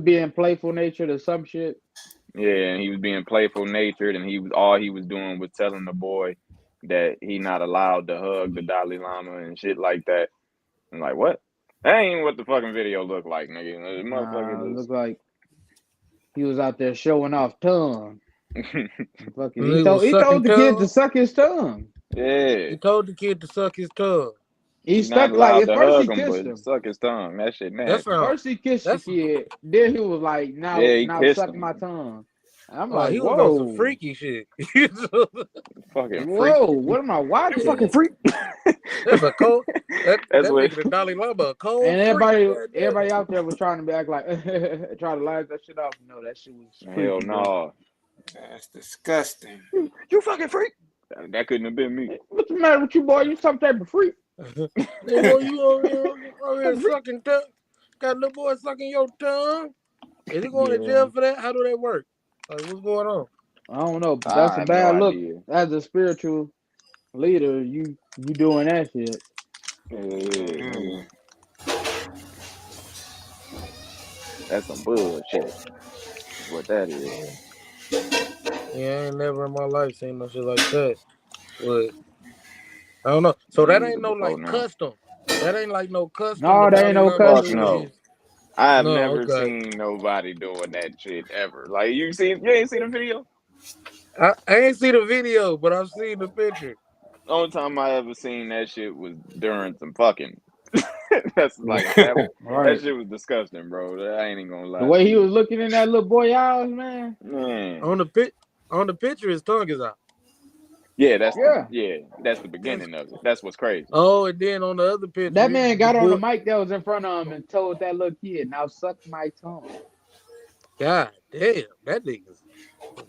being playful natured or some shit. Yeah, and he was being playful natured, and he was doing was telling the boy that he not allowed to hug the Dalai Lama and shit like that. I'm like, what? That ain't what the fucking video looked like, nigga. The Nah, it motherfucker looked like he was out there showing off tongue. just Fucking, And he was he sucking told the kid to tongue. suck his tongue. yeah. He told the kid to suck his tongue. He You're not stuck like allowed at to first he hug him, kissed but him. suck his tongue. That shit That nasty. sound First he kissed the that's kid, then he was like, Yeah, he now kissed suck my him. tongue. And I'm like like, he was on some whoa, freaky shit. Fucking freak. whoa, what am I You watching? fucking freak. That's a cold. That That's what. nigga the Dalai Lama a cold And freak. everybody out there was trying to be act like try to laugh that shit off. No, that shit was Hell freaky, bro. no. That's disgusting. You fucking freak. That couldn't have been me. Hey, what's the matter with you, boy? You some type of freak. Hey, boy, you over here sucking tongue? Got little boy sucking your tongue? Is he going to jail for that? How do that work? Like, what's going on? I don't know, but I that's a have bad no look. idea. As a spiritual leader, you doing that shit. Yeah. That's some bullshit. That's what that is. Yeah, I ain't never in my life seen no shit like that. But I don't know. So that ain't no like custom. That ain't like no custom. No, that ain't no Fuck custom. no. I have No, never okay. seen nobody doing that shit ever. Like you ain't seen the video? I ain't seen the video, but I've seen the picture. The only time I ever seen that shit was during some fucking. That's like that. Right. That shit was disgusting, bro. I ain't even gonna lie. The way he was looking in that little boy eyes, man. On the picture, his tongue is out. Yeah, that's the beginning of it. That's what's crazy. Oh, and then on the other picture, That man got on the mic that was in front of him and told that little kid, "Now suck my tongue." God damn, that nigga's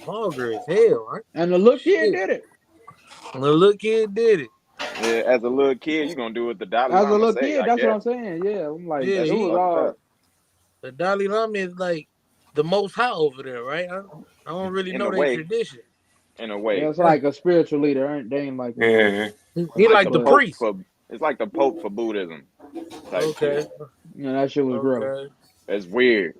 vulgar as hell. Right? And the little kid did it. The little kid did it. Yeah, as a little kid, you gonna do what the Dalai As a Lama little say. kid, I that's guess. what I'm saying. Yeah, I'm like, Yeah, it was all. The Dalai Lama is like the most high over there, right? I don't really know their tradition. In a way, Yeah, it's like a spiritual leader. They ain't like. He like the priest. It's like the Pope for Buddhism. Okay. Yeah, that shit was gross. That's weird.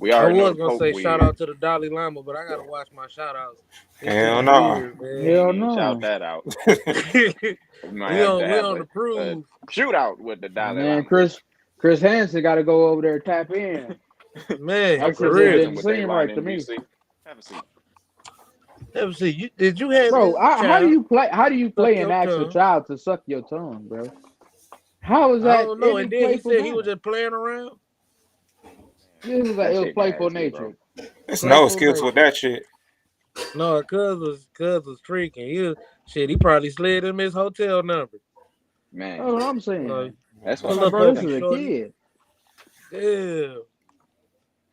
I was gonna say shout out to the Dalai Lama, but I gotta watch my shout outs. Hell no. Hell no. Shout that out. we on the prove. Shootout with the Dalai Man, Lama. Chris Hansen got to go over there and tap in. Man, that for shit real. didn't seem right to me. Have a seat. Have a seat. Did you have bro? How do you play? How do you play and ask tongue? a child to suck your tongue, bro? How is that? I don't know. And then he said he was just playing around. It was playful nature. There's no skills with that shit. No, cuz was freaking. He probably slid him his hotel number. Man, that's what I'm saying. Like, that's what I'm bro. This is a kid. Yeah,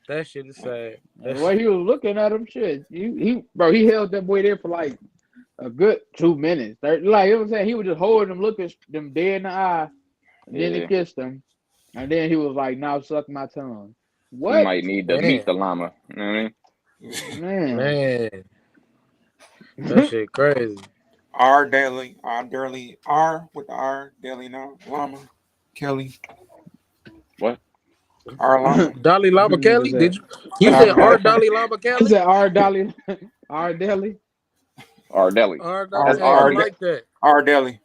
that shit is sad. The way he was looking at him, shit. He held that boy there for like a good 2 minutes. Like, you know what I'm saying? He was just holding him, looking them dead in the eye, and then he kissed him, and then he was like, "Now suck my tongue." What? You might need to meet the llama. You know what I mean? Man. That shit crazy. R with the R, Daily now, Lama, Kelly. What? R Lama. Dalai Lama Kelly? Did you said R Dalai Lama Kelly? Is that R Dalai? R Deli? R Deli. That's R like that. R Deli.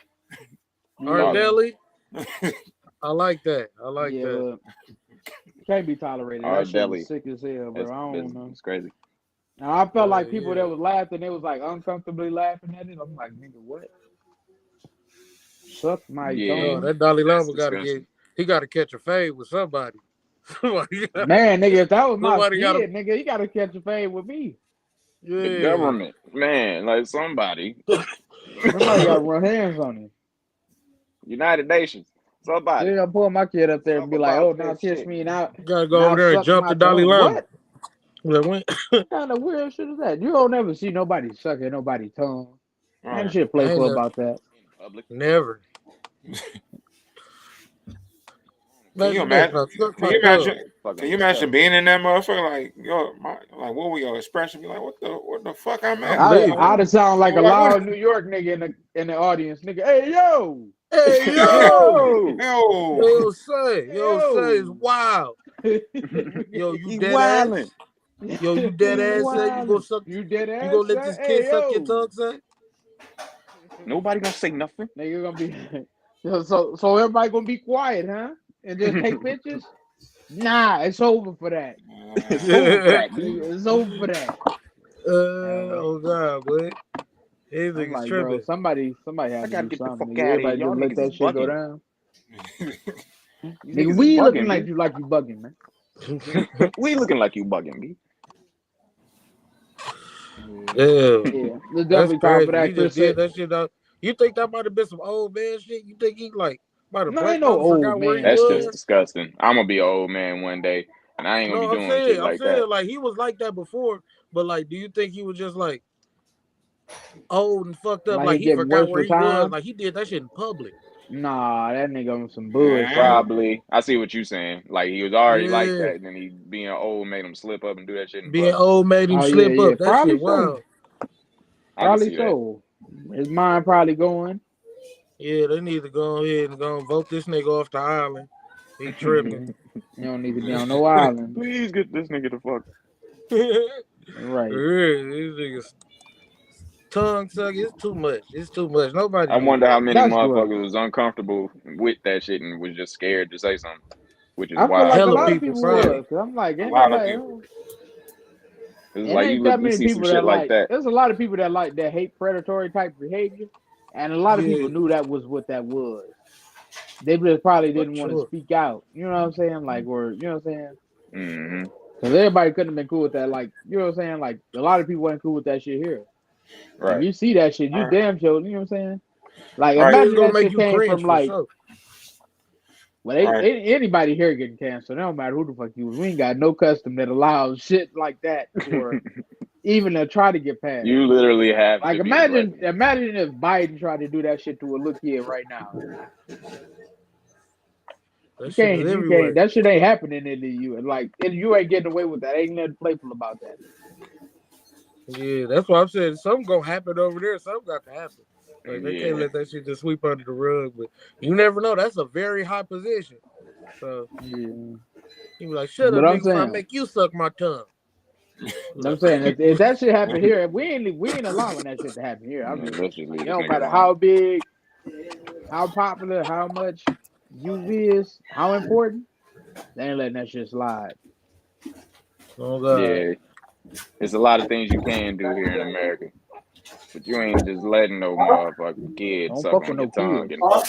R Deli? I like that. I like that. Can't be tolerated. R That Deli. shit was sick as hell, bro. I don't know. It's crazy. Now, I felt like people that was laughing, they was like uncomfortably laughing at it. I'm like, nigga, what? Suck my tongue. That Dalai Lama got to catch a fade with somebody. Man, nigga, if that was my kid, nigga, he got to catch a fade with me. Yeah. The government, man, like somebody. Somebody got to run hands on him. United Nations. Somebody. Yeah, I'll pull my kid up there and be like, "Oh, now kiss me now." You gotta go over there and jump the Dalai Lama. What kind of weird shit is that? You don't never see nobody sucking nobody's tongue. Ain't shit playful about that. Never. Can you imagine being in that motherfucker? Like, what were your expression? Be like, what the fuck I'm at? I'd have sound like a loud New York nigga in the audience. Nigga, hey yo. Hey yo. Yo say it's wild. Yo, you He's dead wildin'. ass. Yo, you dead ass. Say you gonna suck. You dead ass. You gonna let this kid suck your tongue, say? Nobody gonna say nothing. Nigga gonna be so everybody gonna be quiet, huh? And just take pictures? Nah, it's over for that. It's over for that, B. Nigga, it's over for that. Oh God, boy. These I'm niggas like, tripping. bro, somebody I had to gotta do get the something. fuck Nigga. out of here. Everybody Y'all just let niggas that is shit go bugging. down. You Nigga, niggas we is looking bugging, like B. you bugging, man. We looking like you bugging, B. Yeah, Yeah, there's that's definitely time for crazy. He that. just Chris did said, that shit out. You think that might have been some old man shit? You think he like might have no, ain't blacked no out and old forgot where he man That's just shit. was? disgusting. I'm gonna be an old man one day, and I ain't gonna No, be doing shit I'm like saying, that. like he was like that before, but like, do you think he was just like old and fucked up? Like Like he he getting forgot worse where with he was. time. Like he did that shit in public. Nah, that nigga on some Man. bullshit. Probably. I see what you saying. Like he was already like Yeah, that, and then he being old made him slip up and do that shit in being public. old made him Oh slip yeah, up. That probably shit so. wild. I can Probably see that. so. His mind probably going. Yeah, they need to go ahead and go and vote this nigga off the island. He tripping. You don't need to be on no island. Please get this nigga the fuck. Right. These niggas tongue suck. It's too much. It's too much. Nobody I need wonder how that. many That's what motherfuckers was uncomfortable with that shit and was just scared to say something, which is I feel like wild a to Hella lot me. of people, people probably. was. 'Cause I'm like, A ain't lot of nobody. people. It's It like ain't that you many see some people shit that like like. that. There's a lot of people that hate predatory type behavior, and a lot of Yeah, people knew that was what that was. They just probably for didn't want to sure. speak out. You know what I'm saying? Like, or you know what I'm saying? Mm-hmm. Because everybody couldn't have been cool with that. Like, you know what I'm saying? Like, a lot of people wasn't cool with that shit here. And Right. you see that shit, you Right. damn sure. You know what I'm saying? Like, Right. Yeah, it's imagine gonna that make shit you came cringe from for like. sure. Well, Right. anybody here getting canceled. It don't matter who the fuck you is. We ain't got no custom that allows shit like that or even to try to get past. You literally have Like to be black. imagine if Biden tried to do that shit to a little kid right now. That shit is You can't. everywhere. That shit ain't happening in the U. Like, and you ain't getting away with that. Ain't nothing playful about that. Yeah, that's what I'm saying. Something gonna happen over there. Something got to happen. Like they can't Yeah. let that shit just sweep under the rug. But you never know. That's a very high position. So Yeah. you be like, shut up, But I'm nigga, before I saying, make you suck my tongue. I'm saying if that shit happen here, we ain't allowing that shit to happen here. I Yeah, mean, let's just leave it this don't nigga matter alone. how big, how popular, how much you is, how important. They ain't letting that shit slide. Oh God. Yeah. There's a lot of things you can do here in America. But you ain't just letting no motherfucking kid Don't suck fuck on with your no tongue kids. in public.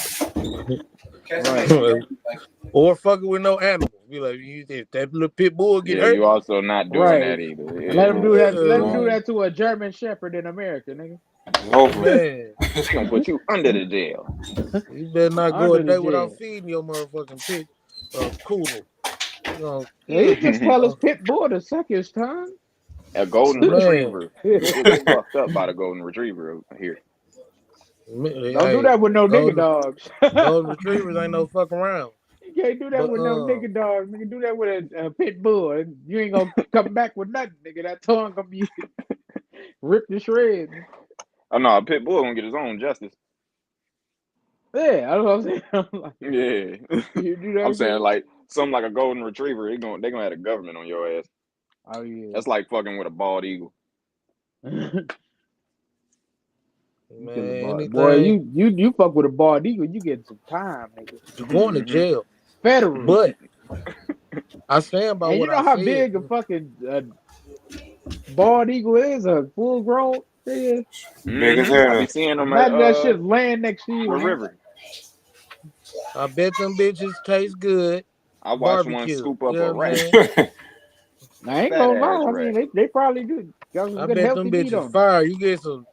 Right. Or fucking with no animals. Be like, if that little pit bull get Yeah, hurt, you also not doing Right. that either. And let them do that. Let them do man, that to a German Shepherd in America, nigga. They gonna put you under the jail. you better not go a Under the day without jail. feeding your motherfucking pit poodle. You know, Yeah, he just tell his pit bull to suck his tongue. A golden man. retriever. You get fucked up by the golden retriever here. Don't do that with no nigga dogs. Golden retrievers ain't no fuck around. You can't do that But with no nigga dog. Nigga, do that with a pit bull. And you ain't gonna come back with nothing, nigga. That tongue gonna be ripped to shreds. Oh no, a pit bull gonna get his own justice. Yeah, that's what I'm saying. I'm like, Yeah. you do that I'm saying shit? like something like a golden retriever, they gonna have the government on your ass. Oh yeah. That's like fucking with a bald eagle. man, Boy, anything you fuck with a bald eagle, you get some time, nigga. you're going to jail. Federal. But I stand by And you what know I how said. big a fucking bald eagle is, a full grown thing. Big as I hell. be seeing them at Imagine that shit laying next to you. the Huh? river. I bet them bitches taste good. I watched one Barbecue. scoop You up know a what I'm rat, saying? I ain't fat gonna ass lie. I rat. mean, they probably do. Got some I good bet them healthy meat bitches on fire. You get some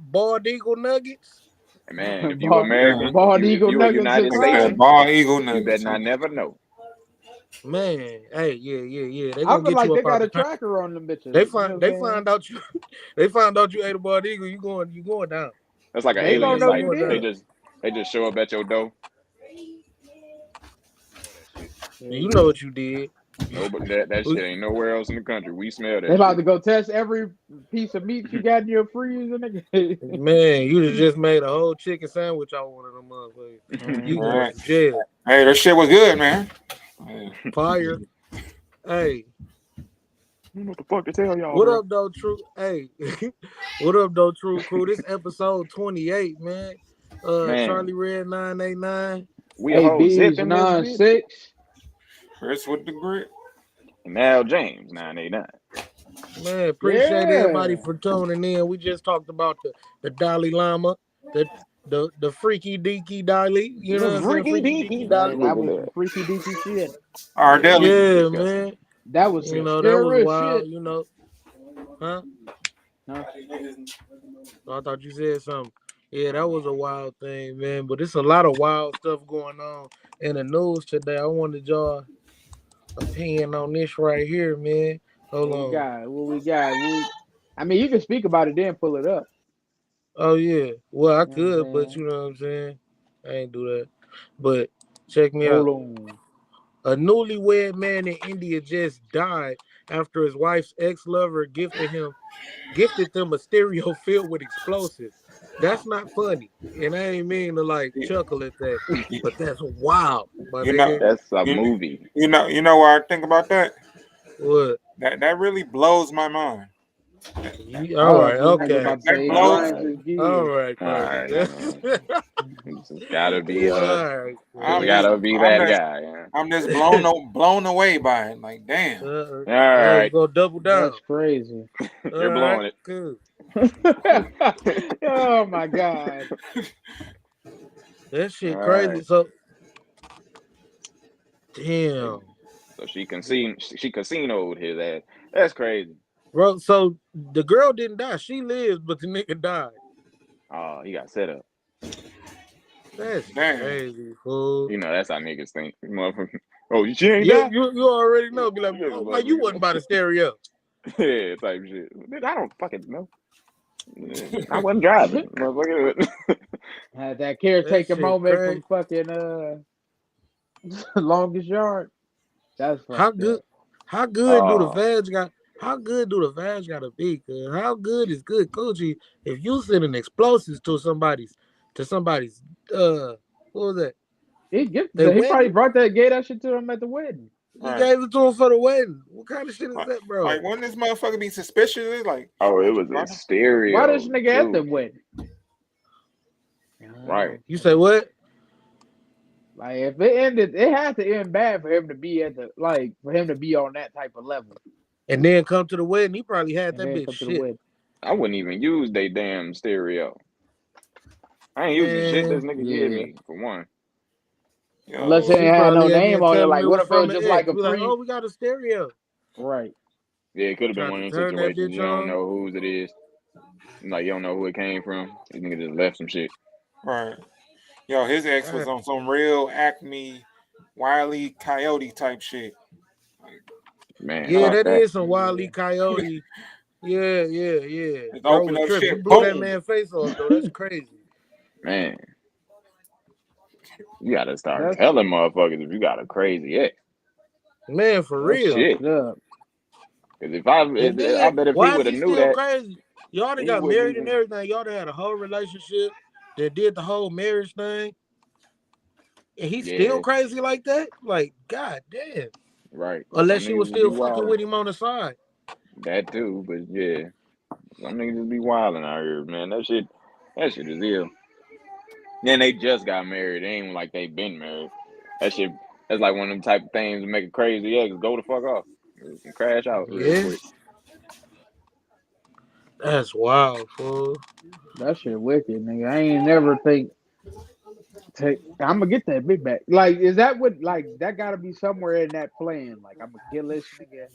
bald eagle nuggets. And man, if them. you American, Bald if eagle you a nuggets United is Like States, that fine. bald eagle you better nuggets. not never know. Man, hey, yeah. They I gonna feel get like you they up out got the a country. tracker on them bitches. They You know find what they I'm saying? find out you they found out you ate a bald eagle. You going down. That's like an They gonna alien know You you site. going They down. did. just show up at your door. You know what you did. No, but that shit ain't nowhere else in the country. We smell They that about shit. to go test every piece of meat you got in your freezer, nigga. Man, you just made a whole chicken sandwich out of one of them motherfuckers. You Mhm. going Right. to jail. Hey, that shit was good, man. Yeah. Fire. Hey, What the fuck to tell y'all, what bro? up, though, True? Hey, what up, though, True Crew? This episode 28, man. Man, Charlie Red 989. we a Hey, whole Bees zip in this bitch. 9-6. Chris with the grit. And Al James 989. Man, appreciate everybody Yeah. for tuning in. We just talked about the Dalai Lama, the freaky deaky Dalai. You know what I'm saying? Freaky deaky Hey, Dalai. Look that at was that. some freaky deaky shit. Our Yeah, deli. Yeah, disgusting. man. That was some You know, that was scary wild. shit. You know, huh? Huh? I thought you said something. Yeah, that was a wild thing, man. But it's a lot of wild stuff going on in the news today. I wanted y'all opinion on this right here, man. Hold What we on. got? What we got? I mean, you can speak about it then pull it up. Oh yeah. Well, I You know what I'm could, but saying? you know what I'm saying. I ain't do that. But check me Hold out. on. A newlywed man in India just died after his wife's ex-lover gifted them a stereo filled with explosives. That's not funny, and I ain't mean to like chuckle at that, but that's wild, my You know, nigga. That's a you, movie. you know what I think about that? What? That really blows my mind. All Oh, right, so this nigga okay, about to say That he All blows. grinds right. his all gears. right, All Curtis. right, man. It's gotta be All right, just I'm Curtis. just gotta be I'm that just guy, yeah. I'm just blown away by it. Like damn. All You right. go double down. That's crazy. All You're right, blowing cool. Oh my god. That it. shit All crazy. right. So So, damn, so she casinoed his ass. That's crazy. bro. So the girl didn't die. She lives, but the nigga died. Oh, he got set up. That's Damn. crazy, fool. You know, that's how niggas think. Motherfucker. Oh, she ain't Yeah, die? you already know. Be like, Yeah, oh, why you wasn't by the stereo? yeah, type shit. I don't fucking know. I wasn't driving. Motherfucker. Had that That caretaker shit moment crazy. from fucking longest yard. That's How fucked good? up. How good do the Oh, veg got? How good do the veg gotta be? Cause how good is good coochie if you sending explosives to somebody's what was that? They He probably wedding? brought gave that shit to him at the wedding. He Right. gave it to him for the wedding. What kind of shit is that, Like bro? wouldn't this motherfucker be suspicious? It's like oh, it what you was a brother? Why this stereo nigga at the too. wedding? Right. You say what? Like if it ended, it had to end bad for him to be for him to be on that type of level And then come to the wedding, he probably had and that then bitch come to the shit. wedding. I wouldn't even use they damn stereo. I ain't using shit this Man, nigga give Yeah. me for one. Unless it Yo, she ain't had no probably ain't name even on it. tell him Like it what was if it was from just the like ex. a Be like, pre oh, we got a stereo. right. Yeah, it could have been Tried one to of them turn that situations bitch you don't on. know whose it is. Like you don't know who it came from. This nigga just left some shit. right. Yo, his ex was God. on some real Acme Wile E. Coyote type shit. Like, Man, Yeah, fuck that that. is some Wile E. Coyote. Yeah. just Bro open was up tripping. He shit, blew that boom. man's face off though. That's crazy. Man, you gotta start That's telling motherfuckers if you got a crazy ex. Man, for that's real. Shit. fucked up. Because And I then bet if he why is would have he knew still that, crazy? Y'all done he got wouldn't married and even. everything. Y'all done had a whole relationship that did the whole marriage thing. And he's still Yeah, crazy like that? Like, god damn. right. Some Unless she was niggas just be still fucking wilding. with him on the side. That too, but yeah, some niggas just be wilding out here, man. That shit is ill. Then they just got married. It ain't like they been married. That shit, that's like one of them type of things that make a crazy ex go the fuck off and crash out real Yeah. quick. That's wild, fool. That shit wicked, nigga. I ain't never think I'm gonna get that big back. Like, is that what that gotta be somewhere in that plan? Like I'm gonna kill this nigga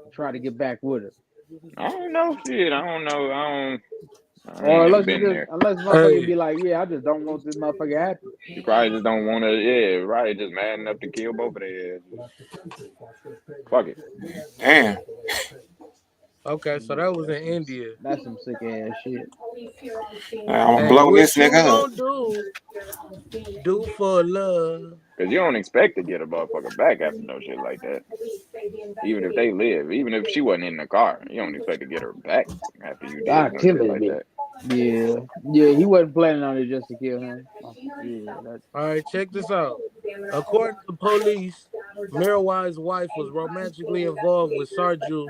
and try to get back with her. I don't know, shit. I don't know. I ain't Or never unless you been just there. unless motherfucker Hey, be like, yeah, I just don't want this motherfucker happy. You probably just don't want to. Yeah, right. Just mad enough to kill both of their asses. Fuck it. Damn. okay, so that was in India. That's some sick ass shit. I'm gonna Hey, blow what this you nigga up. gonna do for love? Cause you don't expect to get a motherfucker back after no shit like that. Even if they live, even if she wasn't in the car, you don't expect to get her back after you I did some kill shit that like bitch. that. Yeah, yeah. He wasn't planning on it just to kill him. Oh, yeah, that. All right, check this out. According to police, Mirwai's wife was romantically involved with Sarju,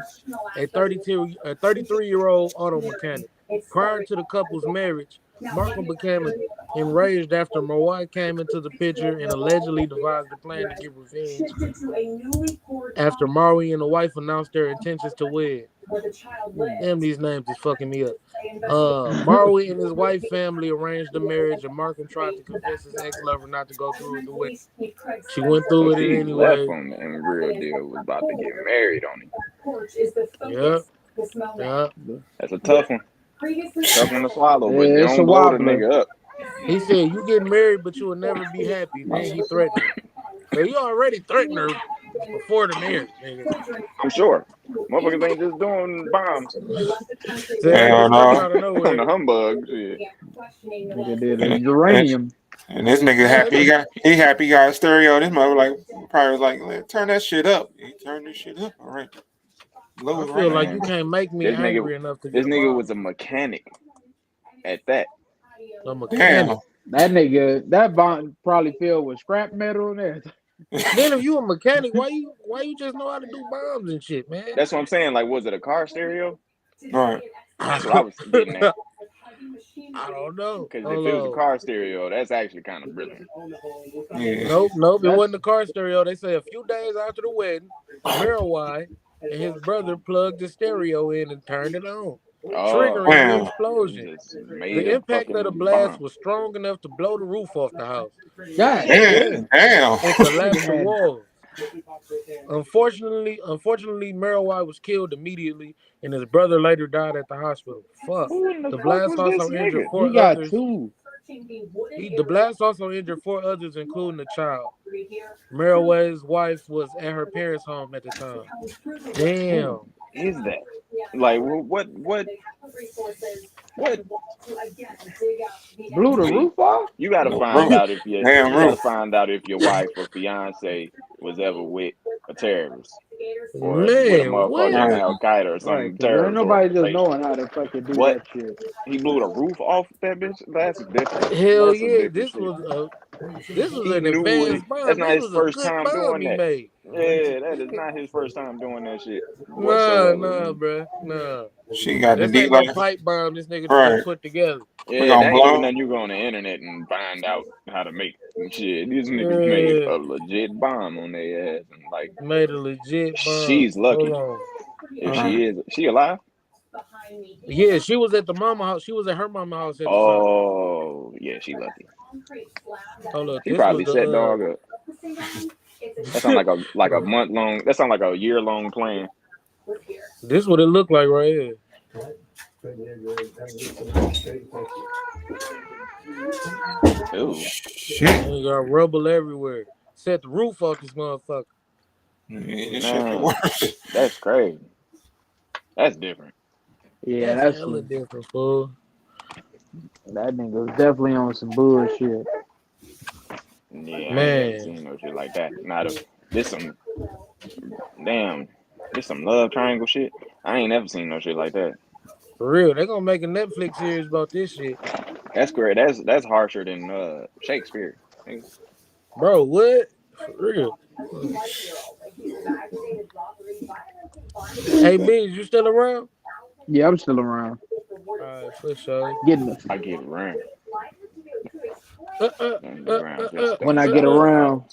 a 33-year-old auto mechanic. Prior to the couple's marriage, Markham became enraged after Mirwai came into the picture and allegedly devised a plan to get revenge after Marwi and the wife announced their intentions to wed. Damn, these names is fucking me up. Marwi and his wife family arranged the marriage, and Markham tried to convince his ex-lover not to go through with the wedding. She went through So with it she anyway. left him and real deal was about to get married on him. Yep. That's a tough one. Tough one to swallow, but Yeah, you it's a don't blow the wobbler. nigga up. He said, "You get married, but you will never be happy." Then he threatened her. So you already threatened her before the marriage, nigga. I'm sure. Motherfuckers ain't just doing bombs So that Hell just came no. out of on the nowhere. humbug shit. Nigga did a And, uranium. and this nigga happy he got a stereo. This mother like probably was like, turn that shit up. He turned this shit up. All right. Low I right feel like now. you can't make me This angry enough to get a nigga bomb. was a mechanic at that. A mechanic. Damn. That bomb probably filled with scrap metal and everything. Then if you a mechanic, why you just know how to do bombs and shit, man? That's what I'm saying. Like, was it a car stereo? Right. That's what I was getting at. I don't know. Because if it was a car stereo, that's actually kind of brilliant. Yeah. Nope. It wasn't a car stereo. They say a few days after the wedding, Mirwai and his brother plugged the stereo in and turned it on, triggering the Wow. explosion. Just made The a impact of the fucking blast bomb. was strong enough to blow the roof off the house. God Damn. damn. And collapse the Nigga had- walls. Unfortunately, Mirwai was killed immediately, and his brother later died at the hospital. Fuck. Who in the The fuck blast was also this injured nigga? four He got others. two. The blast also injured four others, including a child. Mirwai's wife was at her parents' home at the time. Damn. Is that? Like, what? Blew the See, roof off? you gotta No find roof. out if you Damn gotta roof. find out if your wife or fiance was ever with a terrorist or with a Man, motherfucker what? from Al Qaeda or some Right, because there ain't terrorist nobody just organization. knowing how to fucking do What? that shit. He blew the roof off that bitch? That's different. Hell That's some yeah, different this shit. was He an knew it. advanced bomb. That's not This his was a first good time bomb doing he that. made. Yeah, that is not his first time doing that shit Nah, whatsoever. bro. Nah. She got the This D ain't no like pipe bomb this nigga right. just put together. We Yeah, gonna that ain't even blow. nothing you go on the internet and find out how to make shit. These niggas made a legit bomb on their ass, and like Made a legit bomb. she's lucky Hold on. if she alive. Yeah, she was at the mama house. She was at her mama house at the time. Oh yeah, she lucky. Hold up. She This probably was set dog the up. That sound like a month long. That sound like a year long plan. this what it looked like right here. Ooh, Shit. You got rubble everywhere. Set the roof off this motherfucker. Yeah, this shit the man, worst. that's crazy. That's different. Yeah, That's that's hella different, fool. that nigga was definitely on some bullshit. Yeah, I ain't Man. never seen no shit like that. This some love triangle shit. I ain't never seen no shit like that. For real, they gonna make a Netflix series about this shit. That's great. That's harsher than Shakespeare. Bro, what? For real. Hey, Biz, you still around? Yeah, I'm still around. Alright, for sure. I get around. When I get around.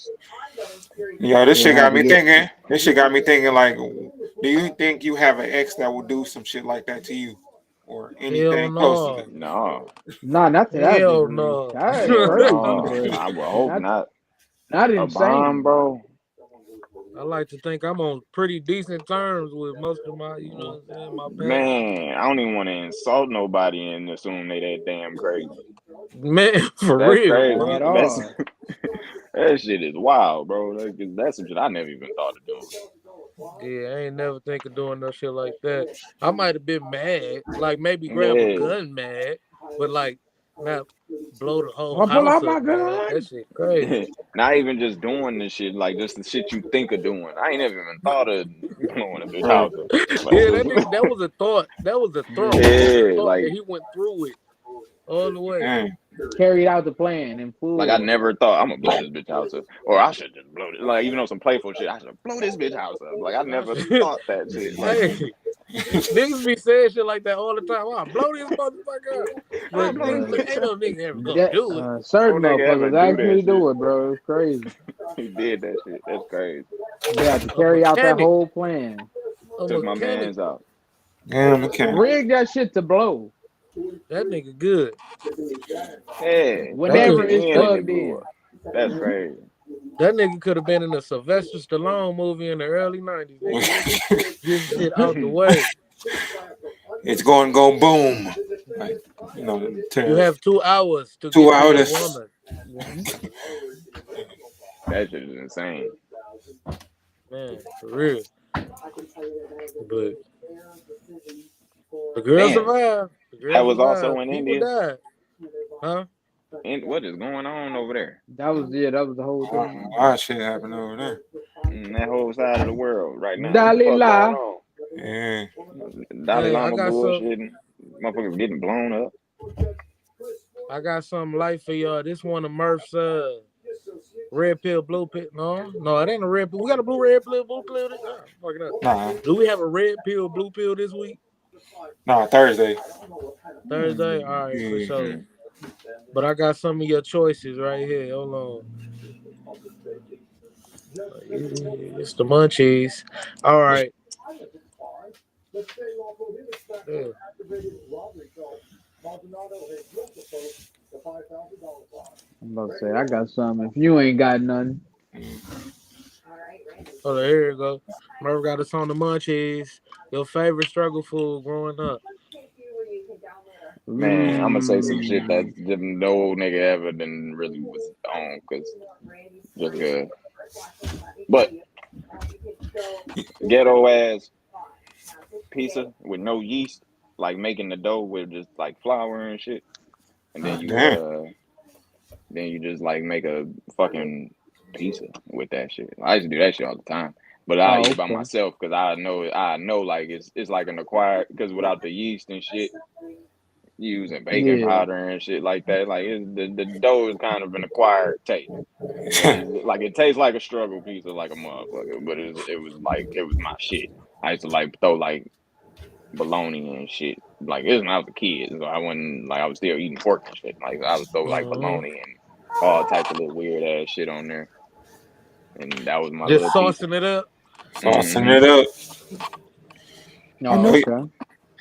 Yo, this Yeah, shit I got had to me get- thinking. This shit got me thinking. Like, do you think you have an ex that will do some shit like that to you, or anything close to it? No. Nah, not to that Hell degree. no. That's Hell crazy, no. but I would hope not. not A insane. bomb, bro. I like to think I'm on pretty decent terms with most of my, you know what I'm saying, my pals. Man, I don't even want to insult nobody and assume they that damn crazy. Man, for That's real. crazy. Bro. At all. That shit is wild, bro. That's some shit I never even thought of doing. Yeah, I ain't never think of doing no shit like that. I might have been mad, like maybe grab a gun mad, but like not blow the whole I'll pull house out my up, man. gun. That shit crazy. Not even just doing this shit, like just the shit you think of doing. I ain't never even thought of blowing a bitch Right. house up. Like, Yeah, that was a thought. That was a thought. Yeah, That was a thought like- that he went through it all the way. Damn. carried out the plan in full. Like I never thought I'm gonna blow this bitch house up, or I should just blow it. Like even though some playful shit, I should blow this bitch house up. Like I never thought that shit. Like Hey, niggas be saying shit like that all the time. I'll blow this motherfucker up. I'll But blow this niggas, bitch ain't up. no nigga ever gonna do it. Certain No nigga ever motherfuckers do that actually shit. do it, bro. It's crazy. He did that shit. That's crazy. They have to A carry out that mechanic. whole plan. A Took my mechanic. man's out. Yeah, okay. Rig that shit to blow. That nigga good. Yeah. Whenever That it's in, plugged it blew in. up. That's crazy. That nigga could have been in a Sylvester Stallone movie in the early 90s. Nigga. Get shit out the way. It's going to go boom. Like, you know, You have 2 hours to 2 get to your hours. woman. That shit is insane. Man, for real. But the girl Damn. survived. The girl That was survived. also in People India. died. Huh? And what is going on over there? That was the whole I don't know thing. why shit happened over there. That whole side of the world right now. Dalai What the fuck Lama. going Yeah. on? Dalai Hey, I Lama got bullshitting. Motherfuckers getting blown up. I got something light for y'all. This one of Murph's red pill, blue pill. No, it ain't a red pill. We got a red pill, blue pill. Fuck it up. Nah, Do we have a red pill, blue pill this week? Thursday. Thursday? All right, for sure. Mm. But I got some of your choices right here. Hold on. It's the munchies. All right. Yeah. I'm about to say, I got something. If you ain't got none. Oh, here you go. Murph got us on the munchies. Your favorite struggle food growing up? Man, I'm gonna say some shit that no nigga ever done really was on, cause just good. But ghetto ass pizza with no yeast, like making the dough with just like flour and shit, and then you just like make a fucking pizza with that shit. I used to do that shit all the time. But I eat it by myself because I know like it's like an acquired, because without the yeast and shit, using baking powder and shit like that, like the dough is kind of an acquired taste. Like it tastes like a struggle pizza, like a motherfucker, but it was my shit. I used to like throw like bologna and shit. Like this when I was a kid, so I wasn't like I was still eating pork and shit. Like I was throw like bologna and all types of little weird ass shit on there, and that was my just little saucing pizza. it up. Saucing it up.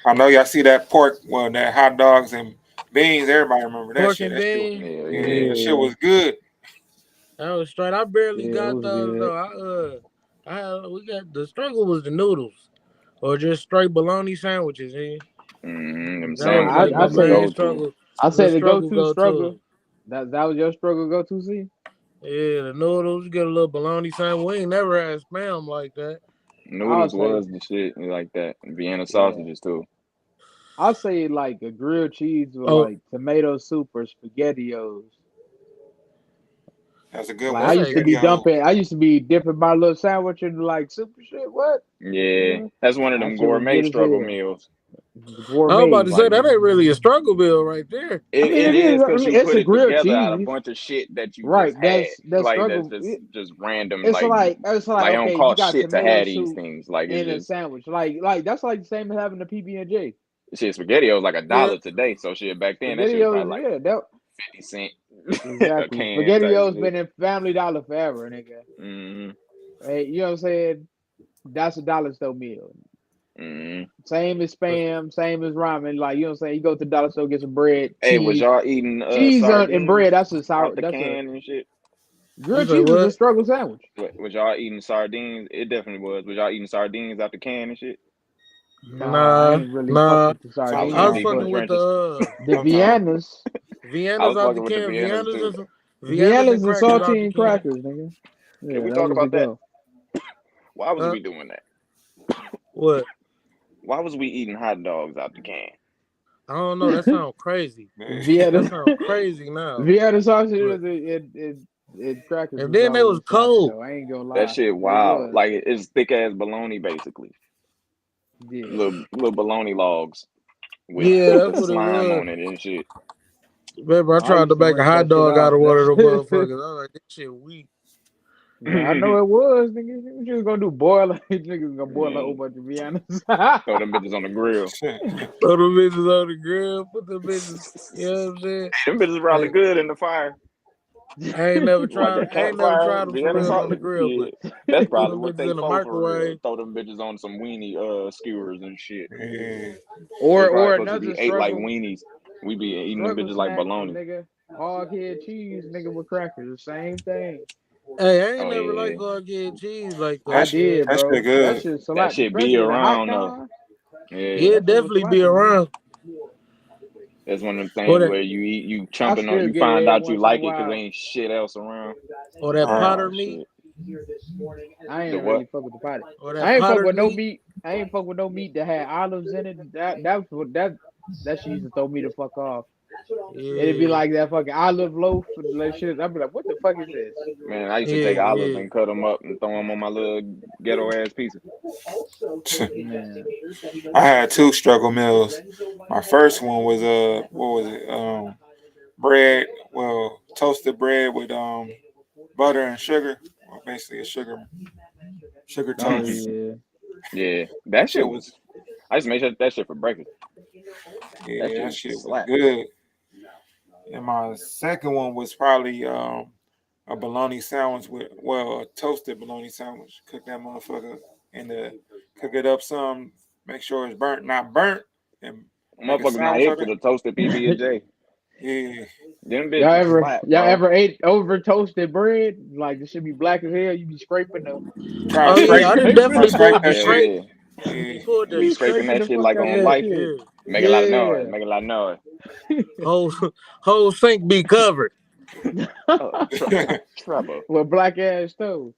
I know y'all see that pork, well, that hot dogs and beans. Everybody remember that pork shit. And that beans. shit, that shit was good. That was straight. I barely got those though. We got the struggle was the noodles, or just straight bologna sandwiches. Them That was like my main struggle. I say the go-to struggle. That was your struggle go-to, see? Yeah, the noodles. You get a little bologna sandwich. We ain't never had spam like that. Noodles was the shit like that. Vienna sausages too. I'll say like a grilled cheese with like tomato soup or SpaghettiOs. That's a good one. I used to be dipping my little sandwich into like soup and shit. What? Yeah, that's one of them gourmet struggle meals. Gourmet. I'm about to say that ain't really a struggle meal right there. It is because you put it together out of a bunch of shit that you just had. That's like struggle. That's just random. It's like okay, don't cost shit to have these things. Like in it's a sandwich. Like that's like the same as having the PB&J. Shit, SpaghettiOs like $1 today. So shit back then that shit was probably like 50 cents. Exactly. SpaghettiOs been in Family Dollar forever, nigga. Mm-hmm. Hey, you know what I'm saying? That's a dollar store meal. Mm-hmm. Same as Spam, same as ramen. Like, you know what I'm saying? You go to the dollar store, get some bread. Hey, cheese, was y'all eating cheese and bread? That's a sour. Out the can and shit. Grilled cheese is a struggle sandwich. Was y'all eating sardines? It definitely was. Was y'all eating sardines out the can and shit? Nah. I ain't really fuck with the sardines. I was fucking with the Viennas. Viennas out the can. Viennas and saltine crackers, nigga. Yeah, can we talk about that? Why was we doing that? What? Why was we eating hot dogs out the can? I don't know. That sounds crazy. That sounds crazy now. Vienna sausages and crackers. And then they was cold. I ain't gonna lie. That shit wild. Like it's thick ass bologna basically. Yeah. Little bologna logs with slime on it and shit. Remember, I tried to make a hot dog out of one of them motherfuckers. I was like, this shit weak. Yeah, I know it was, nigga. What you was gonna do? Boil like niggas gonna boil a whole bunch of bananas. Throw them bitches on the grill. Throw them bitches on the grill, put them bitches, you know what I'm saying? Them bitches probably good in the fire. I ain't never Like tried. a I ain't never campfire. tried them for real on the grill, Yeah. but That's put probably them what bitches they in the for real. microwave. Throw them bitches on some weenie skewers and shit. Yeah. or They probably supposed to another be ate like struggle weenies. We be eating them bitches like snack, bologna. nigga. Hog head cheese, nigga, with crackers, the same thing. Hey, I ain't Oh never yeah. liked hard head cheese like that. I did, That bro. shit good. That shit That select, shit be especially with a hot around though. dog. Yeah. Yeah, That shit was definitely be slapping, man. around. That's one of them Or things that, where you I chumping on, still you get it find every out you once in a like it because while. ain't shit else around. or that Potter Oh meat, shit. I The ain't what? really fuck with the potty. or that I ain't fuck Potter with no meat. meat. I ain't fuck with no meat that had olives in it. That's what that shit used to throw me the fuck off. It'd be Yeah, like that fucking olive loaf and like shit. I'd be like, what the fuck is this? Man, I used to take yeah, olives yeah. and cut them up and throw them on my little ghetto ass pizza. Man, I had 2 struggle meals. My first one was what was it? Bread, toasted bread with butter and sugar. Well, basically a sugar oh toast. yeah. Yeah, that shit Shit was was. I used to make that shit for breakfast. That yeah, shit that used to shit was slap. good. And my second one was probably a bologna sandwich with a toasted bologna sandwich. Cook that motherfucker and cook it up some, make sure it's not burnt, and make a Motherfuckers not sandwich hip of to it. the toasted PB and J. Yeah. Them Y'all bitches ever slap, y'all bro. ever ate over toasted bread? Like it should be black as hell. You be scraping the Try to Oh you yeah, scrape I it. didn't Try to definitely scrape pull the that Hell shit. scrape. yeah. Yeah. You pulled You the be be scraping scraping that the shit fuck like out on that yeah, life. shit. yeah. Make a lot of noise. Yeah. Make a lot of noise. Whole whole sink be covered. Oh, trouble. With black ass toast.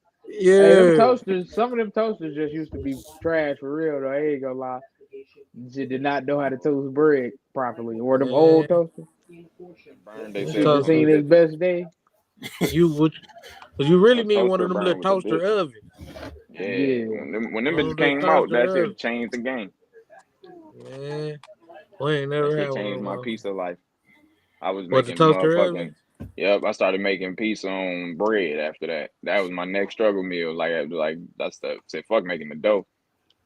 Hey, them Yeah, toasters, some of them toasters just used to be trash for real though. I ain't gonna lie. Just did not know how to toast bread properly. Or them old man. toasters. Burn Them Should themselves have with them seen toasters. his bitches. best day. You would. You really A need one of toaster them little burn with the toaster bitch. ovens. Yeah. Yeah. When them One of bitches them little came out, that toaster ovens. shit changed the game. Man, we ain't That never shit had one of changed them. my pizza life. I was What the making toaster oven? motherfucking. Yep, I started making pizza on bread after that. That was my next struggle meal. Like that's the said fuck making the dough.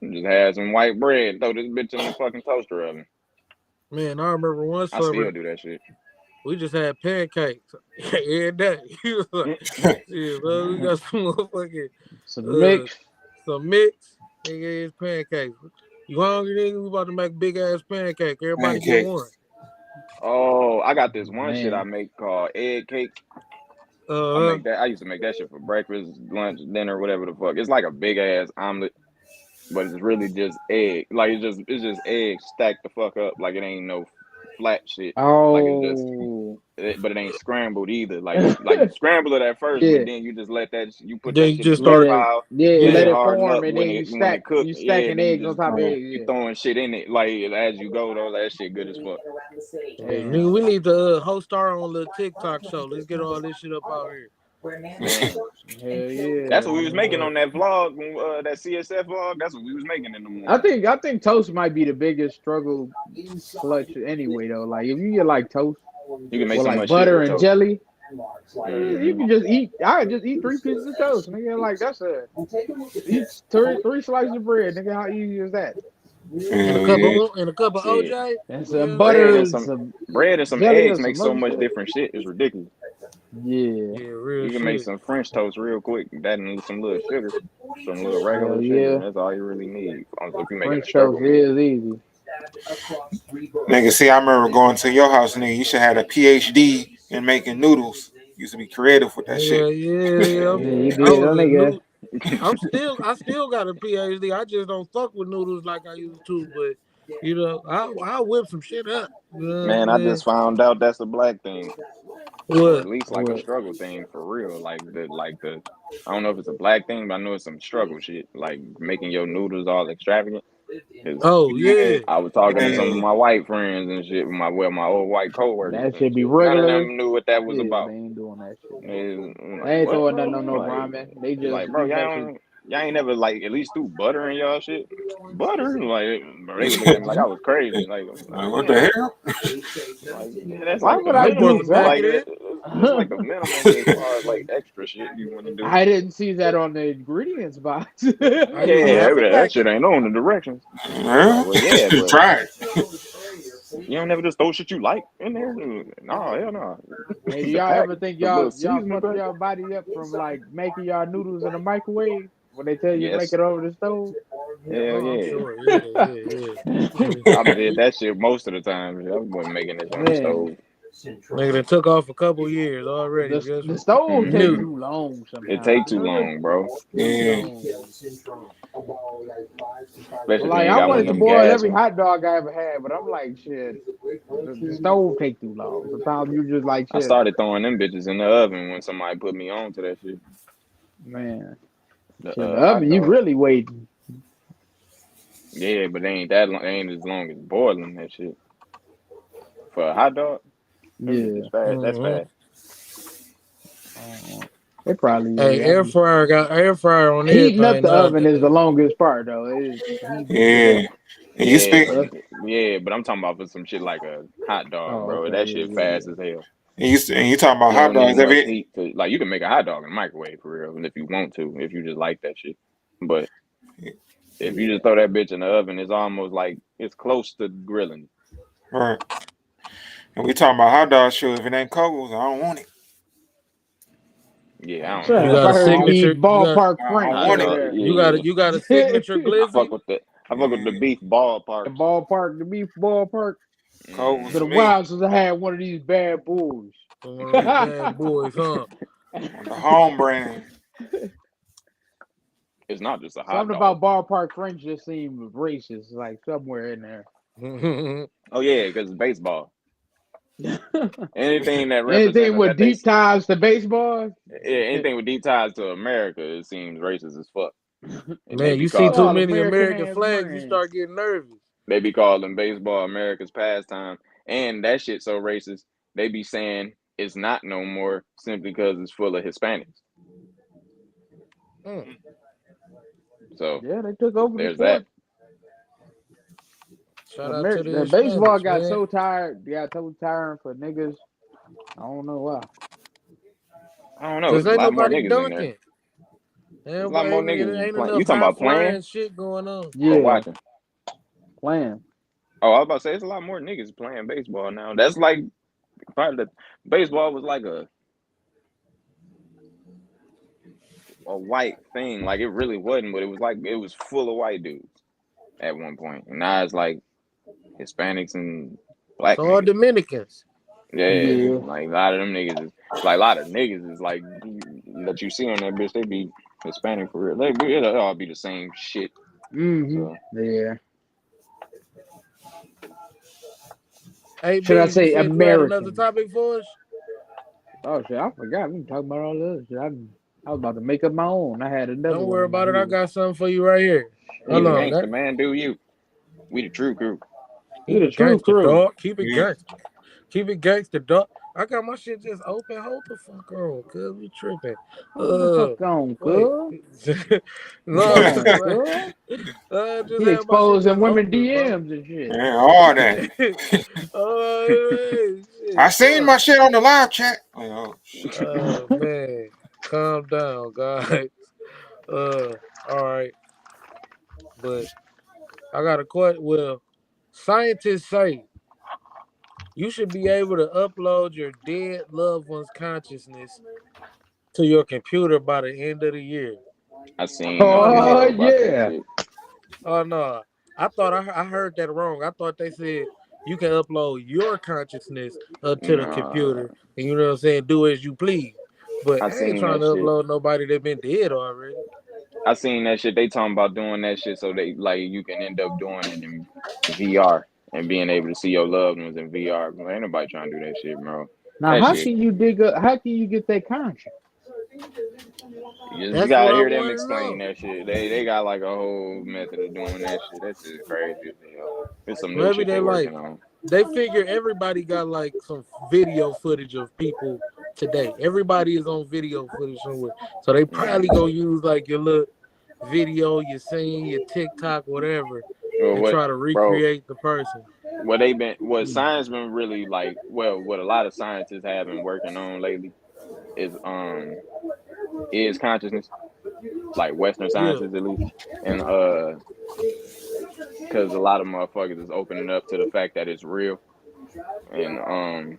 Just had some white bread, throw this bitch in the fucking toaster oven. Man, I remember one I still summer do that shit. we just had pancakes every day. He was like, "Yeah, bro, we got some motherfucking Some uh mix. some mix. Nigga, it's pancakes. You hungry, nigga? We about to make big ass pancake. Everybody get Pancake. one. Oh, I got this one shit I Man. make called egg cake. I Uh huh. make that. I used to make that shit for breakfast, lunch, dinner, whatever the fuck. It's like a big ass omelet, but it's really just egg. Like it's just eggs stacked the fuck up. Like it ain't no flat shit. Like it's just Oh. but it ain't scrambled either. Like you scramble it at first, but Yeah. then you just let that you put Then that you shit in just the Let heat start. it, pile, yeah, let let it Yeah. it harden form, up and then when it cook. you Yeah, stacking then eggs on top of eggs. you Yeah, throwing shit in it like as you go though. That shit good as fuck. Hey, nigga, damn. we need to host our own little TikTok show. Let's get all this shit up out here. Man, Hell yeah, that's what we was making man. on that vlog, that CSF vlog. That's what we was making in the morning. I think toast might be the biggest struggle clutch anyway though. Like if you get like toast You can make with so like much shit butter with and toast. jelly, you Hmm can just eat. I could just eat 3 pieces of toast, nigga. Like that's eat three slices of bread, nigga. How easy is that? Hell yeah. And a cup of Shit, OJ. And You some know what I'm saying? bread and butter, some some bread and some jelly, or eggs make some so other much shit. different shit. It's ridiculous. Yeah, Yeah, real You can make shit. some French toast real quick. That and some little sugar, some little hell regular sugar, yeah. and that's all you really need. Also, if you're making a French struggle toast meal. is easy. Nigga, see, I remember going to your house, nigga. You should have a PhD in making noodles. Used to be creative with that Yeah, shit. yeah. Yeah, you I did, was that a nigga. new. I still got a PhD. I just don't fuck with noodles like I used to. But you know, I whip some shit up. You know what Man, I'm I saying? just found out that's a black thing, or at What? least like a What? struggle thing for real. Like the I don't know if it's a black thing, but I know it's some struggle shit. Like making your noodles all extravagant. Cause Oh Yeah, yeah. I was talking to some of yeah. my white friends and shit, my old white coworkers That and should be shit. None of regular. them knew what that was Yeah, they about. ain't doing that shit. I'm They like, ain't what, throwing nothing bro? on no ramen. They Like, just bro, eating that shit. y'all ain't never like at least threw butter in y'all shit. Butter, like bro, they was looking at me like I was crazy. Like what the hell? Like yeah, that's Why like the would I do minimum. that? Like it's like the minimum as far as like extra shit you want to do. I didn't see that on the ingredients box. I used to Yeah, have a that packet. shit ain't on the directions. Well, Well, yeah, but try it. you don't never just throw shit you like in there. No, hell no. Hey, do The y'all pack, ever think the little y'all seasoning fuck pack. y'all body up from like making y'all noodles in the microwave when they tell you make Yes, it over the stove? hell Oh, I'm yeah. sure. Yeah. I did that shit most of the time. I wasn't making this on the Man, stove. Nigga, that took off a couple years already. Just the stove take new. Mm-hmm. too long It sometimes. take You too know, just long, bro. too Yeah. long. But Especially if you like ain't I got one wanted of to them boil gas every ones. hot dog I ever had, but I'm like shit. The stove take too long. Sometimes you just like I shit. started throwing them bitches in the oven when somebody put me on to that shit. Man, The shit, in the hot oven you dog. really waiting. Yeah, but they ain't that long. They ain't as long as boiling that shit. For a hot dog, them Yeah, bitches fast. That's Mm-hmm. fast. it probably Hey, is. I air be fryer got air fryer on heating up everything the oven is the nowadays. longest part though. It's heating the shit Yeah. up. And you Yeah, speak but So that's, but I'm talking about for some shit like a hot dog, oh, bro. okay, That yeah, shit yeah, fast yeah. as hell. and you talking about You hot don't need dogs much every heat to like. You can make a hot dog in the microwave for real, and if you want to, if you just like that shit. But if you just throw that bitch in the oven, it's almost like it's close to grilling. right. And we talking about hot dog show. If it ain't Kogo's, I don't want it. Yeah, I don't You know. Sir, if got I a heard you signature. eat ballpark I don't French Hot want over it. dog, there. yeah. You got a signature I fuck glizzy. with the I fuck with the Yeah. beef The ballparks. ballpark, the beef ballpark. Kogo's It's been Mm-hmm. a for me. while since I had one of these bad boys. One of those bad boys, huh? The home brand. It's not just a hot Something dog. about ballpark French just seemed racist, like somewhere in there. Oh yeah, because it's baseball. Anything that Anything represents with that they deep ties to baseball. yeah, anything with deep ties to America, it seems racist as fuck. And they Man, be you see Fuck too calling all many American American ass flags, you brands. start getting nervous. baseball America's pastime, and that shit so racist. They be saying it's not no more simply because it's full of Hispanics. Mm. So Yeah, they took over the there's that. sport. Shout out to the The baseball Hispanics, got man. so tired, got so tiring for niggas. I don't know why. I don't know. Cause It's a ain't lot more nobody niggas in there. dunking. There's a lot Everybody more niggas ain't playing. You enough talking high about flying playing shit going on. or Yeah, watching? playing. Oh, I was about to say it's a lot more niggas playing baseball now. That's like probably the baseball was like a white thing. Like it really wasn't, but it was like it was full of white dudes at one point. And now it's like Hispanics and It's black all niggas. Dominicans. Yeah, Yeah. like a lot of them niggas is like a lot of niggas is like that you see on that bitch. They be Hispanic for real. It'll all be the same shit. So Yeah. Hey Should I Bees, you say said you had another Americans? topic for us? Oh shit, I forgot. We can talk about all this shit. I was about to make up my own. I had another Don't one worry in my about it. I head. got something for you right here. you Hold a Shit. on. gangster, man. Do you? We the True Crew. We Keep the it true gangster, crew. dog. Keep it Yeah. gangster. Keep it gangster, dog. I got my shit just open. Hold the fuck on, cuz we tripping. Hold the fuck on, Wait. cuz. Hold No, on, cuz. just He had my shit exposing just women open, bro. DMs and shit. Man, all that. Shit, I seen fuck. my shit on the live chat. Like, oh shit. Man, calm down, guys. All right, but I got a question. Well, scientists say you should be able to upload your dead loved one's consciousness to your computer by the end of the year. I seen a Oh Oh video no! about that yeah. shit. Oh no! I thought I heard that wrong. I thought they said you can upload your consciousness up to the Nah, computer, and you know what I'm saying, do as you please. But I I ain't seen trying that to shit. upload nobody that been dead already. I seen that shit. They talking about doing that shit so they like you can end up doing it in VR and being able to see your loved ones in VR. Well, ain't nobody trying to do that shit, bro. Now That how shit. can you dig up how can you get that conscience? You just That's what gotta I hear them want to explain know. that shit. They got like a whole method of doing that shit. That shit is crazy as hell. It's some new Maybe shit they they like working on. they figure everybody got like some video footage of people today. Everybody is on video footage somewhere, so they probably Mm. gonna use like your video you seen, your TikTok, whatever, Well, and what, try to bro? recreate the person. What science been really like? Well, what a lot of scientists have been working on lately is consciousness, like Western Yeah. sciences at least, and because a lot of motherfuckers is opening up to the fact that it's real, and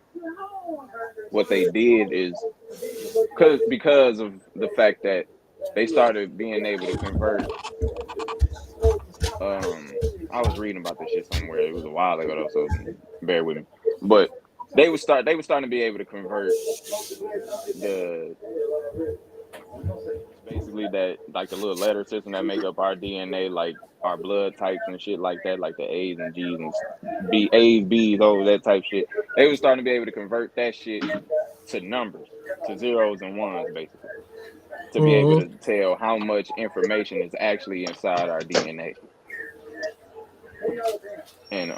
what they did is because of the fact that they started being able to convert. I was reading about this shit somewhere. It was a while ago though, so bear with me. But they were starting to be able to convert the basically that like the little letter system that make up our DNA, like our blood types and shit like that, like the A's and G's and A's, B's, O's, that type shit. They were starting to be able to convert that shit to numbers, to zeros and ones, basically, to be able to tell how much information is actually inside our DNA. And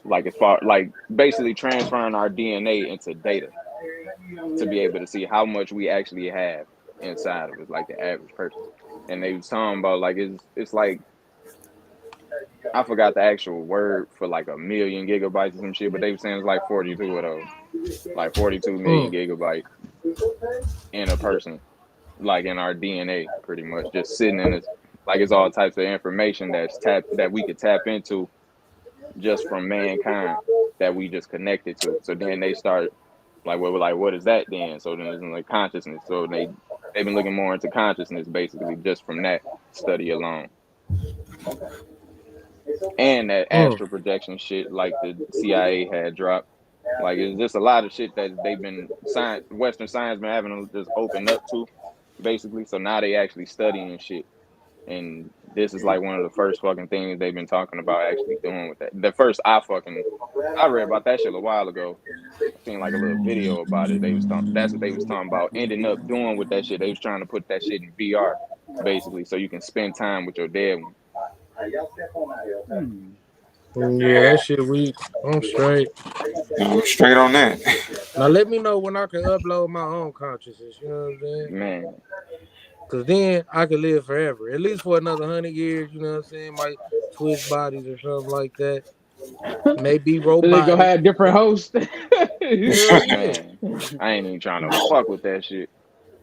like as far like basically transferring our DNA into data to be able to see how much we actually have inside of us, like the average person. And they was talking about like it's like I forgot the actual word for like a million gigabytes or some shit, but they were saying it's like 42 of those, like 42 million gigabytes in a person, like in our DNA, pretty much just sitting in this. Like it's all types of information that we could tap into just from mankind that we just connected to. So then they start like, well, like what is that then? So then it's like consciousness. So they've been looking more into consciousness basically just from that study alone. And that astral projection shit like the CIA had dropped. Like it's just a lot of shit that they've been Western science been having to just open up to, basically. So now they actually studying shit. And this is like one of the first fucking things they've been talking about actually doing with that. The first I read about that shit a while ago. I seen like a little video about it. That's what they was talking about ending up doing with that shit. They was trying to put that shit in VR, basically, so you can spend time with your dead one. Yeah, that shit weak. I'm straight. I'm straight on that. Now let me know when I can upload my own consciousness. You know what I'm saying? Man. Cause then I could live forever, at least for another 100 years. You know what I'm saying? Might switch bodies or something like that. Maybe So they gonna robotic. have different hosts. Hell yeah! Man, I ain't even trying to fuck with that shit.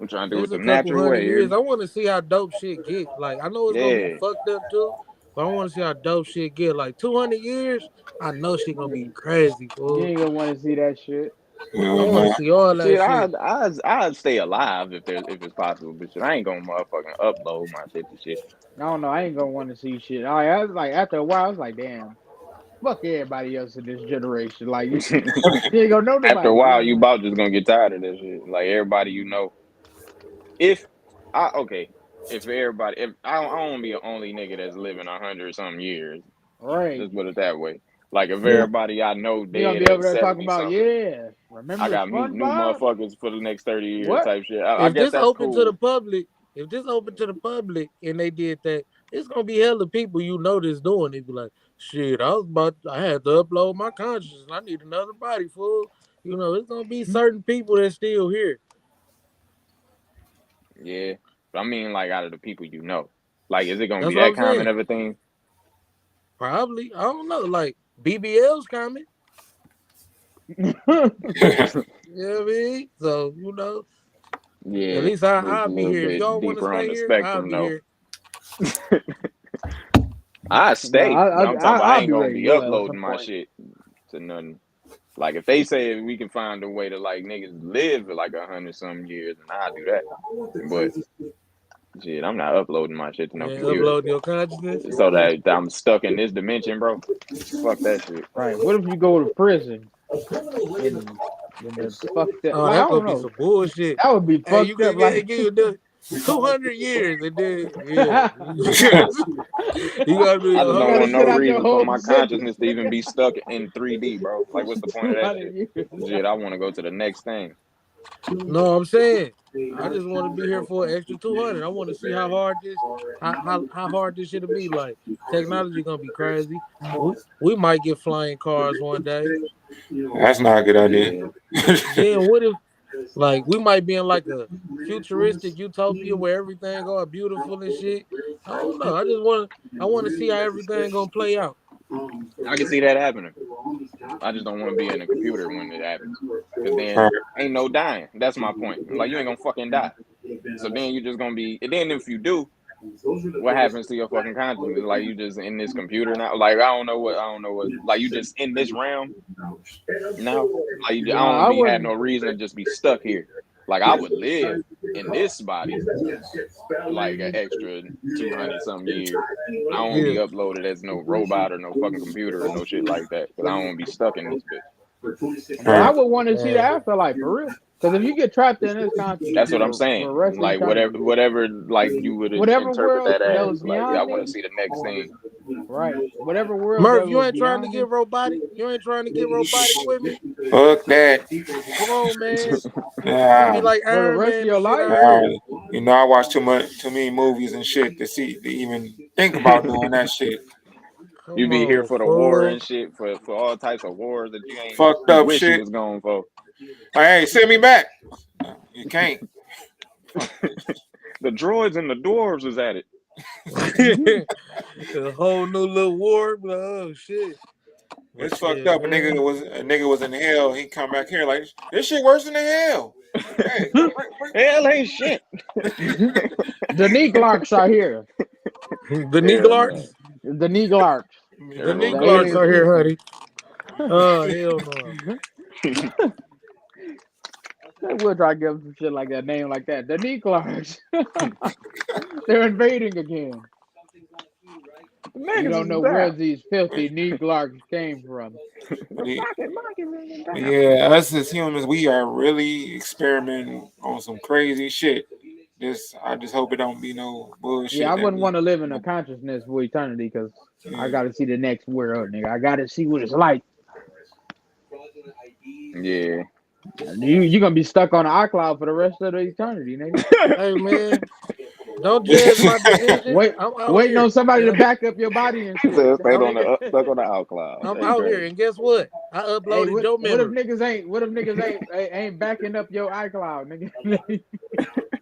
I'm trying to do it It's the a couple natural 100 way. years. I want to see how dope shit get. Like I know it's gonna be Yeah. fucked up too, but I want to see how dope shit get. Like 200 years, I know shit gonna be crazy, You fool. ain't gonna want to see that shit. I want to see all that Shit, shit. I'd stay alive if it's possible, but shit, I ain't gonna motherfucking upload my shit to shit. I don't know. I ain't gonna want to see shit. I was like, after a while, I was like, damn, fuck everybody else in this generation. Like, you ain't gonna know After a nobody. while, you about just gonna get tired of that shit. Like everybody you know. If I okay, if I don't want to be the only nigga that's living 100 something years. Right. Just put it that way. Like if Yeah. everybody I know You gonna dead be at over there talking 70 about, something, yeah, I remember gotta meet new SpongeBob? motherfuckers for the next 30 years What? type shit. I If guess this that's open to the cool. public, and they did that, it's gonna be hella people you know that's doing. They be like, shit, I had to upload my consciousness. I need another body, fool. You know, it's gonna be certain people that's still here. Yeah. But I mean like out of the people you know. Like is it gonna That's be what that I'm common saying. of a thing? Probably, I don't know. Like BBL's coming. You know what I mean? So you know, at Yeah. least It's a I'll be little here. If y'all bit want to deeper on stay the here, I'll spectrum be though. here. I No, stay, but I'm talking about I I'll ain't be gonna ready to be go at uploading some my point. shit to nothing. Like if they say we can find a way to like niggas live for like 100 some years, then I'll do that. But shit, I'm not uploading my shit to no Yeah, computer uploading your consciousness. so that I'm stuck in this dimension, bro. Fuck that shit. Right. What if you go to prison and then the fucked up? Oh, Like, I that's don't gonna be know. some bullshit. That would be Hey, you fucked can up. Like, give you 200 years, and then yeah, you gotta do I your just you don't got whole to want no sit shit. out your reason for whole my sentence. consciousness to even be stuck in 3D, bro. Like, what's the point of that 200 shit? years. Shit, I want to go to the next thing. No, I'm saying I just want to be here for an extra 200. I want to see how hard this shit'll be. Like technology gonna be crazy. We might get flying cars one day. That's not a good idea. Yeah. Then what if like we might be in like a futuristic utopia where everything all beautiful and shit, I don't know. I want to see how everything gonna play out. I can see that happening. I just don't want to be in a computer when it happens. Because then Right. ain't no dying. That's my point. Like, you ain't gonna fucking die. So then you're just gonna be, and then if you do, what happens to your fucking consciousness? Like, you just in this computer now. Like, I don't know what. Like, you just in this realm now. Like, I Nah, don't I have no wouldn't. reason to just be stuck here. Like, I would live in this body like an extra 200 some years. I don't want to Yeah. be uploaded as no robot or no fucking computer or no shit like that. Because I don't want to be stuck in this bitch. But I Right. would want to see the afterlife for real. Because if you get trapped in this consciousness That's what I'm for the saying. rest of Like, eternity, whatever, like, you would whatever interpret world that that as. was Like, I beyond want to this, see the next thing. right? Whatever world that Murph, you was ain't trying to beyond get this, robotic. You ain't trying to get robotic with me. Fuck that. Come on, man. It'd be Yeah. like for the Iron rest of Man and your shit. I life. heard. You know, I watch too many movies and shit to even think about doing that shit. You Come be here on, for the war and fool. shit, for all types of wars that Fucked you up wish you shit. was going for. Like, hey, send me back. No, you can't. The droids and the dwarves is at it. A whole new little war. But, oh shit. But It's fucked shit, up. man. A nigga was in hell. He come back here like this shit worse than the hell. Hey, Hell ain't shit. The knee Clarks are here. The knee Yeah, man. Glarks. The knee Clarks. The knee The Glarks alien are here, species. honey. Oh, hell no. They will try to give them some shit like that, name like that. The knee Clarks. They're invading again. You Niggas don't is know where down. these filthy knee Clarks came from. but yeah, us as humans, we are really experimenting on some crazy shit. I just hope it don't be no Yeah, bullshit I that wouldn't we. want to live in a consciousness for eternity because I Yeah. got to see the next world, nigga. I got to see what it's like. Yeah. You gonna be stuck on the iCloud for the rest of the eternity, nigga. Hey, man. Don't judge my decision. Wait, I'm out waiting on here. somebody to Yeah. back up your body and He shit. said stayed I'm, on the stuck on the outcloud. I'm That's out here. crazy. And guess what? I Hey, uploaded your what if memory. niggas ain't backing up your iCloud, nigga?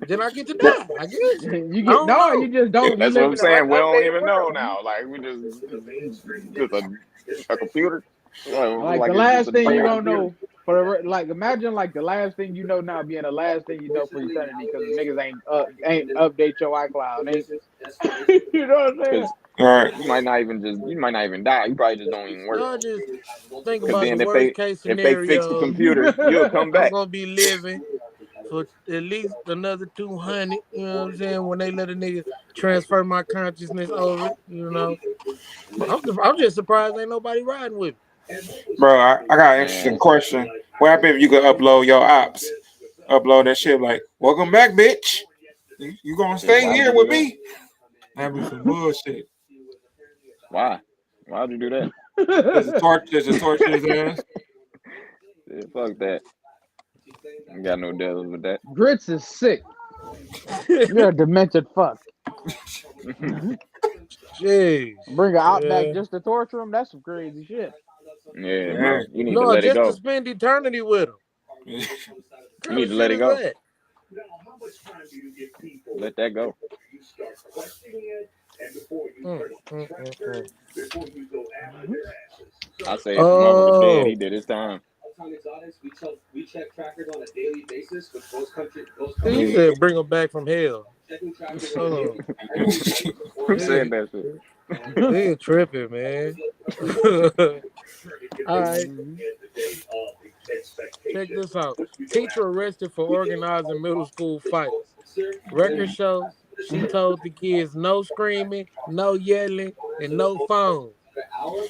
Then I get to die, I guess. You I get don't know. you just don't. You That's what live I'm in an saying. We don't updated even know world. now. Like, we just a computer. Like Like the it's just last a thing you fucking gonna computer. know like imagine like the last thing you know now being the last thing you know for eternity because niggas ain't update your iCloud. Ain't you know what I'm saying? Because All right. you might not even die. You probably just don't even work. Y'all just think Because about the then worst case if they fix the scenario. computer, you'll come I'm back. gonna be living for at least another 200. You know what I'm saying? When they let a nigga transfer my consciousness over, you know. I'm just surprised ain't nobody riding with me. Bro, I got an interesting Man, question. What happens if you could upload your ops? Upload that shit like, welcome back, bitch. You gonna stay why would here you do with that? me? That'd be some bullshit. Why? Why would you do that? There's a torture his ass. Yeah, fuck that. I ain't got no deals with that. Grits is sick. You're a demented fuck. Jeez. Bring a outback Yeah. just to torture him. That's some crazy shit. Yeah, Yeah. bro. You need to No, let it just to go. spend eternity with him. You What kind need of to let shit it is go. that? Let that go. Mm. I say if a motherfucker dead, he Oh, did his time. he Yeah. said bring him back from hell. Hold on. Who He, said that shit? he tripping, man. All right, check this out. Teacher arrested for organizing middle school fights. Record shows she told the kids no screaming, no yelling, and no phones.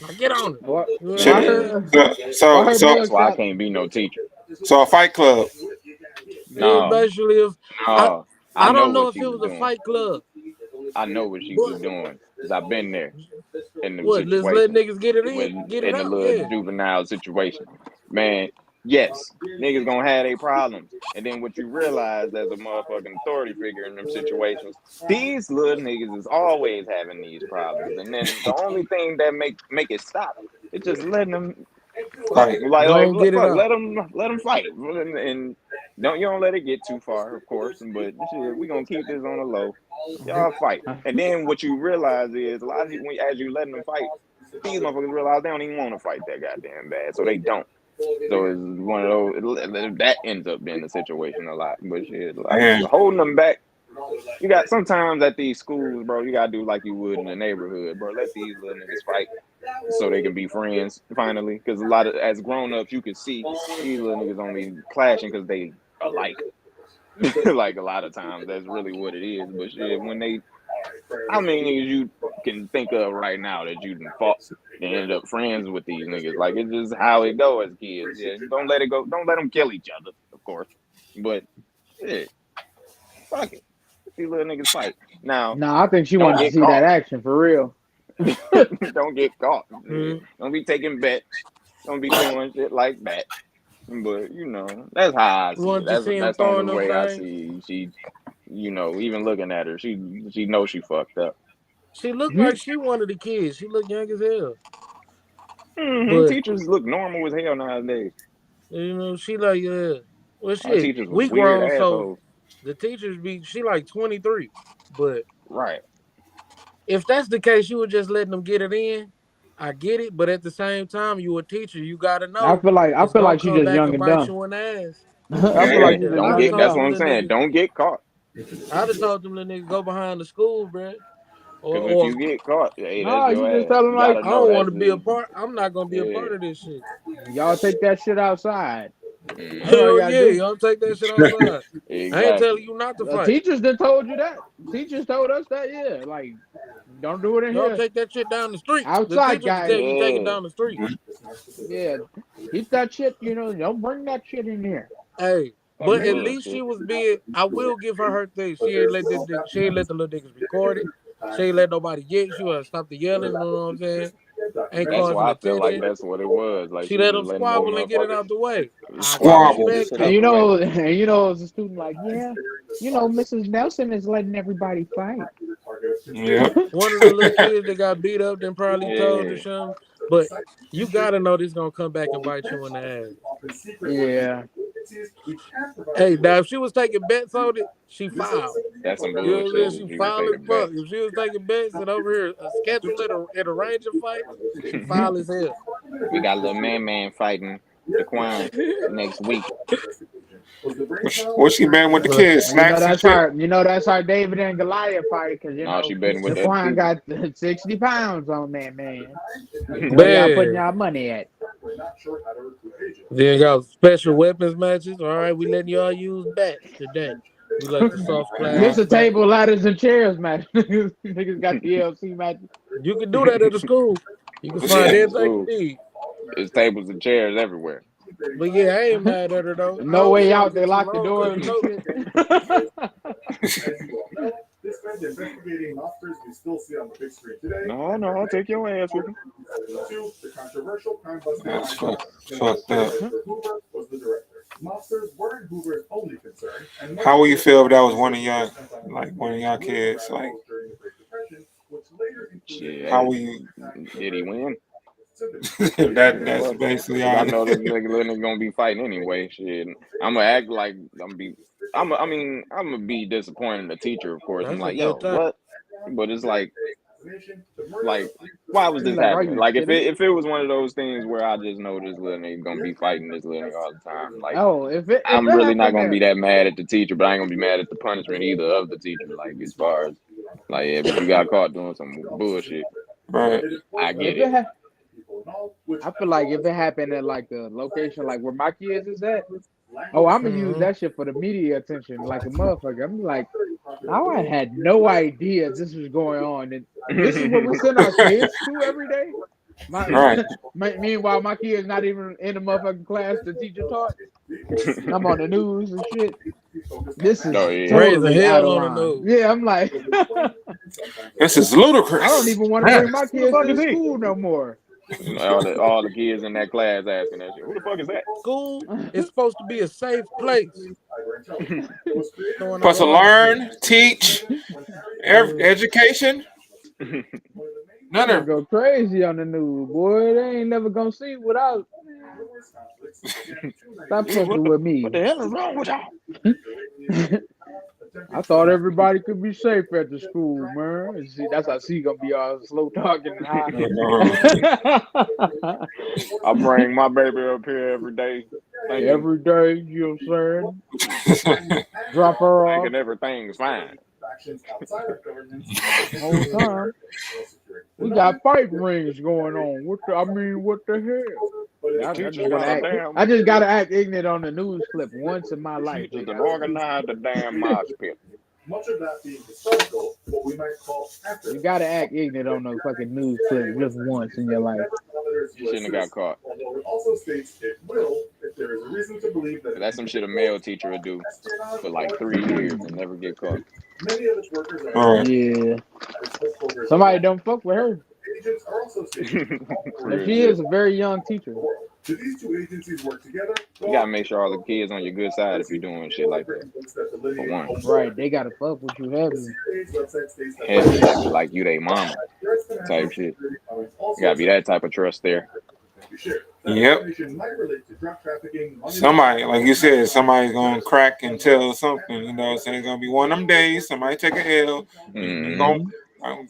Now get on it. What? You know what I'm Why Shit. saying? her? Why So her so That's why I mugshot? can't be no teacher. so a fight club. It No, basically, if I no. I I know don't know what if she it was was a doing. fight club, I know what she was but doing. Because I've been there in them what? Let's let situations. niggas get it in, When get it in a out. little Yeah. juvenile situation. Man, yes, niggas gonna have their problems. And then what you realize as a motherfucking authority figure in them situations, these little niggas is always having these problems. And then the only thing that make it stop is just letting them fuck, Fight. Go and get it fuck, out. let them fight. And you don't let it get too far, of course. But shit, we gonna keep this on the low. Y'all fight. And then what you realize is a lot of people, as you letting them fight, these motherfuckers realize they don't even want to fight that goddamn bad, so they don't. So it's one of those that ends up being the situation a lot. But shit, like holding them back. You got sometimes at these schools, bro. You gotta do like you would in the neighborhood, bro. Let these little niggas fight so they can be friends finally. Because a lot of as grown ups, you can see these little niggas only clashing because they alike. Like a lot of times, that's really what it is. But shit, when they, how many niggas you can think of right now that you done fought and ended up friends with these niggas? Like it's just how it go as kids. Yeah, don't let it go. Don't let them kill each other, of course. But yeah, fuck it. These little niggas fight. Now, I think she wanted to see that action for real. Don't get caught. Don't be taking bets. Don't be doing shit like that. But you know, that's how I see it. That's the only way I see she. You know, even looking at her, she knows she fucked up. She looked like she one of the kids. She looked young as hell. But teachers look normal as hell nowadays. You know, she like well, shit. Our teachers we weird grown, assholes. so the teachers she like 23. But right. If that's the case, you were just letting them get it in. I get it, but at the same time, you a teacher. You gotta know. I feel like she's just young and dumb. You in the ass. I feel like she's just young and dumb. That's what I'm saying. Don't get caught. I'd have told them little niggas go behind the school, bro. Or if you get caught, hey, that's your you ass. just tell them like, I don't want to be a part. I'm not gonna be a part of this shit. Y'all take that shit outside. Hell yeah, y'all take that shit outside. Exactly. I ain't telling you not to fight. Teachers done told you that. Teachers told us that, yeah. Like, don't do it in y'all here. Take that shit down the street. Outside, the guys. Tell you take it down the street. Yeah. Keep that shit, don't bring that shit in here. Hey. But at least she was being. I will give her thing. She ain't let the little niggas record it. She ain't let nobody get. She was stop the yelling. You know what I'm saying? Ain't that's why I feel like that's what it was. Like she let them squabble and get it out the way. Squabble. And you know, as a student, like, Mrs. Nelson is letting everybody fight. Yeah. One of the little kids that got beat up then probably told her something. But you gotta know this gonna come back and bite you in the ass. Yeah. Hey, now if she was taking bets on it, she filed. That's some bullshit. She filed as fuck. If she was taking bets and over here schedule it arrange a fight, she filed as hell. We got a little man fighting Daquan next week. What's she betting with the kids? Snacks that's our David and Goliath fight because she betting with Daquan got 60 pounds on that man. Where y'all putting y'all money at? Then got special weapons matches. All right, we letting y'all use bats today. We like the soft class. This a table, ladders, and chairs match. Niggas got the LC match. You can do that at the school. You can find anything you need. There's tables and chairs everywhere. But yeah, I ain't mad at her though. No way out. They lock the doors and shit. This man's investigating mobsters we still see on the big screen today. No, I'll take your ass with me. The controversial crime-busting That's fucked up. Hoover was the director. Mobsters weren't Hoover's only concern. How would you feel if that was one of y'all kids? Like, shit, how will you? Did he win? That's basically all. I know this nigga gonna be fighting anyway. Shit, I'm gonna act like I'm gonna be disappointed in the teacher, of course. I'm like, yo, what? But it's like, why was this happening? Like, if it was one of those things where I just know this little nigga gonna be fighting this little nigga all the time, like, I'm really not gonna be that mad at the teacher, but I ain't gonna be mad at the punishment either of the teacher. Like, as far as, like, yeah, but you got caught doing some bullshit. Right. I get it. I feel like if it happened at like a location like where my kids is at, I'm gonna use that shit for the media attention like a motherfucker. I'm like, I had no idea this was going on, and this is what we send our kids to every day. Meanwhile, my kid's not even in the motherfucking class the teacher taught. I'm on the news and shit. This is totally out of line. Yeah, I'm like, this is ludicrous. I don't even want to bring my kids to school no more. All the kids in that class asking that shit. Who the fuck is that? School is supposed to be a safe place. Supposed to learn, teach, education. None of go crazy on the news, boy. They ain't never gonna see without. Stop fucking with me. What the hell is wrong with y'all? I thought everybody could be safe at the school, man. And see, that's how she gonna be all slow talking and high. I bring my baby up here every day. Every day, you know what I'm saying? Drop her off. Thinking everything's fine. Whole time. We got fight rings going on. What the hell? I just gotta act ignorant on the news clip once in my life. Just an organized the damn mosh pit. Much of that being historical, what we might call accurate. You gotta act ignorant on the fucking news clip just once in your life. You shouldn't have got caught. Although it also states it will if there is a reason to believe that That's some shit a male teacher would do for like 3 years and never get caught. many of its workers are Yeah. Somebody don't fuck with her. agents are also stating And she is a very young teacher. do these two agencies work together? You gotta make sure all the kids on your good side if you're doing shit like that. For one. Right, they gotta fuck with you heavy. Heavy, like you they mama type shit. You gotta be that type of trust there. Yep. Somebody, like you said, somebody's gonna crack and tell something. You know what I'm saying? It's gonna be one of them days. Somebody take a L.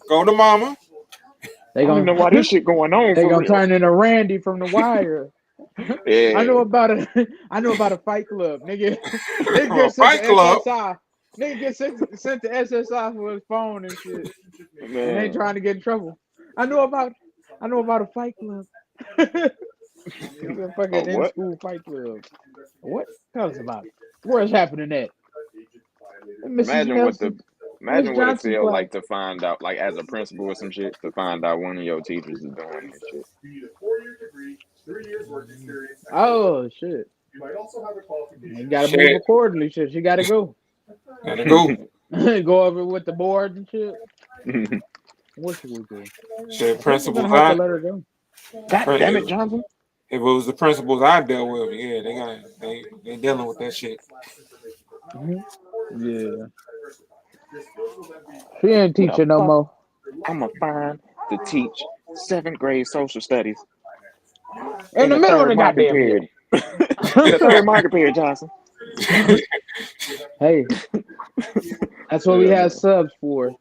Go to mama. They gonna know why this shit going on. They gonna turn into Randy from The Wire. Yeah. I know about a fight club, nigga. Nigga get Fight club? SSI. Nigga get sent to SSI for his phone and shit. And they trying to get in trouble. I know about a fight club. It's a fucking in school fight club. What? Tell us about it. Where's happening at? Imagine what it feels like to find out, like as a principal or some shit, to find out one of your teachers is doing this shit. Oh shit! You gotta move accordingly. Shit, you gotta go. Gotta go. Go over with the board and shit. What should we do? Shit, principals. Let her go. God damn it, Johnson. If it was the principals I dealt with, yeah, they dealing with that shit. Yeah. She ain't teaching no more. I'm gonna find to teach 7th grade social studies. In the middle of the goddamn period. In the third market period, Johnson. Hey, that's what we had subs for.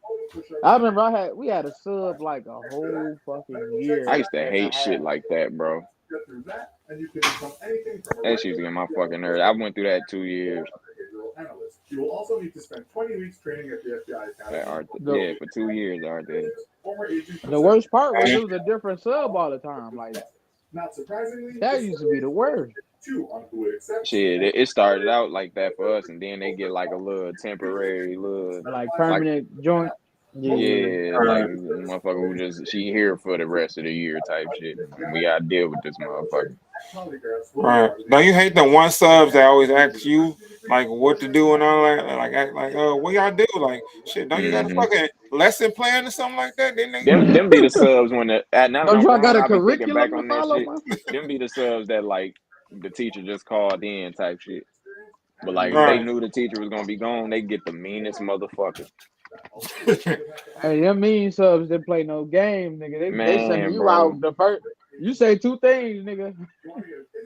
I remember we had a sub like a whole fucking year. I used to hate shit like that, bro. That shit used to get my fucking nerves. I went through that 2 years. You will also need to spend 20 weeks training at the FBI Academy. Yeah, for 2 years, I did. The worst part was it was a different sub all the time. Like, not surprisingly, that used to be the worst. Shit, it started out like that for us, and then they get like a little temporary, like permanent joint. Yeah, like motherfucker who she here for the rest of the year type shit. We gotta deal with this motherfucker. Right. Don't you hate the one subs that always ask you like what to do and all that? Like what y'all do? Like shit, don't you got a fucking lesson plan or something like that? Them be the subs when don't y'all got a curriculum to follow? Them be the subs that like the teacher just called in type shit. But like if they knew the teacher was gonna be gone, they get the meanest motherfucker. Hey, them mean subs didn't play no game, nigga. They send you out the first. You say 2 things, nigga.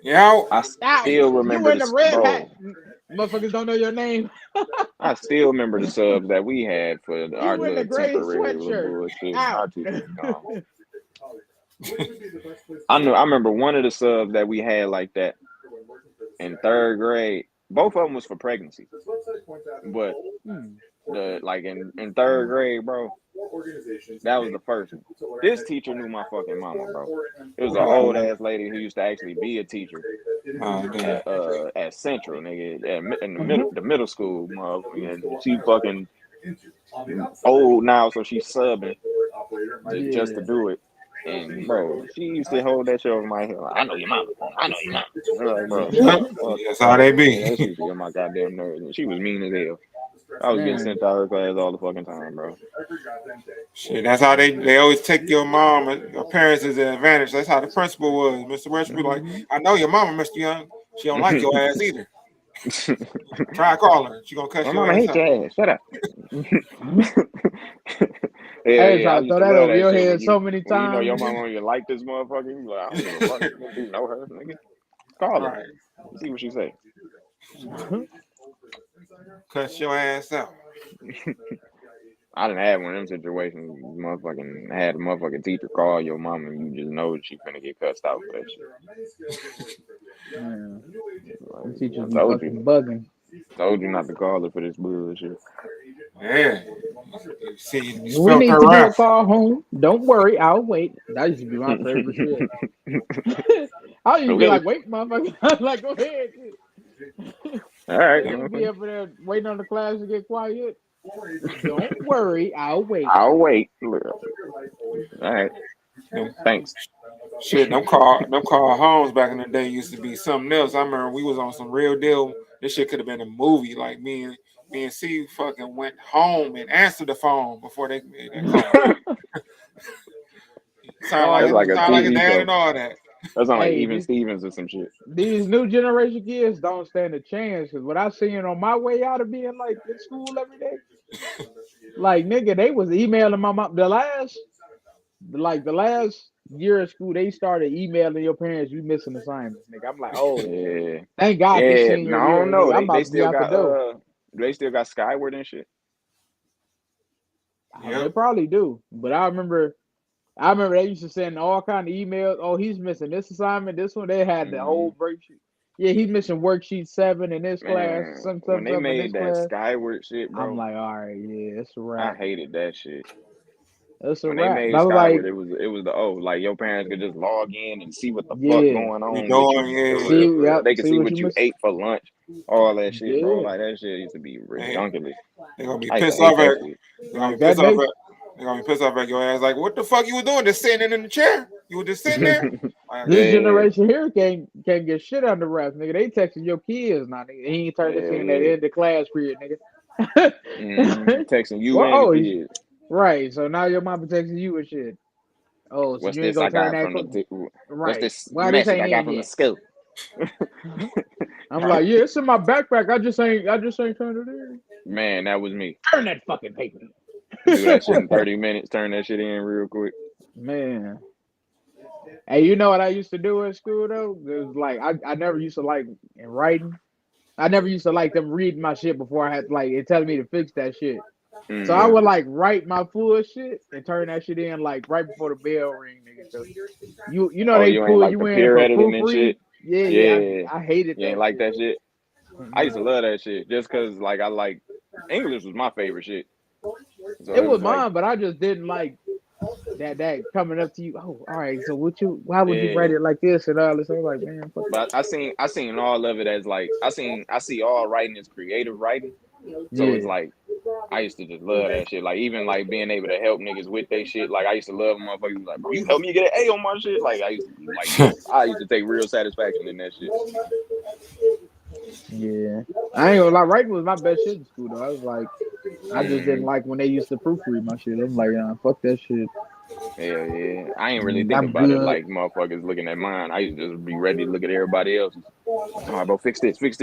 Yeah, I still remember you in the red hat. Motherfuckers don't know your name. I still remember the subs that we had for our little temporary bullshit. I remember one of the subs that we had like that in 3rd grade. Both of them was for pregnancy, but in 3rd grade, bro, that was the first one. This teacher knew my fucking mama, bro. It was an old ass lady who used to actually be a teacher at Central, nigga, in the middle school, motherfucker. And she fucking old now, so she's subbing just to do it. And bro, she used to hold that shit over my head. Like, I know your mama. I know your mama. Like, bro, that's how they be. That shit used to get my goddamn nerves. She was mean as hell. I was getting sent out of her class all the fucking time, bro. Shit, that's how they always take your mom and your parents as an advantage. That's how the principal was. Mr. Westbrook, like, I know your mama, Mr. Young. She don't like your ass either. Try to call her. She gonna cuss your ass out. Your ass. Shut up. Hey, try to throw that over your head so many times. You know your mama, you like this motherfucker. You like, I don't give a fuck. You know her, nigga. Call her. See what she say. Cut your ass out. I done had one of them situations. Motherfucking had a motherfucking teacher call your mom and you just know she finna get cussed out for that shit. Man, the Like, teachers I be told fucking you. bugging. Told you not to call her for this bullshit. Yeah. See, you We spelled need her to do a right. call home. Don't worry, I'll wait. That used to be my favorite shit. I used to be Okay. like, wait, motherfucker. I'm like, go ahead. All right. Niggas be up there waiting on the class to get quiet. Don't worry, I'll wait. I'll wait. All right. Thanks. Shit, them call homes back in the day used to be something else. I remember we was on some real deal. This shit could have been a movie. Like me and C fucking went home and answered the phone before they made that call. That's like a sound like a TV dad show. and all that. That sound like Hey, Even Stevens or some shit. these new generation kids don't stand a chance. Because what I seen on my way out of being like in school every day, like nigga, they was emailing my mom. The last year of school, they started emailing your parents, you missing assignments, nigga. I'm like, oh, Yeah. thank God this Yeah. senior No, I don't year, know. nigga. I'm They about to be still out the got door. they still got Skyward and shit. They probably do, but I remember they used to send all kind of emails. Oh, he's missing this assignment, this one. They had the whole breaksheet. Yeah, he's missing worksheet 7 in this class, Man, some when they in this made that class. Skyward shit, I'm bro, like, all right, yeah, it's a I wrap. hated that shit. It's a When they wrap. made I was like, Skyward, it was the like your parents could just log in and see what the fuck yeah, going You on with doing, you. yeah. For real, for real. yep, They could see see what what you you missed. ate for lunch, all that shit, bro. Yeah, Like that shit used to be Man, ridiculous. they're gonna be I used to pissed hate off that at shit. they're gonna like be that. pissed off at they're gonna be pissed off at your ass. Like, what the fuck you was doing? Just sitting in the chair? You were just sitting there? Like, This Yeah, generation here can't get shit under wraps, nigga. They texting your kids now, nigga. He ain't turned this hell in at the yeah. end of class period, nigga. Texting you Well, and the oh, kids. right. So now your mama texting you and shit. Oh, so What's you ain't this gonna I turn got that from quick? what's Right. this Why this message ain't I got in from the yet? school? I'm like, yeah, it's in my backpack. I just ain't turned it in. Man, that was me. Turn that fucking paper. Do that shit in 30 minutes, turn that shit in real quick. Man. Hey, you know what I used to do in school though? It was like I never used to like in writing. I never used to like them reading my shit before I had like it telling me to fix that shit. So I would like write my full shit and turn that shit in like right before the bell ring, nigga. So you know Oh, they you ain't pull like the you in peer for editing and proofread. shit? Yeah, Yeah. I hated You ain't that like shit. that shit? I used to love that shit just because, like, I like English was my favorite shit. So It it was was like, mine, but I just didn't like that coming up to you. Oh, all right. So why would you write yeah. it like this and all this? I was like, man, fuck But I seen all of it as like, I see all writing as creative writing. So it's yeah. like, I used to just love that shit. Like, even like being able to help niggas with their shit. Like, I used to love motherfuckers like, bro, you help me get an A on my shit. Like, I used to take real satisfaction in that shit. Yeah, I ain't gonna lie. Writing was my best shit in school though. I was like, I just didn't Mm-hmm. like when they used to proofread my shit. I'm like, fuck that shit. Hell yeah. I ain't really think I'm about it good. like motherfuckers looking at mine. I used to just be ready to look at everybody else's. All right, bro, fix this. Please,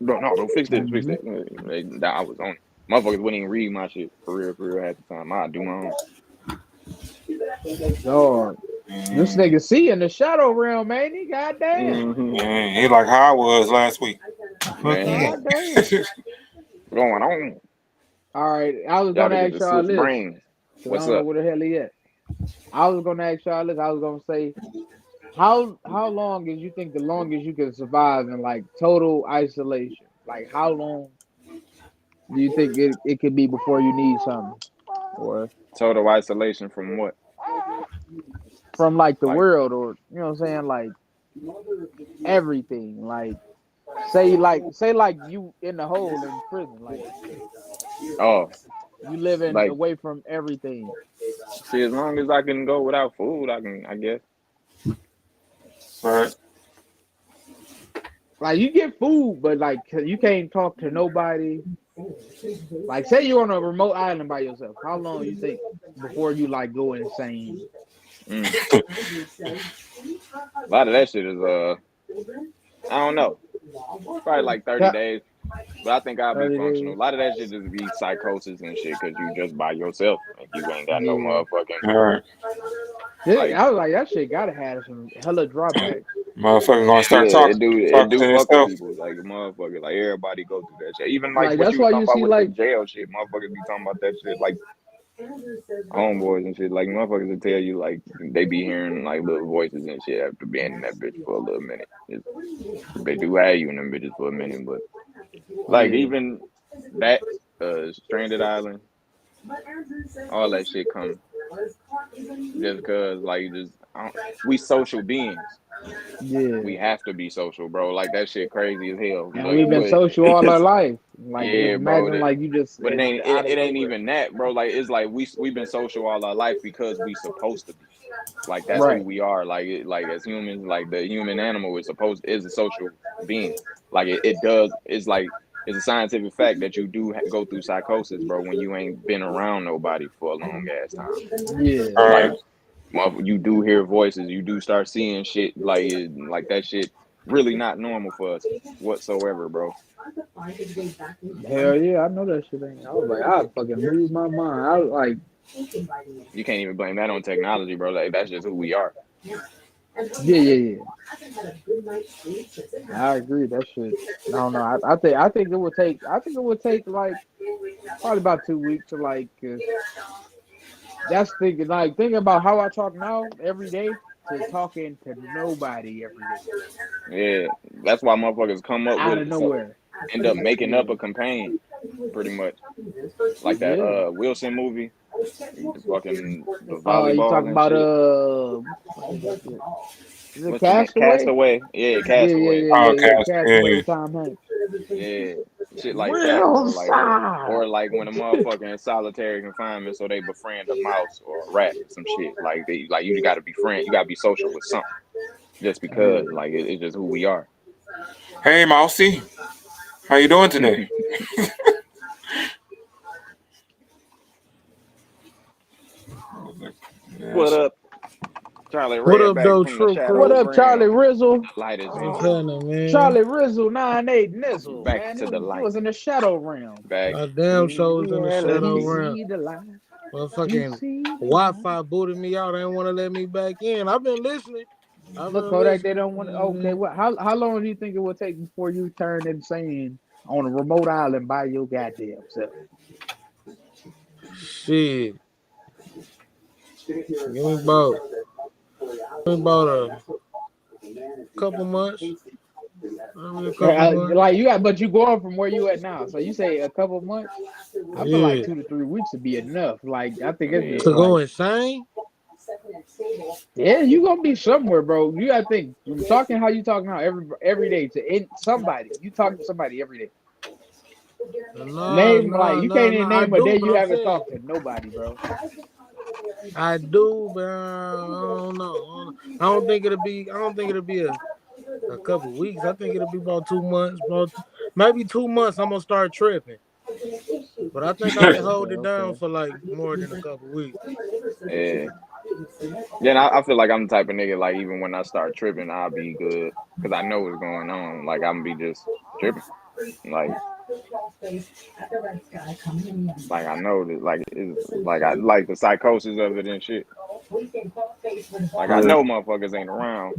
bro, no, bro, fix this. Mm-hmm. I was on it. Motherfuckers wouldn't even read my shit for real half the time. I'd do my own. Dog, this nigga C in the shadow realm, man. He goddamn. Mm-hmm. man, he like how I was last week. Fuck yeah. God damn. Going on. All right, I was Y'all gonna niggas ask to y'all switch this brains. because I What's don't know up? where the hell he at. I was gonna ask y'all this. I was gonna say, how long is you think the longest you can survive in like total isolation? Like how long do you think it could be before you need something? Or Total isolation from what? from like the Like, world, or you know what I'm saying, like everything. Like say like you in the hole in prison, like oh, you living like, away from everything. see, as long as I can go without food, I guess. Right. Like you get food, but like you can't talk to nobody. Like say you're on a remote island by yourself. How long you think before you like go insane? Mm. A lot of that shit is, I don't know. Probably like 30 days. But I think I'll be 30 functional. days. A lot of that shit just be psychosis and shit because you just by yourself. Like, you ain't got no Yeah. motherfucking, All right. like, I was like, that shit gotta have some hella drawbacks. Motherfucker gonna start Yeah, talking it talking do to fuck with himself. people. Like a motherfucker, like everybody go through that shit. Even like Like what that's you was why talking you about see with the like jail shit, motherfuckers be talking about that shit like homeboys and shit. Like motherfuckers will tell you like they be hearing like little voices and shit after being in that bitch for a little minute. They do have you in them bitches for a minute, but like yeah. even that Stranded Island, all that shit come just cause like we social beings. Yeah. We have to be social, bro. Like that shit crazy as hell. And Like, we've been but social all our life. Like just yeah, bro. imagine like you just But it it's ain't out of it ain't nowhere. even that, bro. Like it's like we've been social all our life because we supposed to be. Like that's who Right. we are. Like as humans, like the human animal is a social being. Like it does. It's a scientific fact that you do go through psychosis, bro, when you ain't been around nobody for a long ass time. Yeah. All Like right. you do hear voices, you do start seeing shit like that shit really not normal for us whatsoever, bro. Hell yeah, I know that shit ain't. I was like, I fucking lose my mind. I was like, You can't even blame that on technology, bro. Like that's just who we are. yeah. I agree. That shit. I don't know. I think it would take. I think it would take like probably about 2 weeks to like. 'Cause that's thinking about how I talk now every day to talking to nobody every day Yeah, that's why motherfuckers come up out with of so nowhere. end up making Yeah. up a campaign, pretty much like that Yeah. Wilson movie, the You volleyball talking and about shit. what the fuck is that shit? Is it What's the name? Castaway? Castaway. Yeah, Yeah, Castaway. Okay. Castaway Yeah. with Tom Hanks. Yeah, shit like that, bro. Like Wilson. or like when a motherfucker in solitary confinement, so they befriend a mouse or a rat or some shit. Like you got to befriend, you got to be social with something. Just Yeah. because, like it's just who we are. Hey, Mousy, how you doing today? What Yes. up, Charlie What Red up, back though, from the Tru What Crew? shadows up, Charlie realm? Rizzle? The light is What's in. happening, man? Charlie Rizzle, 9-8 Nizzle, Back man. to the You light. was in the shadow realm. Back. I damn sure was in the Yeah, let shadow me See. realm. see the light. You Motherfucking see the light. Wi-Fi booted me out. They didn't want to let me back in. I've been listening. I've Look, been Kodak, they listening. don't want to. Okay, what? How long do you think it will take before you turn insane on a remote island by your goddamn self? Shit. Give me about a couple months. Maybe a couple months. Like you got, but you going from where you at now. So you say a couple months. I feel like Yeah. 2 to 3 weeks would be enough. Like I think it's just To Yeah. go like, insane? yeah, you gonna be somewhere, bro. You gotta think. You're talking how you talking now every day to somebody. You talking to somebody every day. Nah, Name like nah, you nah, can't even nah. I name a day do, but you I'm haven't saying talked to nobody, bro. I do, but I don't know. I don't think it'll be. I don't think it'll be a couple weeks. I think it'll be about 2 months, about maybe 2 months. I'm gonna start tripping, but I think I can hold it down Okay. for like more than a couple weeks. Yeah. Yeah, and I feel like I'm the type of nigga like even when I start tripping, I'll be good because I know what's going on. Like I'm gonna be just tripping. Like I know that like it's like I like the psychosis of it and shit. Like I Right. know motherfuckers ain't around,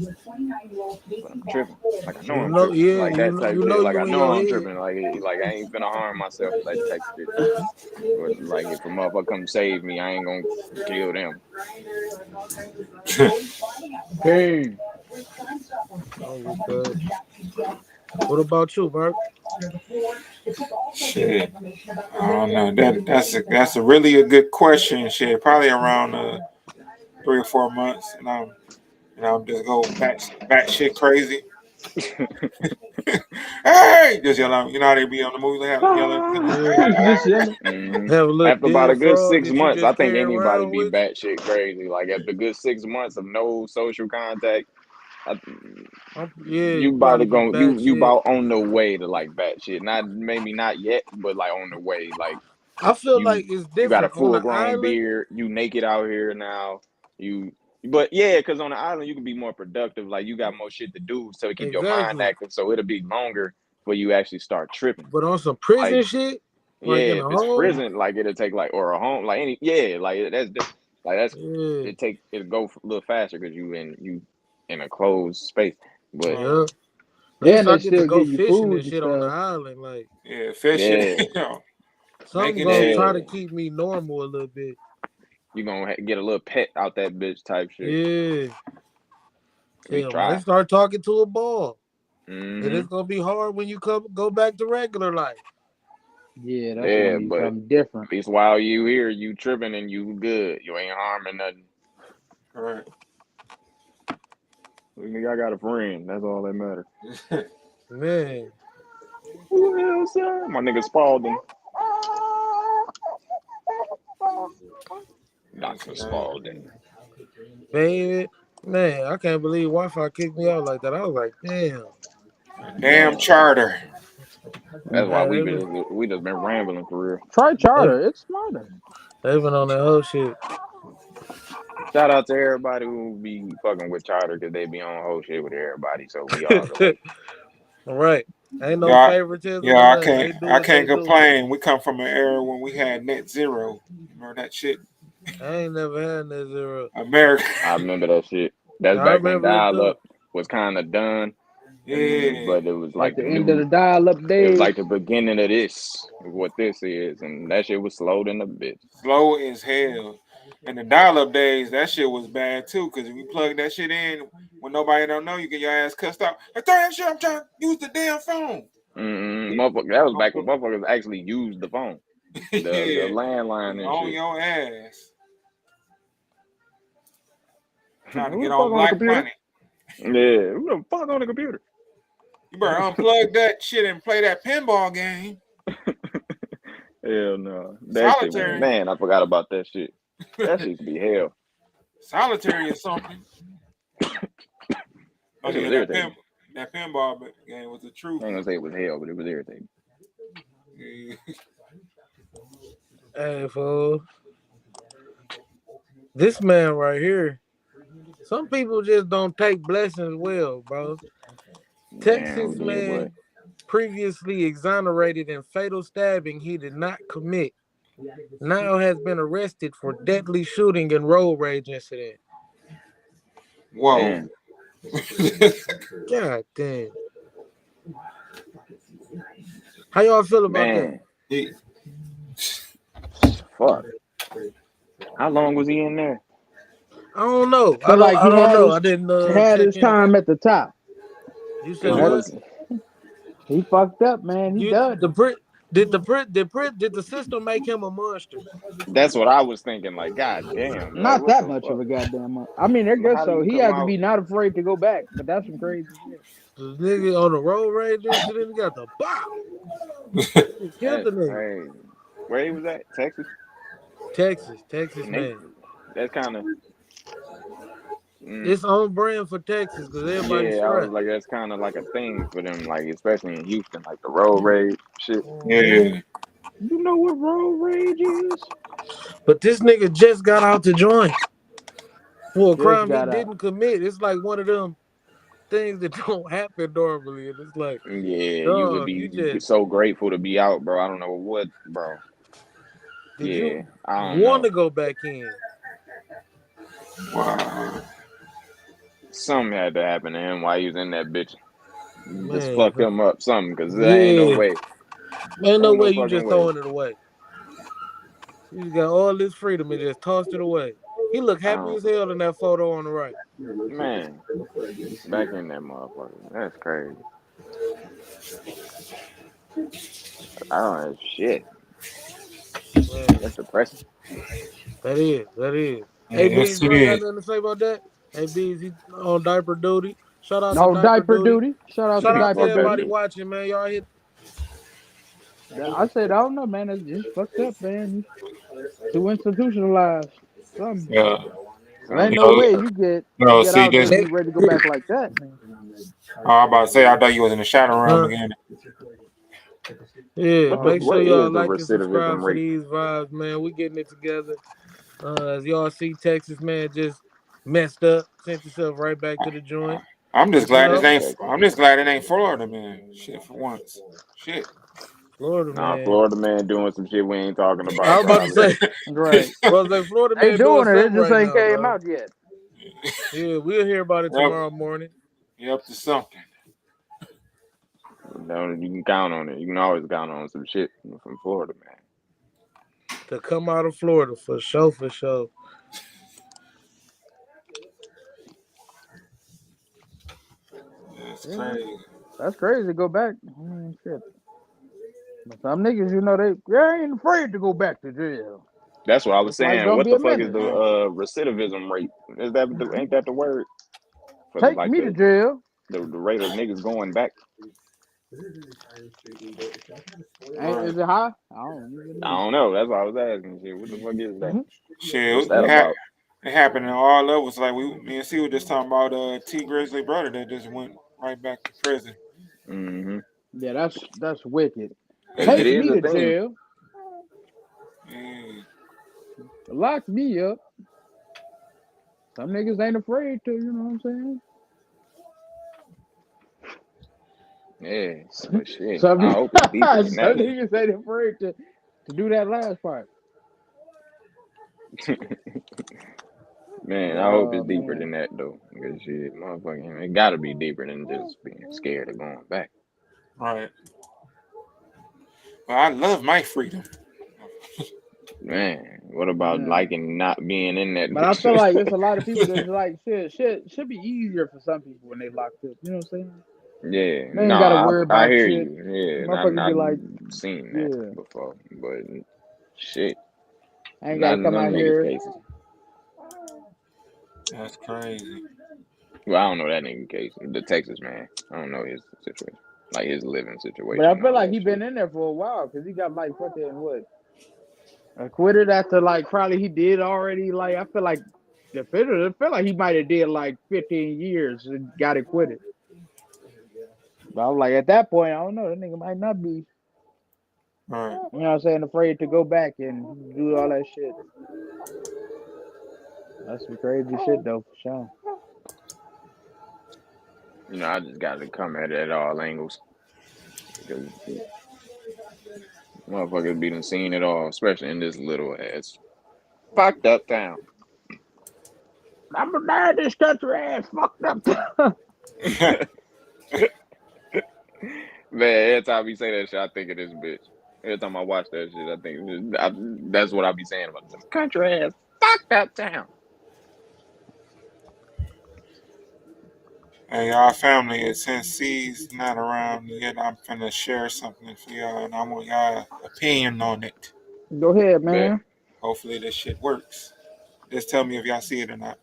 but I'm tripping. Like I know You I'm know, tripping. yeah, Like that type you know shit. Like I you in know your I'm head. tripping. Like I ain't finna harm myself. Like type shit. But like if a motherfucker come save me, I ain't gonna kill them. Hey, Oh, good. What about you, Bert? Shit. I don't know. That's a really a good question. Shit, probably around 3 or 4 months, and I'm just go back shit crazy. Hey, just yell out. You know how they be on the movie, they have yelling. Yeah. just yelling. hmm Have a little After about a dead good frog six that you months, I just think carry anybody around be with you. batshit crazy. Like after a good 6 months of no social contact, I, Yeah, you you about to probably be go. back You shit. about on the way to like batshit. Not maybe not yet, but like on the way. Like I feel you like it's you got a different on full the grown island, beard. You naked out here now. You. But yeah, because on the island you can be more productive. Like you got more shit to do, so to keep your mind exactly. active. So it'll be longer for you actually start tripping. But on some Like prison shit, like in yeah, a if it's hole, prison, like it'll take like or a home, like any yeah, like that's different. Like yeah. it'll go a little faster because you in a closed space. But Yeah. At least And I they get to still go give you fishing food and and shit on the stuff. island. Like Yeah, fishing. yeah, something Making gonna shit. try to yeah, keep me normal a little bit. you gonna get a little pet out that bitch type shit. Yeah. We Hell, when they try. start talking to a ball, then Mm-hmm. it's gonna be hard when you go back to regular life. Yeah, that's gonna Yeah, be but something different. at least while you here, you tripping and you good. You ain't harming nothing. All right. Nigga, I got a friend. That's all that matters. Man. Who else? My nigga Spalding. Dr. Spalding. Baby. Man, I can't believe Wi-Fi kicked me out like that. I was like, damn. Damn charter. That's why Man, we just been rambling for real. Try they, charter. It's smarter. they been on that whole shit. Shout out to everybody who be fucking with Charter because they be on whole shit with everybody, so we all relate. All right. Ain't no Yeah, favoritism or yeah, nothing. They do I what they can't do. complain. We come from an era when we had net zero. Remember that shit? I ain't never had that zero. America. I remember that shit. That's I back when remember it dial too. up was kind of done, Yeah. but it was Like like the the end of the new. dial-up It was days. like the beginning of this, what this is, and that shit was slowed in a bit. Slow as hell. And the dial-up days, that shit was bad too. Cause if you plug that shit in when nobody don't know, you get your ass cussed out. I throw that shit. I'm trying to use the damn phone. Motherfucker, that was back when motherfuckers actually used the phone, the Yeah. landline and On shit. your ass. Trying to Who get the fuck on on the Black computer? Planet. Yeah, who the fuck on the computer? You better unplug that shit and play that pinball game. Hell no. That shit was, Solitary. man, I forgot about that shit. That shit used to be hell. Solitary or something. Oh That shit yeah, was irritating. that pinball game was the truth. I ain't gonna say it was hell, but it was irritating. Yeah. Hey, fool. This man right here. Some people just don't take blessings well, bro. Texas Damn, dead boy. man previously exonerated in fatal stabbing he did not commit. Now has been arrested for deadly shooting and road rage incident. Whoa. Damn. God damn. How y'all feel about that? Man, fuck. How long was he in there? I don't know. So like I he don't had know. his I didn't check his in. time at the top. You said It what? was. He fucked up, man. He You done. did the system make him a monster? That's what I was thinking. Like, god damn, like Not what that the much of fuck? a goddamn month. I mean, I guess How do so. you He come has to out? be not afraid to go back, but that's some crazy shit. The nigga on the road rage incident, he got the bow. He killed That's the nigga. crazy. Where he was at? Texas. Texas And they, man. that's kind of. It's on brand for Texas because everybody's Yeah, I was strapped. like, that's kind of like a thing for them, like especially in Houston, like the road rage shit. Yeah. You know what road rage is? But this nigga just got out to join for a Just crime he got out. didn't commit. It's like one of them things that don't happen normally. And it's like, Yeah, you would dog, you be just so grateful to be out, bro. I don't know what, bro. did Yeah, you I don't want know. to go back in? Wow. Something had to happen to him while he was in that bitch. Just Man, fucked him up, something, because there ain't no yeah. way. Ain't no Ain't way no you fucking just way. throwing it away. You just got all this freedom and just tossed it away. He looked I happy don't, as hell in that photo on the right. man, back in that motherfucker. That's crazy. I don't have shit. Man, That's depressing. that is. Hey, Yeah, Bees, yes you it ain't got is. nothing to say about that? Hey, Bees, he on diaper duty. Shout out to No diaper diaper duty. duty. Shout out to Shout out to diaper Fuck that everybody duty. shit. watching, man. Y'all hit. I said, I don't know, man. It's fucked up, man. Too institutionalized. Something. Yeah. There ain't Something no for way sure. you get See out there this. and you ready to go back like that, man. I'm about to say I thought you was in the shadow realm again. Yeah, make sure What y'all is the like and subscribe recidivism for rate? these vibes, man. We getting it together. As y'all see, Texas man just messed up, sent himself right back to the joint. I'm just But you glad Shout it know, out ain't. to Texas. I'm just glad it ain't Florida, man. Shit for once. Shit. Florida Nah, man. Florida man doing some shit we ain't talking I about was about to probably. say, Right. well, like Florida They man doing doing it. It something just right ain't now, came bro. out yet. Yeah, we'll hear about it Yep. tomorrow morning. You up to something. You can count on it. You can always count on some shit from Florida, man. To come out of Florida for sure, for sure. That's Yeah, crazy. that's crazy to go back. I mean, shit. But some niggas, you know, they ain't afraid to go back to jail. That's what I was It's like saying. gonna What be the a fuck is minute. the recidivism rate? Is that ain't that the word for Take like me to jail. the rate of niggas going back? Is Right. it high? I don't even I know. don't know. That's why I was asking. Shit, what the fuck is that? What's Shit, that about? it happened in all levels. Like me and C were just talking about T Grizzly brother that just went right back to prison. Mm-hmm. Yeah, that's wicked. Because it Take is me a to thing. jail. Yeah. Lock me up. Some niggas ain't afraid to, you know what I'm saying? Yeah, Some, but shit, some I hope it's deeper than that. niggas ain't afraid to do that last part. Man, I hope it's Oh deeper man. than that though. Because shit, motherfucking, it gotta be deeper than just being scared of going back. Right. But I love my freedom. Man, what about Yeah. liking not being in that But I feel bitch? like it's a lot of people that's like shit should be easier for some people when they locked up. You know what I'm saying? Yeah, They ain't gotta worry I about hear shit. you. Yeah, and Motherfuckers be I've like, seen that yeah, before, but shit, I ain't not gotta in come them out niggas' here. cases. That's crazy. Well, I don't know that nigga case. The Texas man, I don't know his situation, like his living But I situation and feel all like that he shit. been in there for a while because he got like fucking what acquitted after like probably he did already like I feel like I feel like he might have did like 15 years and got acquitted. But I was like at that point I don't know that nigga might not be Right. you know what I'm saying afraid to go back and do all that shit. That's some crazy shit though for sure. You know, I just got to come at it at all angles because motherfuckers be done seen it all, especially in this little ass fucked up town. I'm a mad this country ass fucked up. Man, every time we say that shit, I think of this bitch. Every time I watch that shit, that's what I be saying about this country ass fucked up town. Hey, y'all family, since C's not around yet, I'm finna share something for y'all, and I want y'all opinion on it. Go ahead, Bet. man. Hopefully this shit works. Just tell me if y'all see it or not.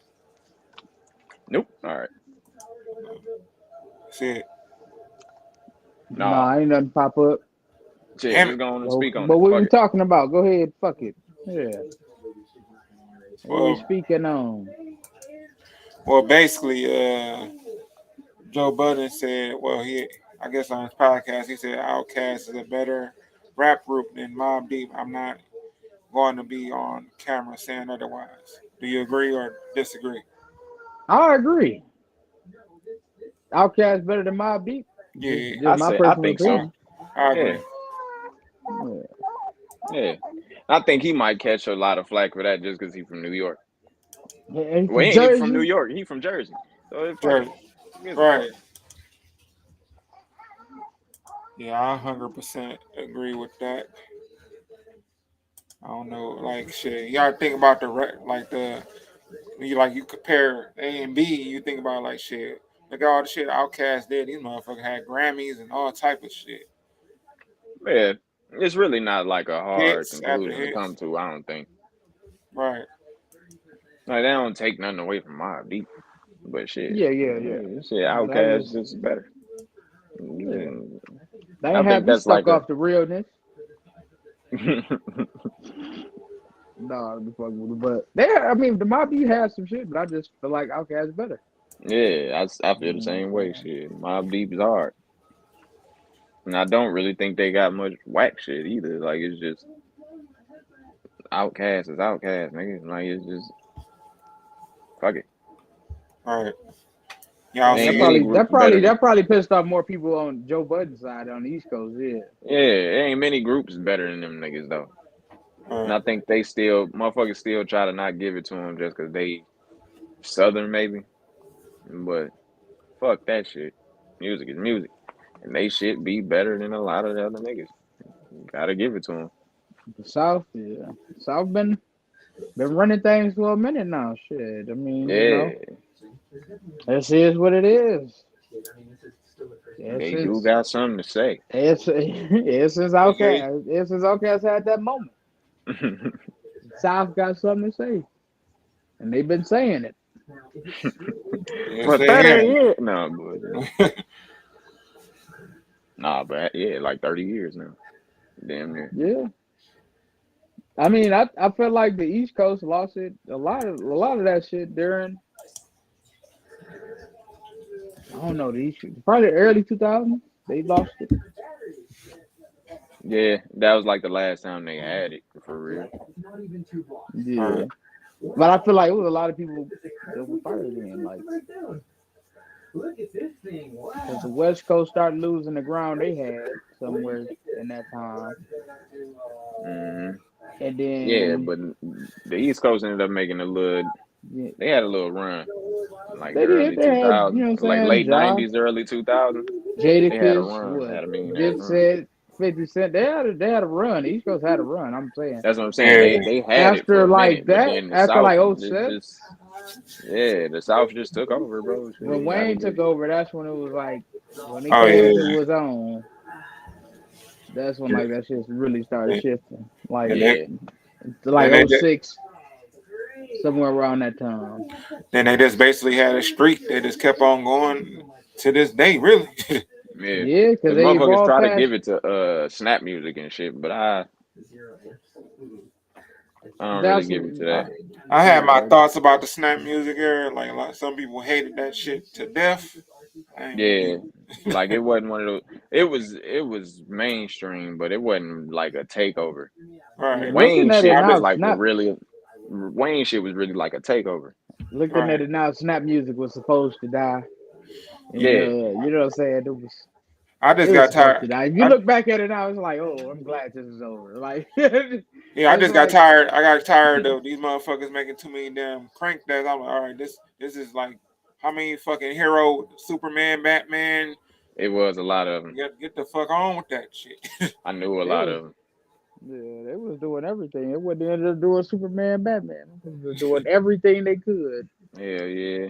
Nope. All right. See it? Nah, No. ain't nothing pop up. Shit, Damn just it. go on and Well, speak on but it. what Fuck we it. talking about? Go ahead, fuck it. Yeah. What we Well, speaking on? basically, Joe Budden said, I guess on his podcast, he said Outkast is a better rap group than Mobb Deep. I'm not going to be on camera saying otherwise. Do you agree or disagree? I agree. Outkast better than Mobb Deep. Yeah, Just my I personal think so. opinion. I Yeah. agree. Yeah. Yeah. I think he might catch a lot of flack for that just because he's from New York. And he Well, from he ain't even from New Jersey. York. He from Jersey. So fuck it. Right. Who gives a fuck? Right. Yeah, I 100% agree with that. I don't know, like shit. You gotta think about you compare A and B. You think about like shit. Look at all the shit Outkast did. These motherfuckers had Grammys and all type of shit. Yeah. It's really not like a hard Hits after conclusion to come hits. to, I don't think. Right. Like, they don't take nothing away from Mobb Deep. But shit. Yeah. Shit, But I Outkast just is better. yeah. Mm, They I ain't think have me that's like stuck a off the realness. No, the fuck with it. But I mean, the Mobb Deep has some shit, but I just feel like Outkast better. Yeah, I You feel the know what I'm same way. saying? Shit, Mobb Deep is hard, and I don't really think they got much whack shit either. Like it's just Outkast is Outkast, nigga. Like it's just fuck it. Right. Y'all There That ain't see many probably groups better than pissed off more people on Joe Budden's side on the East Coast. Yeah. there ain't many groups better than them niggas though. And I think they still motherfuckers still try to not give it to them just because they Southern maybe, but fuck that shit. Music is music, and they shit be better than a lot of the other niggas. Gotta give it to them. The South, yeah. The South been running things for a minute now. Shit. I mean, Yeah, this is what it is. they do got something to say. It's since Outkast had that moment. South got something to say, and they've been saying it. Yes, But they that have. ain't it. No, but nah, but yeah, like 30 years now. Damn near. Yeah. I mean, I feel like the East Coast lost it a lot of that shit during, I don't know, probably early 2000s. They lost it. Yeah, that was like the last time they had it for real. Yeah. But I feel like it was a lot of people that were fired then, like, because the West Coast started losing the ground they had somewhere in that time. Mm-hmm. And then Yeah, but the East Coast ended up making a little. yeah, They had a little run, like they early did. They had, 2000s, like late Ja, 90s, early 2000s. They had a Jadakiss, run, had a mean ass run. Dipset, 50 Cent. They had a run. East Coast had a run. I'm saying. That's what I'm saying. Yeah. They had it for After a like minute, but that, then the after South like just 07, the South just took over, bro. Shit, when you gotta Wayne give took it. over, that's when it was like when it Oh came yeah. to his own. That's when like that shit really started shifting. Like And Yeah, like they just, 06, somewhere around that time. then they just basically had a streak. They just kept on going to this day, really. yeah. Yeah, because Cause they motherfuckers evolved try to past. give it to snap music and shit, but I don't really That's give it to that. I had my yeah. thoughts about the snap music era. Like some people hated that shit to death. I ain't Yeah, really. like it wasn't one of those. It was mainstream, but it wasn't like a takeover. Yeah, Right. looking Wayne at it shit was now, like Wayne shit was really like a takeover. looking at Right. it now, snap music was supposed to die. And Yeah, you know what I'm saying? I It just was got supposed to tired. die. If you look back at it now, it's like, oh, I'm glad this is over. Like Yeah, I it's just got like tired. I got tired of these motherfuckers making too many damn crank dads. I'm like, all right, this is like how many fucking hero, Superman, Batman. it was a lot of them. Get the fuck on with that shit. I knew a they lot was of them. they was doing everything. It wasn't ended up doing Superman, Batman. They was doing everything they could. Hell yeah,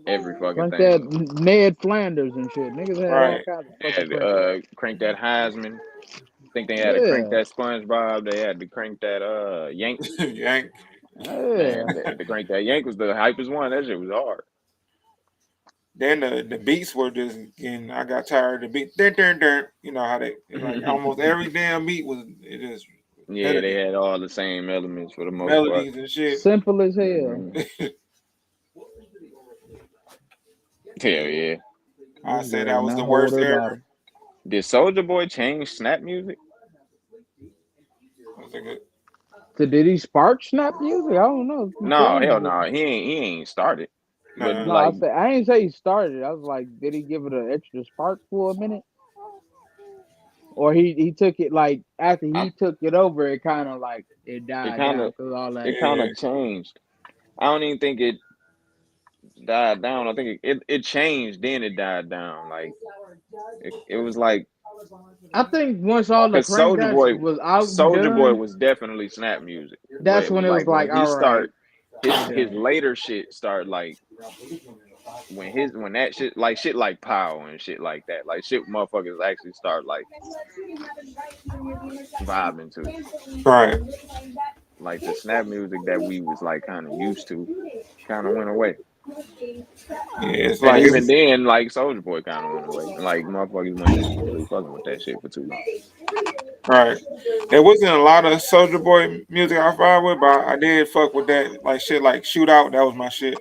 every fucking Like thing. that Ned Flanders and shit. Niggas had all Right. kinds of They fucking had crank. to crank that Heisman. I think they had to crank Yeah. that SpongeBob. They had to crank that Yank. Yank. Yeah. Man, the crank that Yank was the hypest one. That shit was hard. Then the beats were just getting. I got tired of the beat. Dun, dun, dun. You know how they like almost every damn beat was it is Yeah, they repetitive had all the same elements for the most part. melodies and shit. Simple as hell. Mhm. Hell yeah. I This say girl that will was not the hold worst her era. bottom. Did Soldier Boy change snap music? Was it good? So did he spark snap music? I don't know. He No, changed hell it. no. He ain't started. But Nah. No, like I ain't say he started. I was like, did he give it an extra spark for a minute? Or he took it like after I, he took it over, it kind of like it it died kind down of because all that. it kind Yeah. of changed. I don't even think it died down. I think it changed, then it died down. Like it was like I think once all the because crank dash was out and Soldier Boy done, was definitely snap music, that's but when it was like like, when he all right, start we his done. later shit start like when that shit like Pow and shit like that, like shit motherfuckers actually start like vibing to, Right. like the snap music that we was like kind of used to kind of went away. Yeah, it's And like even it's then, like Soldier Boy kind of went away. Like motherfuckers wasn't really fucking with that shit for too long. right. There wasn't a lot of Soldier Boy music I vibe with, but I did fuck with that like shit like Shootout. That was my shit.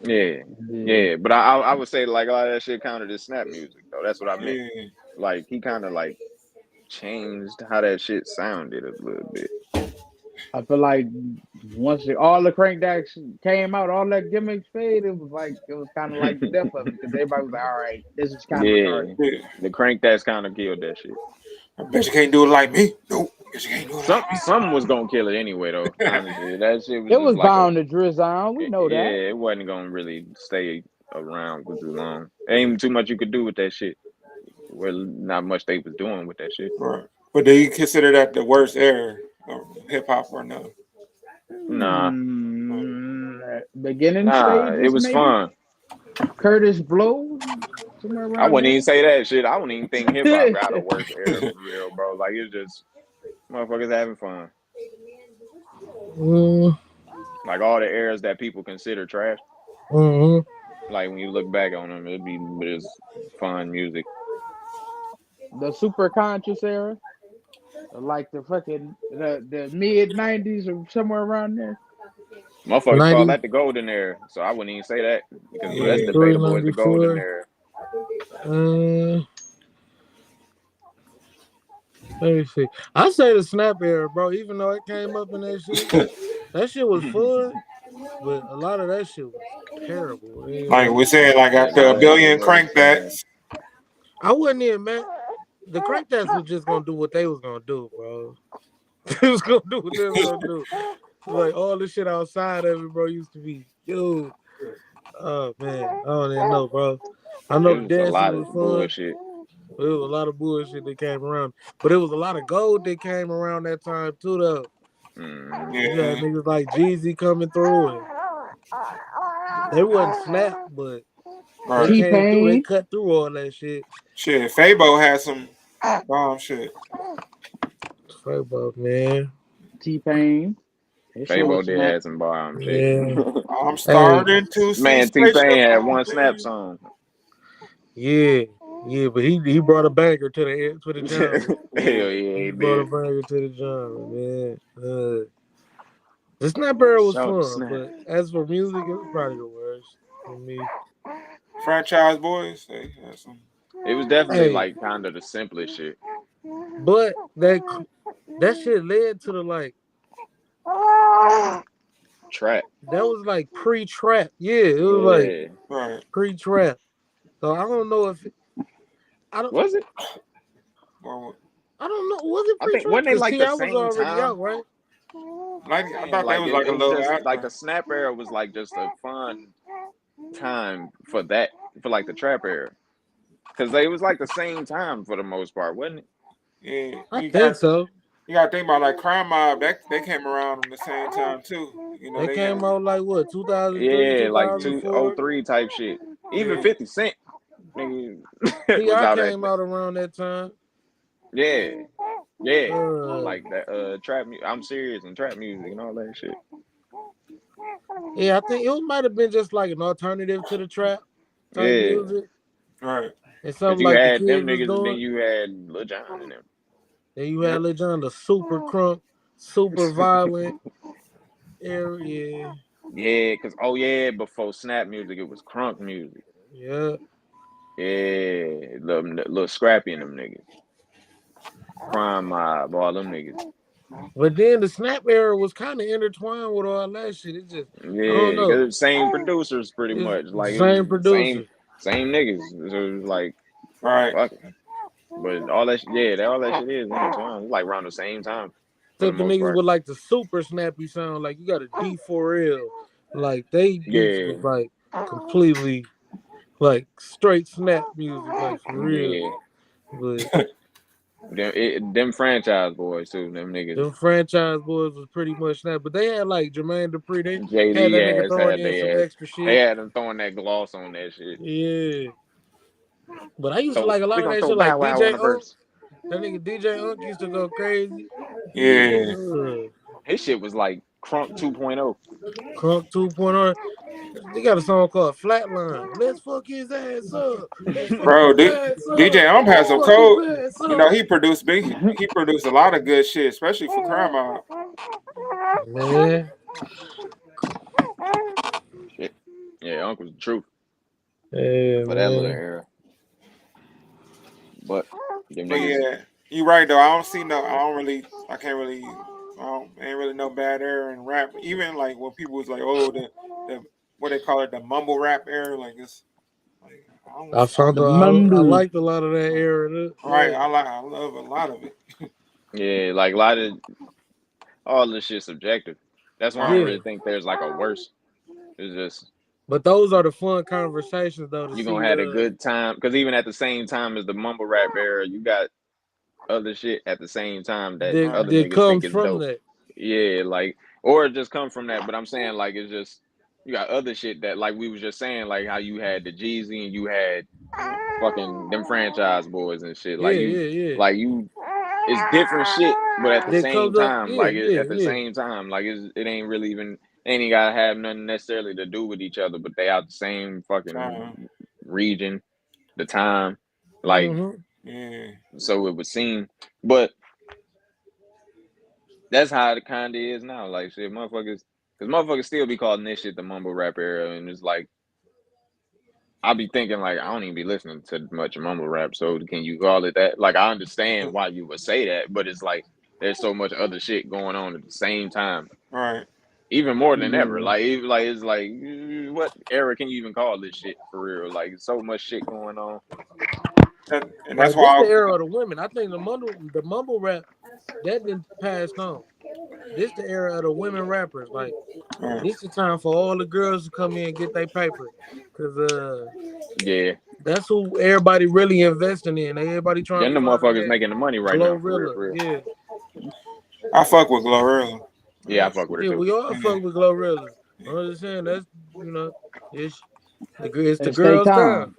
Yeah, Yeah. yeah. But I would say like a lot of that shit counted as snap music though. That's what I meant. Yeah. Like he kind of like changed how that shit sounded a little bit. I feel like once all the crank dacks came out, all that gimmicks fade, it was kind of like the death of it because everybody was like, all right, this is kind of Yeah, starting. Yeah. the crank that's kind of killed that shit. I bet you can't do it like me. Nope. Bet you can't do it like Some was gonna kill it anyway though. me. Honestly, that shit was It just was like bound to drizzle on. We know that. yeah, it wasn't gonna really stay around for too long. Ain't too much you could do with that shit. Well, not much they was doing with that shit. Right. But do you consider that the worst era of hip hop or no? Nah, Beginning it stages, was maybe. fun. Curtis Blow, somewhere I around wouldn't even there. say that shit. I wouldn't even think hip hop got a worse era for real, bro. Like it's just motherfuckers having fun. Mm, Like all the eras that people consider trash. hmm Like when you look back on them, it'd be just fun music. The super conscious era, like the mid '90s or somewhere around there. Motherfuckers call 90, that the golden era, so I wouldn't even say that because that's Yeah. 93, debatable as the golden 94. era. Let me see. I say the snap era, bro. Even though it came up in that shit was fun, but a lot of that shit was terrible. It Like we was, said, like Yeah, after a no, it billion wasn't fun. crankbacks. I wasn't even mad. The Crackdowns was just gonna do what they was gonna do, bro. They was gonna do what they was gonna do. Like all the shit outside of it, bro, used to be, dude. Oh man, I don't even know, bro. I know It the was a dances lot was of fun, bullshit. but it was a lot of bullshit that came around. But it was a lot of gold that came around that time too, though. Mm. You had Yeah. niggas like Jeezy coming through, and they wasn't snap, but they Right. came through. They T-Pain, cut through all that shit. Shit. Fabo had some bomb shit. Fuck about man. T-Pain. That shit Fabo was did snap. have some bomb shit. Yeah. I'm Hey, starting to see Man, T-Pain spaceships had on one snap TV. song. yeah, yeah, but he brought a banger to the genre. Hell Yeah. yeah, He he brought a did. banger to the genre, man. The Snap Era was Shout to fun, snap. but as for music, it was probably the worst for me. Franchise boys. They had some. It was definitely Hey, like kind of the simplest shit. but that shit led to the like Trap. that was like pre-trap. Yeah, it was like Yeah. Right. pre-trap. So I don't know if I don't Was it? Well, I don't know. Was it I think pre-trap? wasn't they Because like the Ti was same already time? out, right? like I Man, thought that like was like it a was little just like after. the snap era was like just a fun time for that for like the trap era because they was like the same time for the most part, wasn't it? Yeah. I think so. You got to think about like Crime Mob. That they came around in the same time too. You know They they had. came out like what, 2003, Yeah, like 2004? 2003 type shit. Even Yeah. 50 Cent nigga was Ti out at came out around that time. yeah, yeah, Uh, like that trap. I'm serious and trap music and all that shit. yeah, I think it might have been just like an alternative to the trap type Yeah, music. Right. And cause something you like the had them kids was niggas and then doing. you had Lil Jon and them. Then you had Yep. Lil Jon, the super crunk, super violent area. Yeah, cause oh yeah, before snap music it was crunk music. Yeah. Yeah, little Scrappy and them niggas. Crime Mob, all them niggas. But then the snap era was kind of intertwined with all that shit. It just, I don't Yeah, because know. it's same producers pretty It's much. the Like it same was producer. same niggas. So it was like Right. fuck it. But all that yeah, all that shit is intertwined. It's like around the same time for the Except the most niggas part. with like the super snappy sound. Like you got a D4L. Like they beats Yeah, was like completely like straight snap music, like for real. yeah. But Them franchise boys too. Them niggas. them franchise boys was pretty much snap. But they had like Jermaine Dupri. They had JD that nigga has throwing had in some extra they shit. had them throwing that gloss on that shit. Yeah. But I used to So like a we lot of gonna that throw shit. Like Bow Wow on DJ the Unk. verse. That nigga DJ Unk used to go crazy. Yeah. Yeah. Ugh. His shit was like Crunk 2.0. Crunk 2.0. They got a song called Flatline. Let's fuck his ass up. Let's fuck Bro, his ass DJ up. Om has Let's some fuck his cold. ass You know up. he produced a lot of good shit, especially for Crime Mob. Man. Shit. Yeah, Uncle's the truth Yeah, for that little man. era. But them But niggas, yeah, you right though. I can't really, ain't really no bad era in rap. Even like when people was like, oh, the what they call it, the mumble rap era. Like it's like I found The out I Mumble. liked a lot of that era. right. Yeah. I love a lot of it. yeah, like a lot of all this shit subjective. That's why I don't Right. Yeah. really think there's like a worse. It's just But those are the fun conversations though to You're see. gonna have a good time because even at the same time as the mumble rap era, you got other shit at the same time that other that niggas think comes is from dope. that. Yeah, like or it just come from that. But I'm saying like it's just you got other shit that like we was just saying like how you had the Jeezy and you had fucking them franchise boys and shit. Yeah, Like you, it's different shit, but at the that same comes up. time, Yeah, like yeah, at the yeah. same time, like it ain't really even ain't even gotta have nothing necessarily to do with each other, but they out the same fucking region, the time, like so it would seem, but that's how it kind of is now. Like shit, motherfuckers, because motherfuckers still be calling this shit the mumble rap era, and it's like. I'll be thinking like I don't even be listening to much mumble rap, so can you call it that? Like I understand why you would say that, but it's like there's so much other shit going on at the same time, Right. even more than ever. Like it's like what era can you even call this shit for real? Like so much shit going on. And But that's this the why. era of the women. I think the mumble rap that didn't pass on. This the era of the women rappers. Like this the time for all the girls to come in and get their paper, cause Yeah, that's who everybody really investing in. Everybody trying then to the find motherfuckers that making the money right now for real, Glorilla. for real. Yeah, I fuck with Glorilla. Yeah, I fuck with her yeah. too. We all fuck with Glorilla. I'm just saying that's it's the It's their girls' time. time.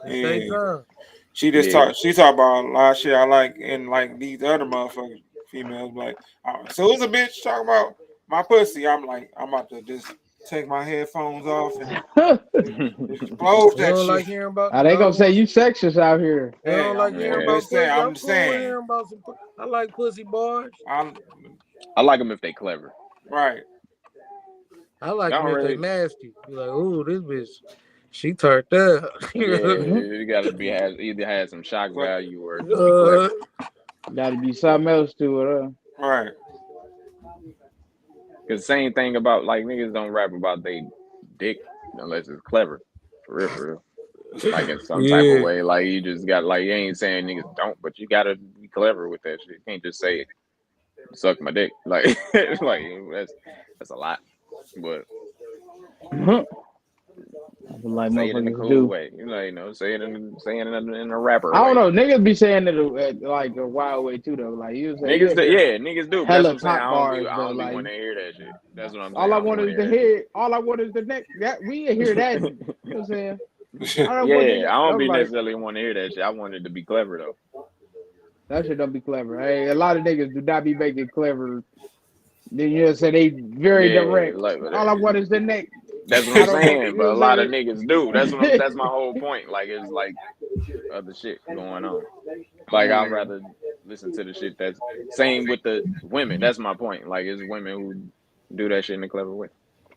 It's their time. She just Yeah. She talk about a lot of shit I like, and like these other motherfuckers, females, like, so who's a bitch talking about my pussy? I'm like, I'm about to just take my headphones off and explode They that don't like shit. hearing about. They gonna say you sexist out here. They Hey, don't like hearing I'm Yeah. about just saying. pussy. I'm I'm just cool with saying. hearing about some. I like pussy bars. I like them if they clever. Right. I like I them don't if they really. nasty. Be like, ooh, this bitch, she turned up. Yeah, you gotta be either had some shock But, value or just be clever. Gotta be something else to it. right. Cause same thing about like niggas don't rap about they dick unless it's clever. For real, for real. Like in some type of Yeah. way. Like you just got like you ain't saying niggas don't, but you gotta be clever with that shit. You can't just say suck my dick. Like like that's a lot. But Like say it in a motherfuckers cool do. way. Say it in a rapper I don't way. know. Niggas be saying it like a wild way too, though. Like you say, you hear Niggas do, but that's what hella I'm saying. top bars, I but don't be like wanting to hear that shit. That's what I'm saying. all I I don't be want wanting is to to hear that shit. hear. All I want is the next. That we didn't hear that. You know what I'm saying? I don't want Yeah, niggas. I don't I'm be like necessarily want to hear that shit. I want it to be clever though. that shit don't be clever. Hey, a lot of niggas do not be making clever. Then you know, say they very Yeah, direct. like All I want is the next. that's what I I'm don't want. saying. You But know a what lot of I'm niggas do. saying? That's my whole point. Like it's like other shit going on. Like I'd rather listen to the shit that's same with the women. That's my point. Like it's women who do that shit in a clever way.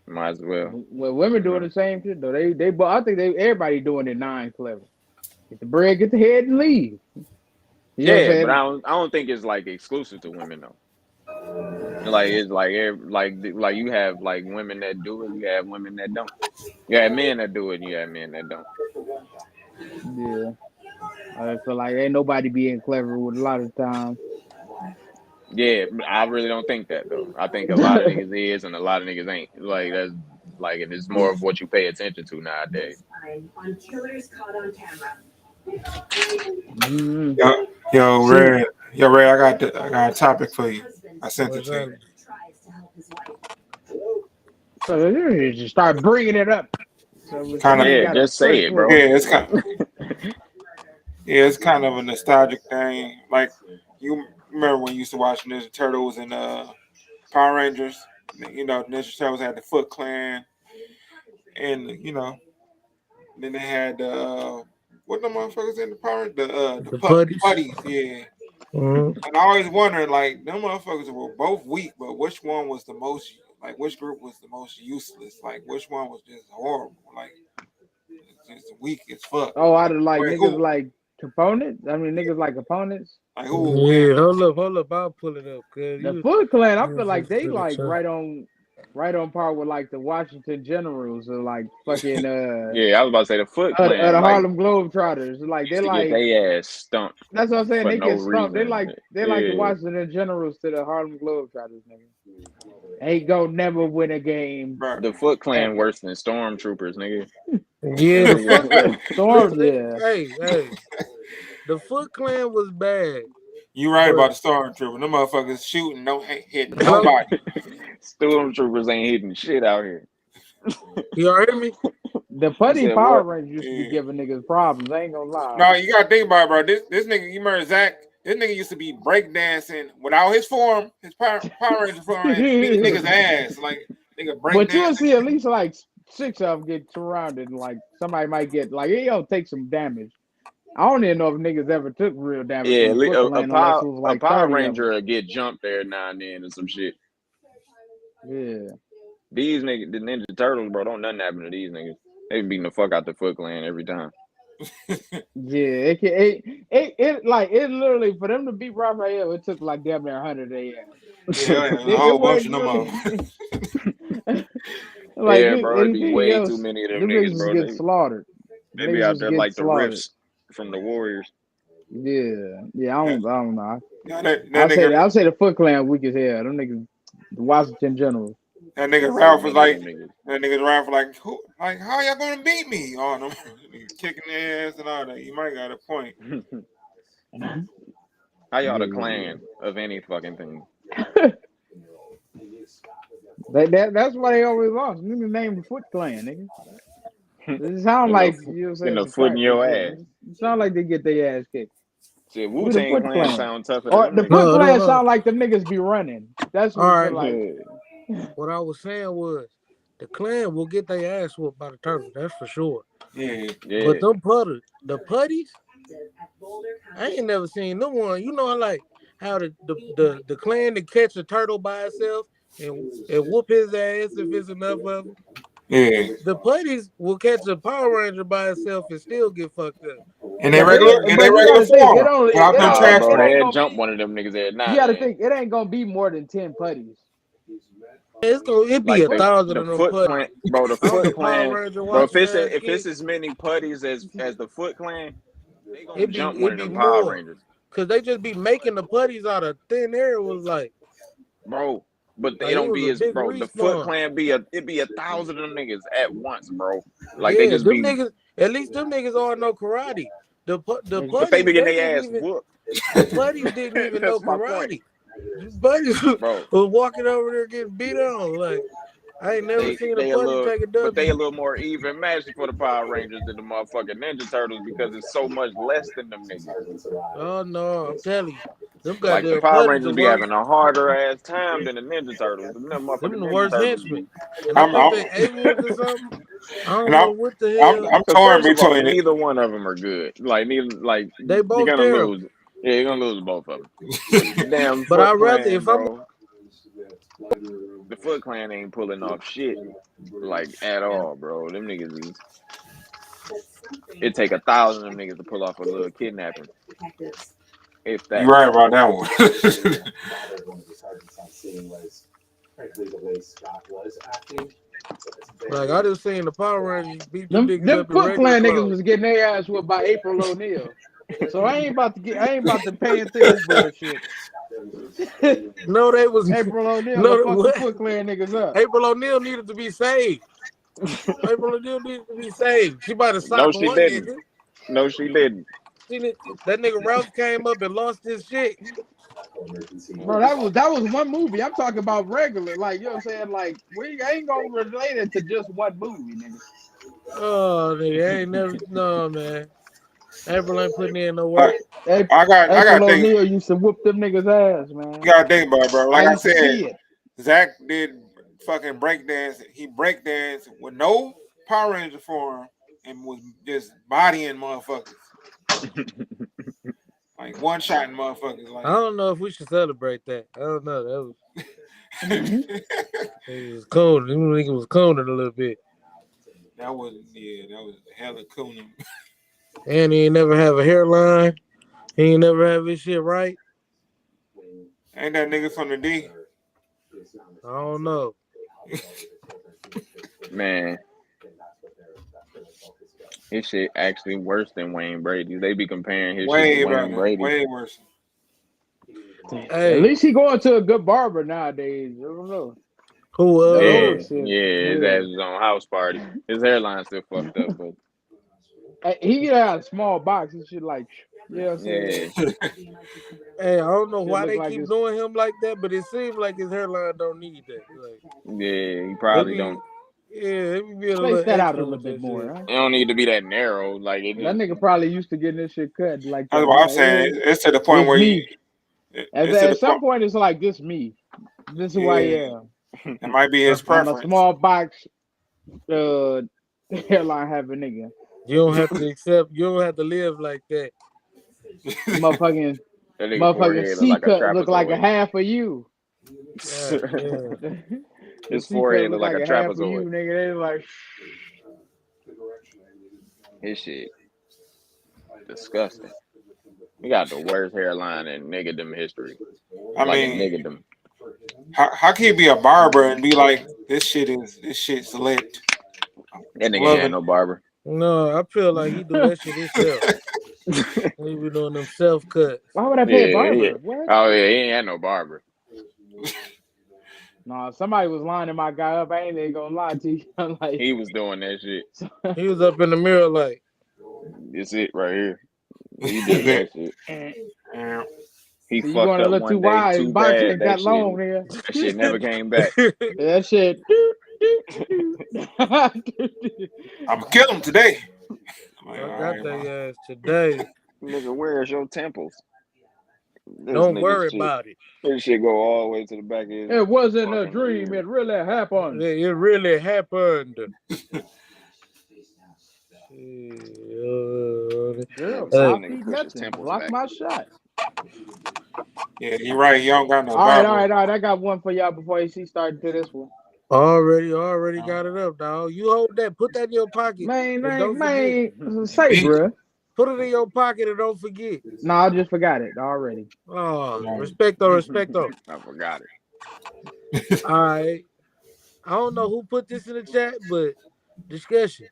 Might as well. Well, women You doing know. the same shit though. I think everybody doing it non-clever. Get the bread, get the head, and leave. You know what I'm Yeah, but saying? I don't think it's like exclusive to women though. Like it's like like you have like women that do it, you have women that don't. You have men that do it, and you have men that don't. Yeah. I feel like ain't nobody being clever with a lot of times. Yeah, I really don't think that though. I think a lot of niggas is and a lot of niggas ain't. Like that's like and it's more of what you pay attention to nowadays. Mm. Red. Yo, Red. I got a topic for you. I sent it to you. So you just start bringing it up. So Kind of. somebody Yeah, got a just say first it, word. bro. Yeah, it's kind of a nostalgic thing. Like you remember when you used to watch Ninja Turtles and Power Rangers. You know, Ninja Turtles had the Foot Clan, and then they had what the motherfuckers in the Power The putties. putties, yeah. Mm-hmm. And I always wondering, like, them motherfuckers were both weak, but which one was the most, like, which group was the most useless? Like, which one was just horrible? Like, just weak as fuck. Oh, I done like Like, niggas who? like opponents. I mean niggas like opponents. Like, who? Yeah, hold up. I'll pull it up, cause The you Foot Clan, I feel was like they to the like top. right on. right on par with like the Washington Generals or like fucking Yeah, I was about to say the Foot the Clan like Harlem Globetrotters. Like used they're to get like their ass stumped that's what I'm saying. for They no get stumped. reason. They like the Yeah, Washington Generals to the Harlem Globetrotters, nigga. Ain't gonna never win a game bro. the Foot Clan ever. worse than stormtroopers, nigga. Yeah, Them the Foot Clan. niggas- Storm, yeah. Hey, the Foot Clan was bad, You right but about the stormtrooper. Them motherfuckers shooting, no hit hello, nobody. stormtroopers ain't hitting shit out here. you all hear me? The You putty said Power what? Rangers used to be Yeah. giving niggas problems. I ain't gonna lie. No, you gotta think about it, bro. This nigga, you remember Zach? This nigga used to be breakdancing without his form, his Power Ranger form, and beating niggas' ass. Like, nigga But you'll breakdancing. see at least like 6 of them get surrounded. Like somebody might get like it'll take some damage. I don't even know if niggas ever took real damage Yeah, from the Foot Clan unless it was a like Power 30 of Ranger them. will get jumped there now and then or some shit. Yeah. These niggas, the Ninja Turtles, bro, don't nothing happen to these niggas. They beating the fuck out the Foot Clan every time. Yeah, it like it literally for them to beat Raphael, it took like damn near 100 a.m. Yeah, a It whole bunch of wasn't them really like Yeah, bro, it'd be anything way too else. many of them Them niggas, niggas just bro. get slaughtered. They be Niggas out just there get like the slaughtered. Riffs from the Warriors. Yeah. I don't know. Yeah, that I'll nigga, say the Foot Clan weak as hell. Them niggas, the Washington Generals. that nigga So Ralph was many of like, them niggas. that nigga Ralph was like, who, like, how y'all gonna beat me? Oh, no, kicking their ass and all that. You might got a point. How y'all the Yeah. clan of any fucking thing? That's why they always lost. Niggas named the Foot Clan, nigga. It sound Getting a, like you know what I'm saying getting a some foot in practice. your Yeah. ass. It sound like they get their ass kicked. See, We the Wu-Tang Foot Clan Clan. sound tougher than Or them the niggas. Foot Clan No. sound like them niggas be running. That's what All it right. feel like. Yeah. What I was saying was the Clan will get their ass whooped by the Turtles. That's for sure. Yeah. But them the putties, I ain't never seen no one. You know, like how the Clan to catch a turtle by itself and whoop his ass if it's enough of them. Yeah. The putties will catch a Power Ranger by itself and still get fucked up. And they But you regular gotta think it form only without it them don't Nah, it, bro, it ain't they gonna jump be. one of them niggas every now You and gotta then. think it ain't gonna be more than 10 putties. It be Like 1,000 the of them Foot putties. Clan, bro. The I don't Foot know, Power Clan, Ranger bro. If watching it's their ass if it's kick. as many putties as the Foot Clan, they gonna It be jump one of them Power more. Rangers, Cause they just be making the putties out of thin air. It was bro. But they like it don't was be a as big bro. The Foot respawn. Clan it be 1,000 of them niggas at once, bro. Like they Yeah, just them be, niggas. At least them niggas all know karate. The but they be putties getting they their didn't ass even. whooped. The putties didn't even know That's my point, karate. The putties bro. was walking over there getting beat on. Like I ain't never seen a They a putty little, take a but they a W. little more even matched for the Power Rangers than the motherfucking Ninja Turtles because it's so much less than them niggas. Oh no, I'm telling you, them Like the goddamn Power putties Rangers the be worst. having a harder ass time than the Ninja Turtles. Them Them motherfucking the Ninja worst Turtles henchmen. be. And I I'm, think I'm, they aliens or something. I and don't know what the hell. I'm Cause torn first of all, between it. neither one of them are good. Like neither, like They you're both gonna terrible. lose. Yeah, you're gonna lose both of them. But the damn But I Foot rather Clan, if I'm bro. The Foot Clan ain't pulling off shit like at all, bro. Them niggas is. It take 1,000 of them niggas to pull off a little kidnapping, if You that. right about that one. like I just seen the Power Rangers beat them niggas Them up in Foot regular Clan niggas clothes. was getting their ass whooped by April O'Neil. So I ain't about to pay into this bullshit. No, they was April O'Neil to no fuck the what? Foot Clan niggas up. April O'Neil needed to be saved. April O'Neil needed to be saved. She might have No, socked she one didn't. nigga. No, she didn't. That nigga Ralph came up and lost his shit. Bro, that was one movie. I'm talking about regular, like you know what I'm saying. Like we ain't gonna relate it to just one movie, nigga. Oh, nigga, I ain't never. No, man. April ain't putting in no work. I, I April got things. O'Neil used to whoop them niggas ass, You man. gotta think about it, bro. I Like I used to said, see it. Zach did fucking breakdance. He breakdanced with no Power Ranger form and was just bodying motherfuckers. Like one shot motherfuckers. I Like don't know if we should celebrate that. I don't know. Mhm. It was cold. Them niggas was cooning a little bit. that was hella cooning. And he ain't never have a hairline. He ain't never have his shit right. Ain't that nigga from the D? I don't know. Man, his shit actually worse than Wayne Brady. They be comparing his shit to Way Wayne better, Brady. way worse. At Hey, least he going to a good barber nowadays. I don't know. who That Yeah, old shit. his ass was on House Party. His hairline still fucked up, but He get out a small box and shit like, you know what I'm saying? yeah, hey, I don't know Shit why look they like keep it's doing him like that, but it seems like his hairline don't need that. Like yeah, he they probably be, don't. yeah, they be being a space little that out a extra little with bit that more, shit. huh? It don't need to be that narrow. Like it That just nigga probably used to getting this shit cut like That's that. what He I'm like, saying. yeah, It's to the point this where me. it's to the At some point. point, it's like this me. This is who I Yeah, am. it might be his I'm a preference. small box, hairline having nigga. You don't have to accept. You don't have to live like that. Motherfucking that nigga forehead look C like a cut look like a trapezoid. half of you. God damn. The His C cut forehead look look like like a a half of you, trapezoid. nigga. They like, His shit disgusting. He got the worst hairline in niggerdom history. I Like in mean, niggerdom. how can you be a barber and be like, this shit's lit. That nigga Love ain't it. no barber. No, I feel like he do that shit himself. He be doing them self cuts. why would I pay a Yeah, yeah. barber? What? Oh yeah, he ain't had no barber. No, somebody was lining my guy up. I ain't even gonna lie to you. I'm like, He was doing that shit. He was up in the mirror like, It's it right here. He did that shit. Yeah. He so you fucked going a up little too one day wide. His too box bad. ain't that long, nigga. That shit never came back. That shit. I'm gonna kill him today. I'm like, I all got right, that man. ass today. Nigga, where's your temples? This Don't nigga's worry shit. about it. This shit go all the way to the back of his It wasn't a fucking dream. ear. It really happened. It really happened. Girl, Tell Hey, that stop nigga feeding push his nothing. temples Block back. my shot. Yeah, you're right. He don't got no All barber. right. I got one for y'all before you see starting to this one. already got it up, dog. You hold that, put that in your pocket, and don't forget. Say, Me? bruh. Put it in your pocket and don't forget. No, I just forgot it already. Oh, Yeah. respecto. I forgot it. All right. I don't know who put this in the chat, but discussion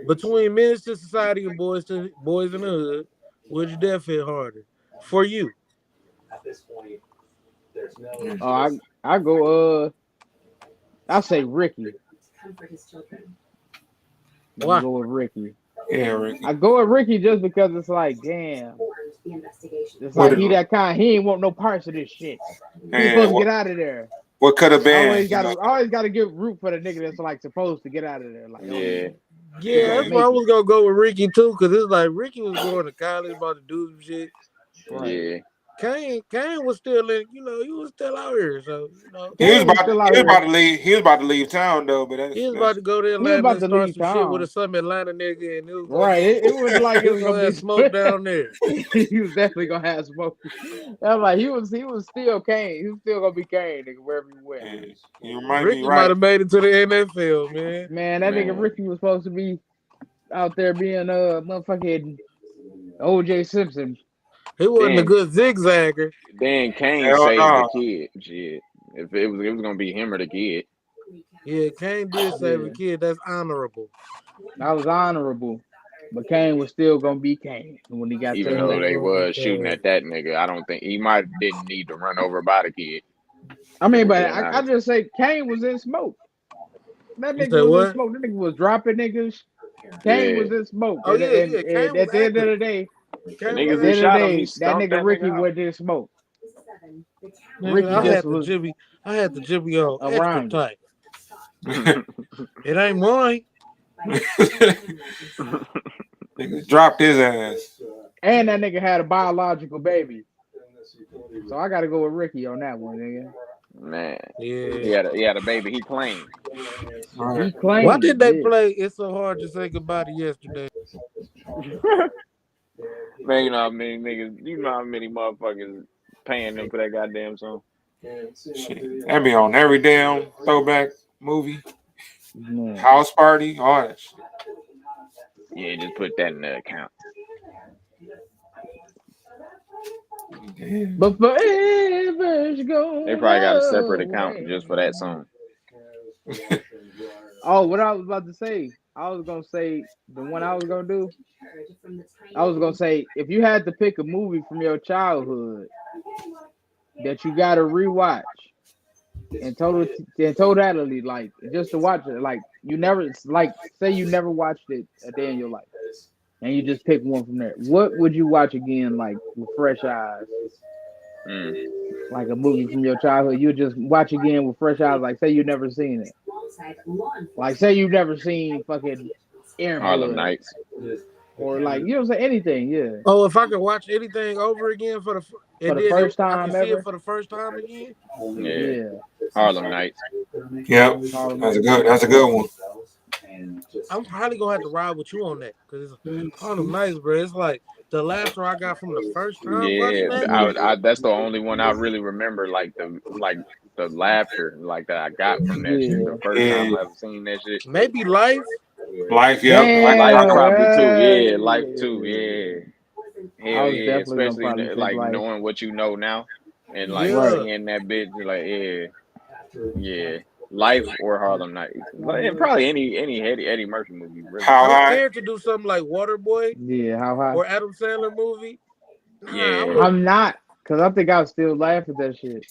between Minister Society and Boys in the Hood, which death hit harder for you? I go. I say Ricky. I'm Why? gonna go with Ricky. Yeah, Ricky. I go with Ricky just because it's like, damn. It's What like he that kind. He ain't want no parts of this shit. He's supposed to get out of there. What could have been? Always gotta give root for the nigga that's like supposed to get out of there. Like, Yeah. Yeah, that's why I was gonna go with Ricky too, because it's like Ricky was going to college about to do some shit. Right. Yeah. Kane was still in, he was still out here, so He was about to leave. He was about to leave town though, but he was about to go to Atlanta and start some shit with some Atlanta nigga, and it was right. It was like it was gonna be smoke down there. He was definitely gonna have smoke. I'm like he was still Kane. He was still gonna be Kane, nigga, wherever you went. You might Ricky be right. might have made it to the NFL, man. Man, that nigga Ricky was supposed to be out there being motherfucking OJ Simpson. He wasn't a good zigzagger. Then Kane saved the kid. Shit. If it was gonna be him or the kid. Yeah, Kane did save the kid. That's honorable. That was honorable. But Kane was still gonna be Kane when he got Even though they was shooting at that nigga, I don't think he didn't need to run over by the kid. I mean, but I just say Kane was in smoke. That nigga was in smoke. That nigga was dropping niggas. Kane was in smoke. Oh, and at the end of the day, niggas who shot him, he that nigga Ricky was in smoke. Ricky I had the Jimmy on extra tight. It ain't mine. Nigga dropped his ass. And that nigga had a biological baby. So I gotta go with Ricky on that one, nigga. Man. Yeah. He had a baby. He claimed. He claimed. Why did they play It's So Hard to Say Goodbye to Yesterday? Man, you know how many niggas, how many motherfuckers paying them for that goddamn song? Shit. That be on every damn throwback movie. Man. House party, all that shit. Yeah, just put that in the account. But forever's gone. They probably got a separate account just for that song. Oh, what I was about to say. I was gonna say the one I was gonna do. I was gonna say if you had to pick a movie from your childhood that you gotta rewatch in totality, like just to watch it, like you never, it's like say you never watched it a day in your life, and you just pick one from there. What would you watch again, like with fresh eyes? Like a movie from your childhood, you just watch again with fresh eyes. Like say you never seen it. Like say you've never seen fucking Harlem Airbud, Nights. or like you know say anything, yeah, Oh, if I could watch anything over again for and the then first I can time see it ever. for the first time again. Yeah. Yeah, Harlem Nights. Yep, Harlem that's a Nights. good. That's a good one. I'm probably gonna have to ride with you on that because it's Harlem Nights, bro. It's like the laughter I got from the first time Yeah, watching that movie. that's the only one I really remember. Like the laughter like that I got from that shit. Yeah. The first Yeah, time I ever seen that shit. Maybe Life. Life. Yep, Life. Life Damn, probably too. right. Yeah, Life too. Yeah. I Hell was yeah, definitely gonna especially probably pick like Life. knowing what you know now, and like Right. Yeah. seeing that bitch, like yeah, Life or Harlem Nights, and probably any Eddie Murphy movie. Really. How I'm high? scared to do something like Waterboy Yeah, how high? or Adam Sandler movie. Nah, I Yeah, would. I'm not, cause I think I'll still laugh at that shit.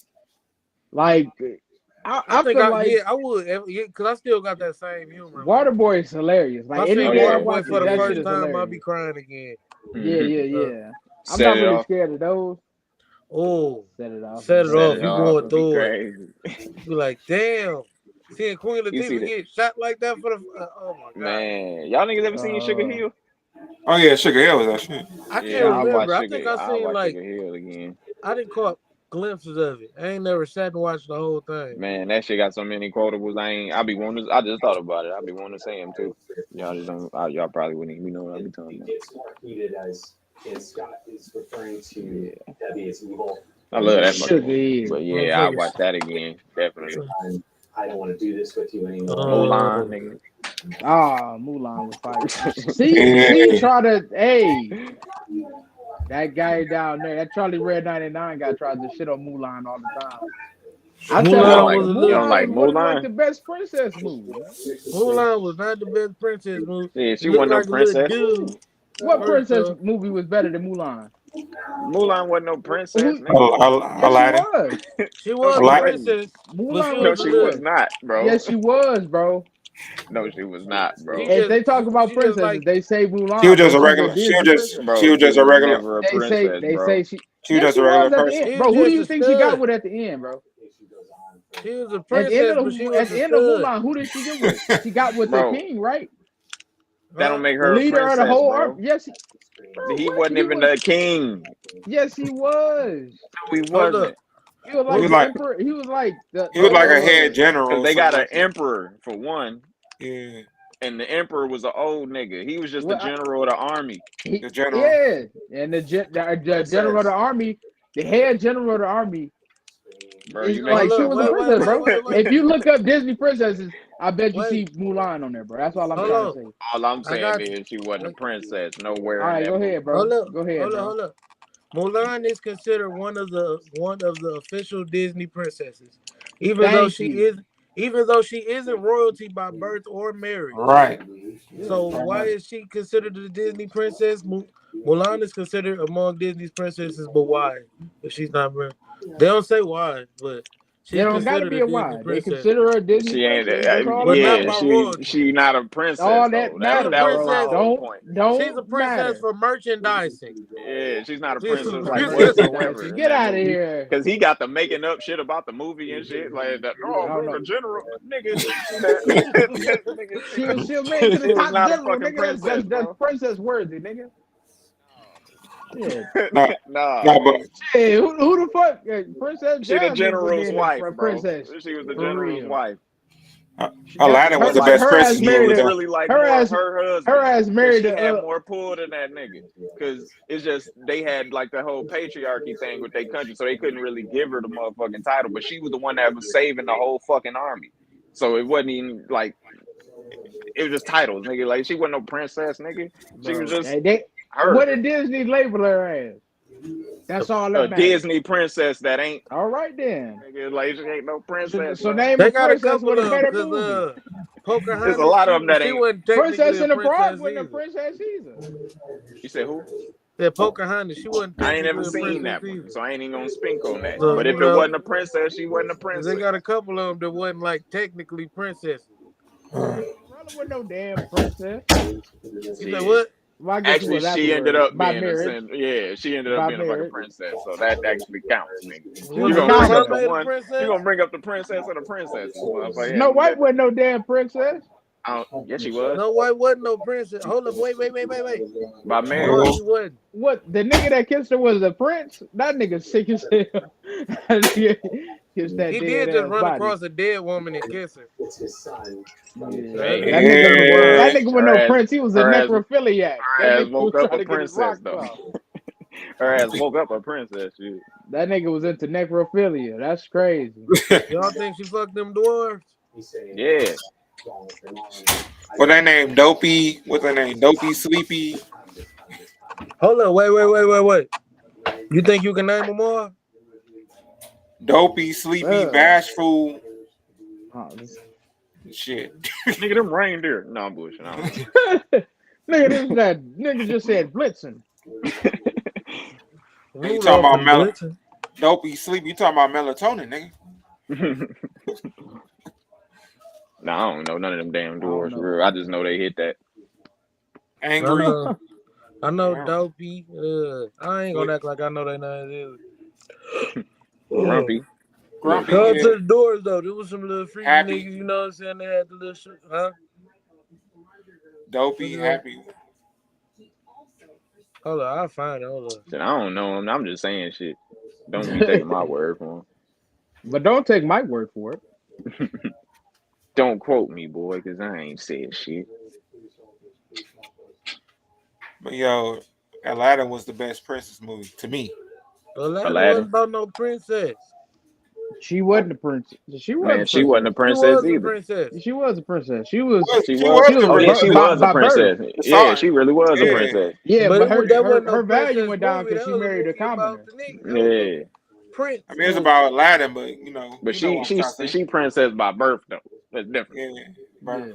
Like, I I think feel like I would, because I still got that same humor. Waterboy is hilarious. If Like I any seen Oh day I yeah, Waterboy watch for it, the that yeah. shit first is time, I'll be hilarious. crying again. Yeah, yeah, Uh, yeah. I'm Set not it really off. scared of those. oh, Set it off. set it Set off. it You off. going It'd be through it? crazy. You be like, damn. Seeing Queen You see Latifah that, get shot like that for the oh my god. man? Y'all niggas ever seen Sugar Uh, Hill? Oh yeah, Sugar Hill was that shit. I Yeah, can't nah, remember. I think I I seen watch like Sugar Hill again. I didn't caught glimpses of it. I ain't never sat and watched the whole thing. Man, that shit got so many quotables. I just thought about it. I be wanting to say them too. Y'all just don't. Y'all probably wouldn't even know what I be talking about. I love that Sugar fucking movie. Hill. But yeah, I watch that again. Definitely. Mulan, nigga. Ah, Mulan was fire. See, try to, hey, that guy down there, that Charlie Red 99 guy tries to shit on Mulan all the time. I tell You don't him, Mulan like was a you don't little. like Mulan was one of like Mulan? the best princess movies. Mulan was not the best princess movie. Yeah, It she looked wasn't no like a little princess. dude. What First princess off, movie was better than Mulan? Mulan wasn't no princess, Who? nigga. Yes, she Aladdin. was. she No, was she a Aladdin. wasn't. princess, but she Mulan was No, was a a she little. was princess. not, bro. Yes, she was, bro. No, she was not, She bro. If just they talk about she just princesses, like they say She was Mulan, just but a she's a regular. Disney princess. She Bro, was she just a was regular. never a They say princess, they bro. say she. She was Yes, just she a regular was at the person. end, she was bro. Who do just you a think she got stud. with at the end, bro? She was a At the end princess, of but she at was the a end of stud. Mulan, who did she get with? She got with the Bro, king, right? that don't Huh? make The her a leader of the princess, whole army. bro. Yes, bro. He What wasn't he even was? the king. Yes, he was. No, he Hold up. wasn't. He was He What like was the was like emperor. He was like he was like a hold up. head general Because or they something got an like that. emperor, for one, Yeah, and the emperor was an old nigga. He was just the what? general of the army. the general. Yeah, and the general of Princess. the army, the head general of the army Bro, is you like making Hold she up. stuff was a Wait, up, wait, princess, wait, bro. bro. wait, wait. If you look up Disney princesses, I bet you Wait. see Mulan on there, bro. That's all I'm Hold trying to on. say. All I'm I saying got you. is she wasn't a Wait. princess All nowhere in right, that go ahead, movie. bro. Hold up. Go ahead, bro. Hold up. Mulan is considered one of the official Disney princesses, even though Thank she you. isn't royalty by birth or marriage. Right. So why is she considered a Disney princess? Mulan is considered among Disney's princesses, but why? If she's not, they don't say why, but There she's don't got to considered be a a Disney why. They princess, consider her a Disney She ain't. princess. That's all that but not Yeah, by matters. royalty. she not a princess All that though. She's a matters, That was my bro. princess. whole point. She's a Don't princess matter. for merchandising. Yeah, she's not a She's a princess like princess. whatsoever Merchandising. in Get that out of movie. here. Cause he got the making up shit about the movie and shit like that. I Oh, don't bro, know. the general, nigga, nigga, She'll make it to the she was top not a general, fucking nigga. princess, That's bro. princess worthy, nigga. Shit. Nah, Nah, nah, but Hey, who the fuck? Princess she the Jasmine would be general's wife, a bro. princess She was the for general's real. wife. Aladdin was But the like, best Her princess ass she married movie was a though. really like her more ass her her husband, ass cause married she had a more pull than that nigga. Cause it's just they had like the whole patriarchy thing with their country, so they couldn't really give her the motherfucking title. But she was the one that was saving the whole fucking army, so it wasn't even like it was just titles, nigga. Like she wasn't no princess, nigga. She was bro. just They her. what did Disney label her as? That's all A that matters. Disney princess that ain't. All right then. Nigga, like she ain't no princess. So man. name They a got a princess couple with a of them better because movie. Pocahontas. There's a lot of them that she ain't. wasn't technically Princess a in the Frog princess wasn't a either. princess either. You said who? That Pocahontas, she wasn't I ain't technically ever a seen princess that one, either. so I ain't even gonna speak on that. So, But if it wasn't a princess, she wasn't a princess. They got a couple of them that wasn't like technically princesses. Cinderella wasn't no damn princess. You say what? Well, I guess Actually, was she ended up by being marriage. she ended up By being a fucking marriage. princess. So that actually counts, nigga. She You was a gonna bring up the commoner. one? You gonna bring up the princess or the princesses, motherfucker? Snow White wasn't no damn princess. Yes, she was. No, White wasn't no princess. Hold up, wait. By No, marriage. she wasn't. What, the nigga that kissed her was a prince? That nigga sick as hell. That nigga kissed that He dead did just ass run body. across a dead woman and kiss her. Hey, That nigga was no ass- prince. He was a her ass- necrophiliac. Her That ass nigga woke was up trying a to get his princess rocks though. off. Her ass woke up a princess. Shit. That nigga was into necrophilia. That's crazy. Y'all think she fucked them dwarves? Yeah. What that name? Dopey. What's that name? Dopey, Sleepy. Hold up, wait. You think you can name them all? Dopey, Sleepy, Bashful. Shit. Nigga, them reindeer. No, I'm bullshit. Nigga just said Blitzen. You talking about Dopey, Sleepy. You talking about melatonin, nigga? Nah, I don't know none of them damn dwarves. For real. I just know they hit that. Angry. I know Dopey. I ain't gonna act like I know their names either. Grumpy. Come to the doors though. There was some little freaky Happy. niggas, you know what I'm saying? They had the little shit, huh? Dopey, Happy. Hold on, I'll find it. Hold on. Shit, I don't know him. I'm just saying shit. Don't be taking my word for him. But don't take my word for it. Don't quote me, boy, because I ain't said shit. But yo, Aladdin was the best princess movie to me. Aladdin wasn't about no princess. She wasn't a princess. She wasn't a princess either. She was a princess. She was a princess. Yeah, she really was a princess. Yeah, but her no value went down because she married a commoner. Yeah. Prince. I mean, it's about Aladdin, but you know. But she princess by birth though. That's different. Yeah.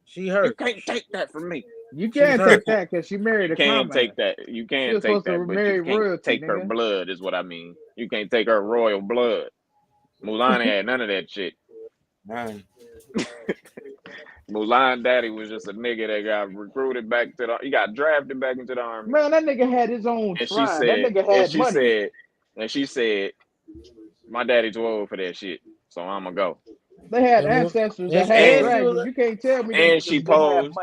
She hurt. You can't take that from me. You can't take that because she married a commoner. You can't take that, but you can't take her blood is what I mean. You can't take her royal blood. Mulan had none of that shit. None. Mulan daddy was just a nigga that got recruited back to he got drafted back into the army. Man, that nigga had his own tribe. That nigga had money. She said, my daddy too old for that shit, so I'ma go. They had ancestors that had dragons. You can't tell me. And she posed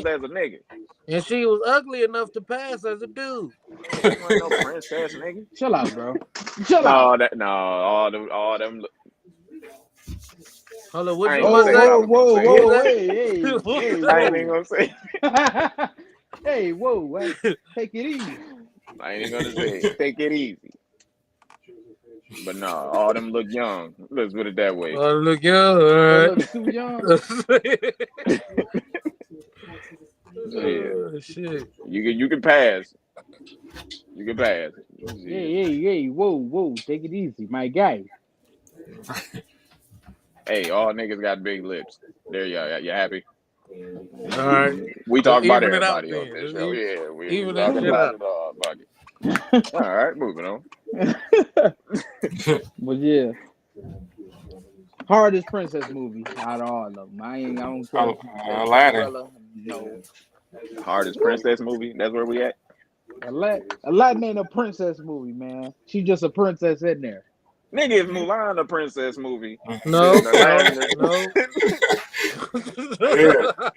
as a nigga. And she was ugly enough to pass as a dude. She wasn't no princess, nigga. Chill out, bro. Chill out. All them. Hold on, what you gonna say? Whoa, hey. I ain't even gonna say. Hey, whoa, take it easy. I ain't even gonna say. Take it easy. But no, all them look young. Let's put it that way. Look young, all right. Look too young. Yeah. Shit. You can pass. You can pass. Hey, whoa, take it easy, my guy. Hey, all niggas got big lips. There you are. You happy? All right. We talk about everybody on this show. Yeah, we even talk that about it all. All right, moving on. But yeah, hardest princess movie out of all of them. I don't care. Aladdin. No. Hardest princess movie. That's where we at. Aladdin ain't a princess movie, man. She just a princess in there. Nigga, is Mulan a princess movie? No.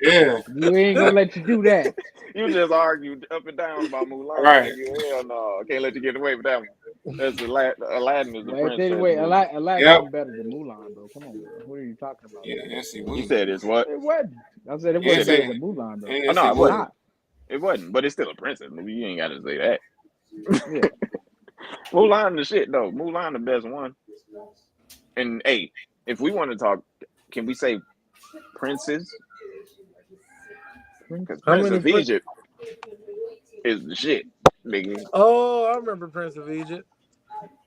Yeah. You ain't gonna let you do that. You just argued up and down about Mulan. Right. Hell no, I can't let you get away with that one. That's Aladdin is the princess. Anyway, Aladdin better than Mulan, bro. Come on, bro. What are you talking about? Yes, he You said it's what? It wasn't. I said it wasn't better than Mulan, though. Yes, no, it wasn't. It wasn't, but it's still a princess movie. You ain't got to say that. Yeah. Mulan the shit though. Mulan the best one. And hey, if we want to talk, can we say princes? Because Prince of Egypt is the shit. nigga. Oh, I remember Prince of Egypt.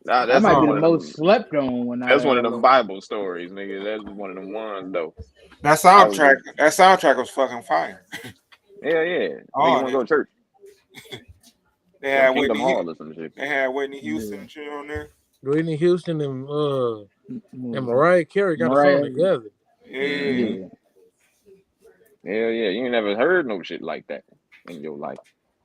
Nah, That that's might like be one the of them. most slept on one out That's of one of all them of them. Bible stories, nigga. That's one of them ones though. That I was soundtrack, just, that soundtrack was fucking fire. yeah. Make you Oh, want to go to church, they go to had Kingdom Whitney, Hall or some shit. they had Whitney Houston Yeah. and shit on there. Whitney Houston and Mm, Mariah Carey got a song Mariah, together. Yeah, Mm-hmm. yeah. Hell yeah, you ain't never heard no shit like that in your life.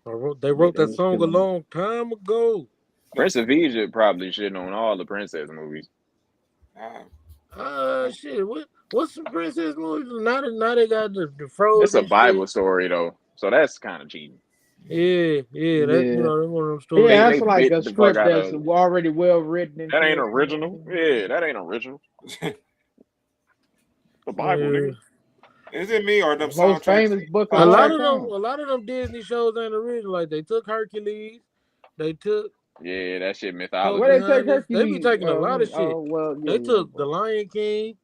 They Yeah, wrote they that was song a killing it. long time ago. Prince of Egypt probably shitting on all the princess movies. Shit. What's the princess movie? Now they got the It's a Frozen Bible shit. story though, so that's kind of cheating. Yeah. That's Yeah. that's one of them Yeah, stories. They that's like bit a the fuck script out that's of already well written and that. Ain't shit. original. Yeah, that ain't original. The Bible, Yeah. nigga. Is it me or them The most soundtracks? famous book of A lot all of them, time. a lot of them Disney shows ain't original. Like they took Hercules, they took Yeah, that shit Where mythology. they take Pocahontas. They be Hercules? taking a lot of shit. Oh well, They yeah. took The Lion King.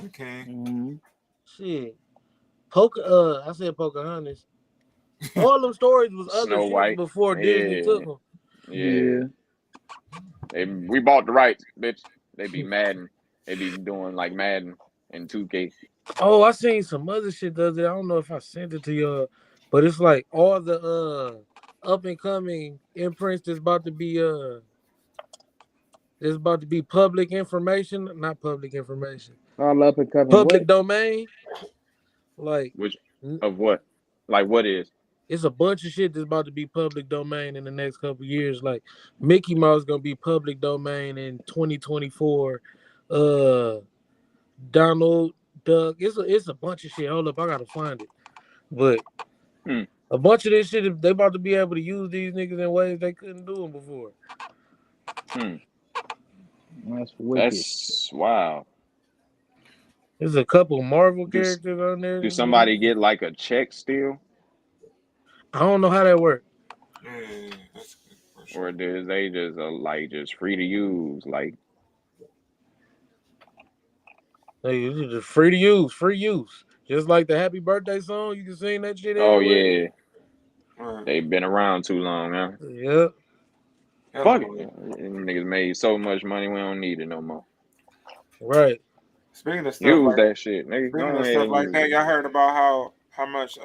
Okay. Mm-hmm. Shit, I said Pocahontas. All them stories was other Snow shits White. before Disney took Yeah, them. yeah. We bought the rights, bitch. They be Madden. They be doing like Madden and 2K. Oh, I seen some other shit the other day. I don't know if I sent it to you, but it's like all the up and coming imprints that's about to be there's about to be public information, not public information, All up and coming. public What? domain. Like Which of what? Like what is? it's a bunch of shit that's about to be public domain in the next couple of years. Like Mickey Mouse gonna be public domain in 2024. Donald Duck. It's a bunch of shit. Hold up, I gotta find it. But Hmm. a bunch of this shit, they about to be able to use these niggas in ways they couldn't do them before. That's wicked. That's wow. There's a couple Marvel Do characters on there. do somebody get like a check still, I don't know how that works. Yeah, that's good for sure. or does they just like just free to use? Like Like, it's just free to use, free use. Just like the Happy Birthday song, you can sing that shit oh everywhere. yeah, Right. they've been around too long, huh? Yep. Fuck it, them niggas made so much money we don't need it no more. Right. Speaking of stuff Use like that shit, nigga. speaking Go of ahead stuff and like use that, it. y'all heard about how much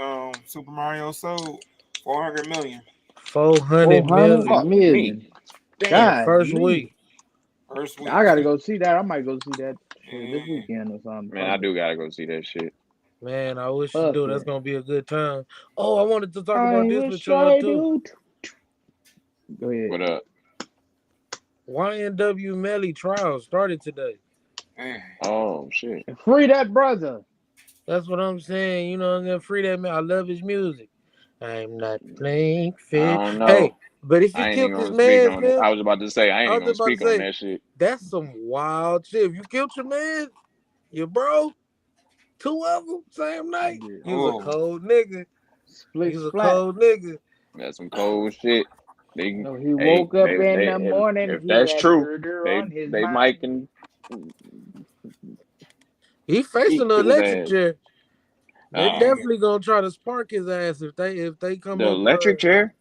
Super Mario sold? 400 million 400 400 million Fuck me, million. in the damn. first Golly. week. first week. I gotta go see that. I might go see that shit this Yeah. weekend or something. Man, I do gotta go see that shit. Man, I wish you Fuck do. yeah. That's gonna be a good time. Oh, I wanted to talk I about this with wish y'all I too. do. Go ahead. What up? YNW Melly trial started today. Oh shit. Free that brother. That's what I'm saying. You know, I'm gonna free that man. I love his music. I'm not playing I fair. don't Hey, know. but if he I ain't killed even this gonna speak man, on it. Fib, I was about to say I I ain't was even gonna just about to speak on say that shit. that's some wild shit. If you killed your man, your bro, two of them same night, Yeah. you was a Oh, cold nigga. Split You was a splat. cold nigga. That's some cold shit. They, No, he hey, woke up in the if morning. He that's had true, murder they on his they mind. might can He facing eat the to his electric ass. chair. They Uh, definitely gonna try to spark his ass if they come the up. electric chair.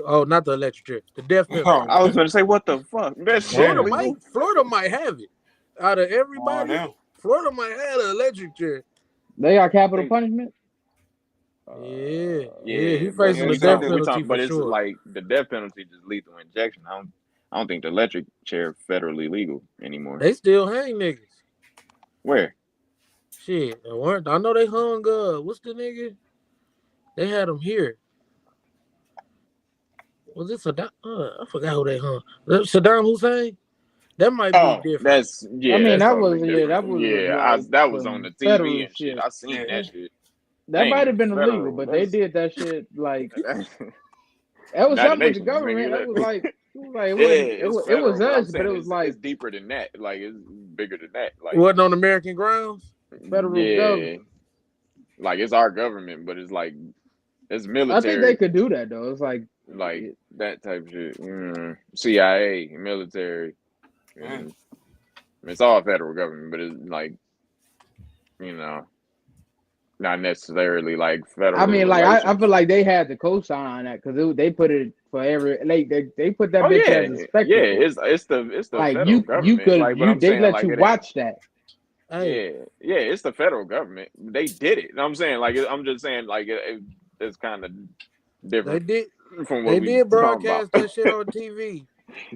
Oh, not the electric chair, the death penalty. oh I was man. gonna say what the fuck. That shit Florida Damn. might legal. have it. Out of Oh, everybody, damn. Florida might have an electric chair. They got capital They, punishment? Yeah, he yeah, but facing Yeah, the we so death talking do. penalty but for it's sure. like the death penalty just lethal injection. I don't think the electric chair federally legal anymore. They still hang niggas. Where? Shit, I know they hung what's the nigga? They had him here. Was it Saddam? I forgot who they hung. Saddam Hussein? That might be Oh, different. that's I mean, that's that totally was different. that was Yeah, like that was on some the TV federal and shit. shit. I seen Yeah. that shit. That That ain't might have even been illegal, federal. but they That's did that shit like United it was something with the Nations, government. That was nigga. like it Yeah, wasn't it's it was federal, but I'm us, but saying it was like it's deeper than that. Like it's bigger than that. It Like wasn't on American grounds. federal yeah, government. like it's our government, but it's like it's I think they military, could do that though. It's like like that type of shit. CIA, military, Man. it's all federal government, but it's like you know not necessarily like federal. I mean, like I relations. feel like they had to co-sign on that because they put it for every they put that Oh bitch yeah, as a yeah. spectacle. It's the Like federal you government. Like, but I'm they saying let like you it ain't. watch that. Hey, Yeah, it's the federal government. They did it. I'm saying like I'm just saying like it's kind of they different did from what they we did talking about. broadcast that shit on TV.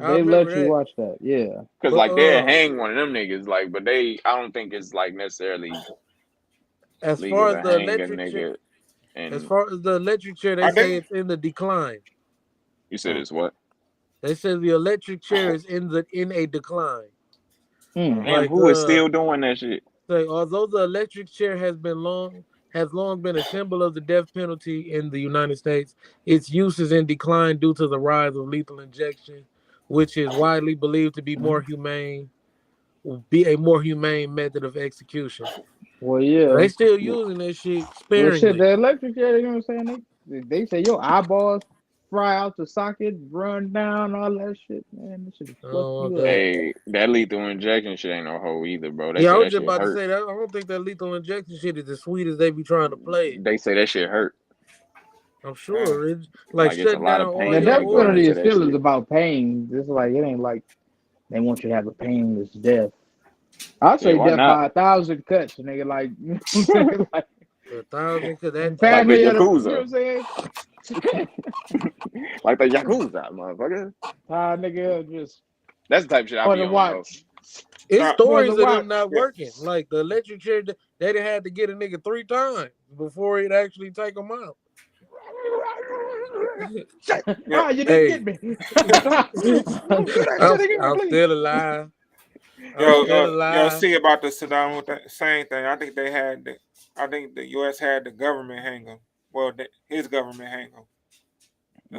I They remember let you that. watch that. Yeah. Cause But like they'll hang one of them niggas, like, but I don't think it's like necessarily as legal far as to the hang a electric chair, nigga. as And far as the electric chair, they Are say they? it's in the decline. you said it's what? They say the electric chair is in a decline. Mm. Damn, Like who is still doing that shit? say, although the electric chair has long been a symbol of the death penalty in the United States, its use is in decline due to the rise of lethal injection, which is widely believed to be a more humane method of execution. Well, They yeah. still using that shit Well, shit, sparingly. the electric chair, you know what I'm saying? They say your eyeballs fry out the socket, run down, all that shit. Man, this shit I fuck don't want you up. that. Hey, that lethal injection shit ain't no hoe either, bro. They Yeah, I say was that just shit about to hurt. say that. I don't think that lethal injection shit is as sweet as they be trying to play it. They say that shit hurt. I'm sure it's like Like it's a shutting lot down of all The pain your like death going penalty organs. into is that still is shit. about pain. It's like it ain't like they want you to have a painless death. I'll Yeah, say why death not? by 1,000 cuts, nigga. Like you know what I'm saying? Like 1,000, cause that Like the family of the, you know what Yakuza. I'm saying? Like the Yakuza, motherfucker. Nigga just That's the type of shit I for be the on though. watch. it's For the stories of them watch. not Yeah. working. Like the electric chair, they done had to get a nigga 3 times before it actually take them out. Yeah. You didn't Hey, get me. I'm still alive. I'm Yo, still y'all alive. see about the Saddam with that same thing? I think they had I think the U.S. had the government hang him. Well, his government hang him.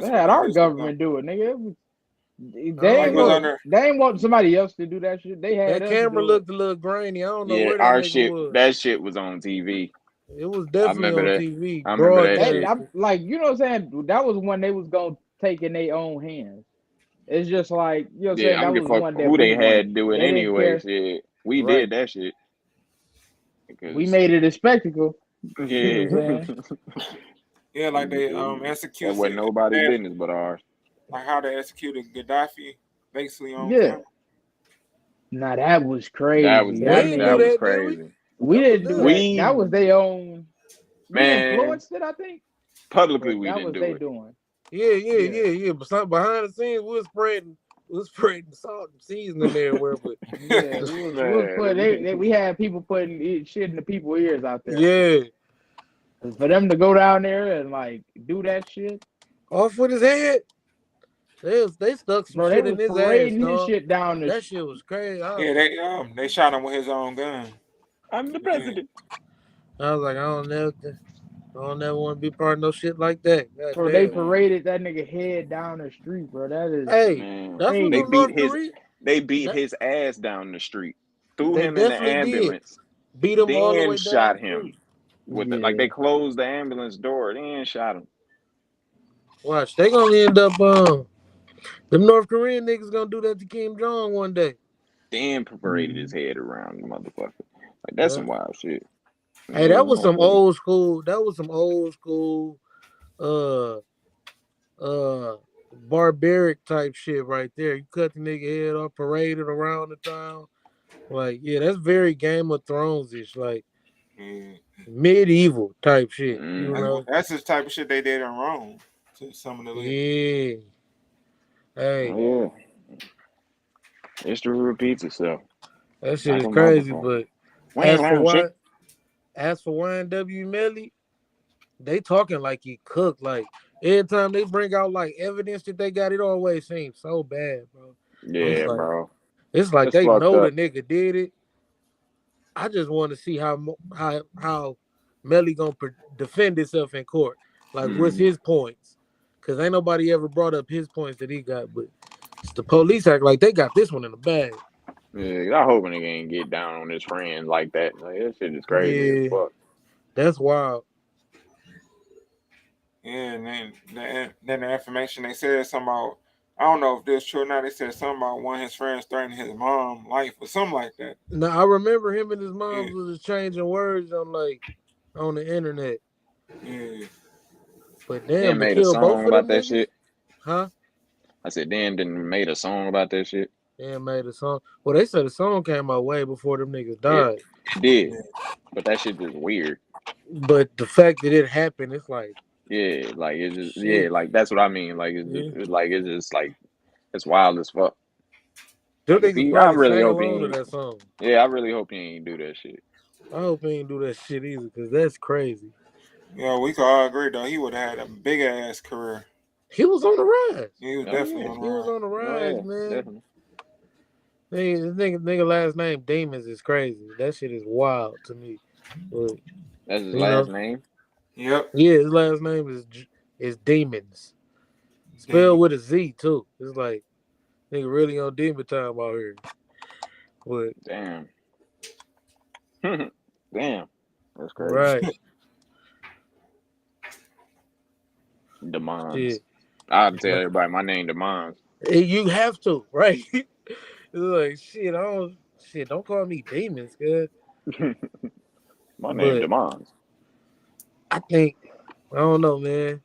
They That's what had they our was doing. government do it, nigga. They I don't Like ain't it was know. want under. they ain't want somebody else to do that shit. They had That us to camera do it. looked a little grainy. I don't know Yeah, where that our nigga shit. was. That shit was on TV. It was I definitely remember on that. TV, I remember that That shit. broadcast. I'm like, you know what I'm saying? That was when they was gonna take in their own hands. It's just like, you know what I'm Yeah, saying? I don't That give was a fuck one that who we they wanted. had do it They didn't anyway. care. Shit, we Right. did that shit We because made it a spectacle. You yeah, know what I'm saying? Yeah, like they that wasn't executed. nobody business but ours. Like how they executed Gaddafi, basically on Yeah. camera. Now that was That was crazy. We I ain't do that was mean, that, did we? crazy. we That was didn't do them. that. We That was their own. We man, influenced it, I think, publicly but we that didn't was do they it. doing. Yeah. Yeah. But behind the scenes, we was spreading salt and seasoning everywhere. But Yeah, we was putting Man, we had people putting shit in the people's ears out there. yeah, For them to go down there and like do that shit, off with his head. They stuck some bro. They shit in was his ass, parading his dog. shit down the. That shit was crazy. Yeah, they shot him with his own gun. I'm the Yeah. president. I was like, I don't never want to be part of no shit like that. God Bro, they damn. paraded that nigga head down the street, bro. That is Hey, Man, that's what they them crazy. beat North his Korea. they beat That, his ass down the street, threw they him in the definitely did. ambulance, Beat him all the then way down shot the street. him with like Yeah. they closed the ambulance door, then shot him. Watch, they gonna end up them North Korean niggas gonna do that to Kim Jong one day. Then paraded his Mhm. head around the motherfucker. Like that's Yeah. some wild shit. Hey, Yeah, that was some motherfucker. old school. That was some old school, uh, barbaric type shit right there. You cut the nigga head off, parade it around the town. Like, yeah, that's very Game of Thrones ish, like Yeah. medieval type shit. You Mm-hmm. know? That's the type of shit they did in Rome to some of the leaders. Yeah. Hey, Oh yeah, history repeats itself that shit like is a crazy. motherfucker. But We ain't as for around why, shit. as for YNW Melly, they talking like he cooked. Like every time they bring out like evidence that they got, it always seems so bad, bro. It's Yeah, like bro, it's like it's they fucked know the up. nigga did it. I just want to see how Melly gonna defend himself in court. Like, what's Mm-hmm. his points? Cause ain't nobody ever brought up his points that he got, but it's the police act like they got this one in the bag. Yeah, I hope a nigga ain't get down on his friend like that. Like that shit is crazy as Yeah, fuck. that's wild. Yeah, and then the information they said something about, I don't know if this true or not. They said something about one of his friends threatening his mom life or something like that. Now I remember him and his Yeah, mom was exchanging words on like on the internet. Yeah. But Dan damn, to made a kill both song of them about that niggas, shit. huh? I said Dan didn't made a song about that shit. Damn, made a song. Well, they said the song came out way before them niggas It, died. it did, but that shit just weird. But the fact that it happened, it's like, Yeah, like it's just shit. like that's what I mean. Like it's Yeah. just like it's wild as fuck. Them Like if niggas he, I probably really sang hope he along to ain't. that song. Yeah, I really hope he ain't do that shit. I hope he ain't do that shit either, because that's crazy. Yeah, we can all agree though. He would have had a big ass career. He was on the rise. He was Oh definitely yeah, on the He was run. on the oh rise, yeah, man. definitely. Nigga last name Demons is crazy. That shit is wild to me. But That's his you last know, name. Yep. yeah, his last name is Demons. Spelled with a Z too. It's like nigga really on demon time out here. But Damn. Damn. That's crazy. right, Demons. shit. I have to tell everybody my name Demons. You have to, right? It's like shit. Don't call me Demons, good. My name But Demons. I think I don't know, man.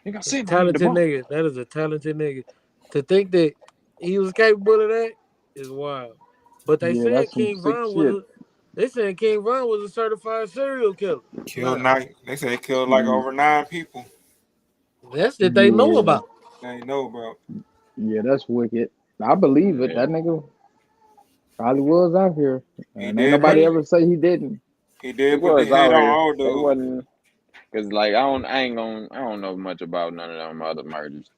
Nigga, I It's a said my name talented Demons. nigga. That is a talented nigga. To think that he was capable of that is wild. But they Yeah, said that's some King sick Von shit. they said King Von was a certified serial killer. Killed Now, They say he killed like over 9 people. that's that they know Yeah, about. They know about. yeah, that's wicked. I believe it. Yeah. That nigga probably was out here, He and ain't did nobody put ever say he didn't. he He did put the was hit out on here. old They dude. wasn't because like I don't know much about none of them other murders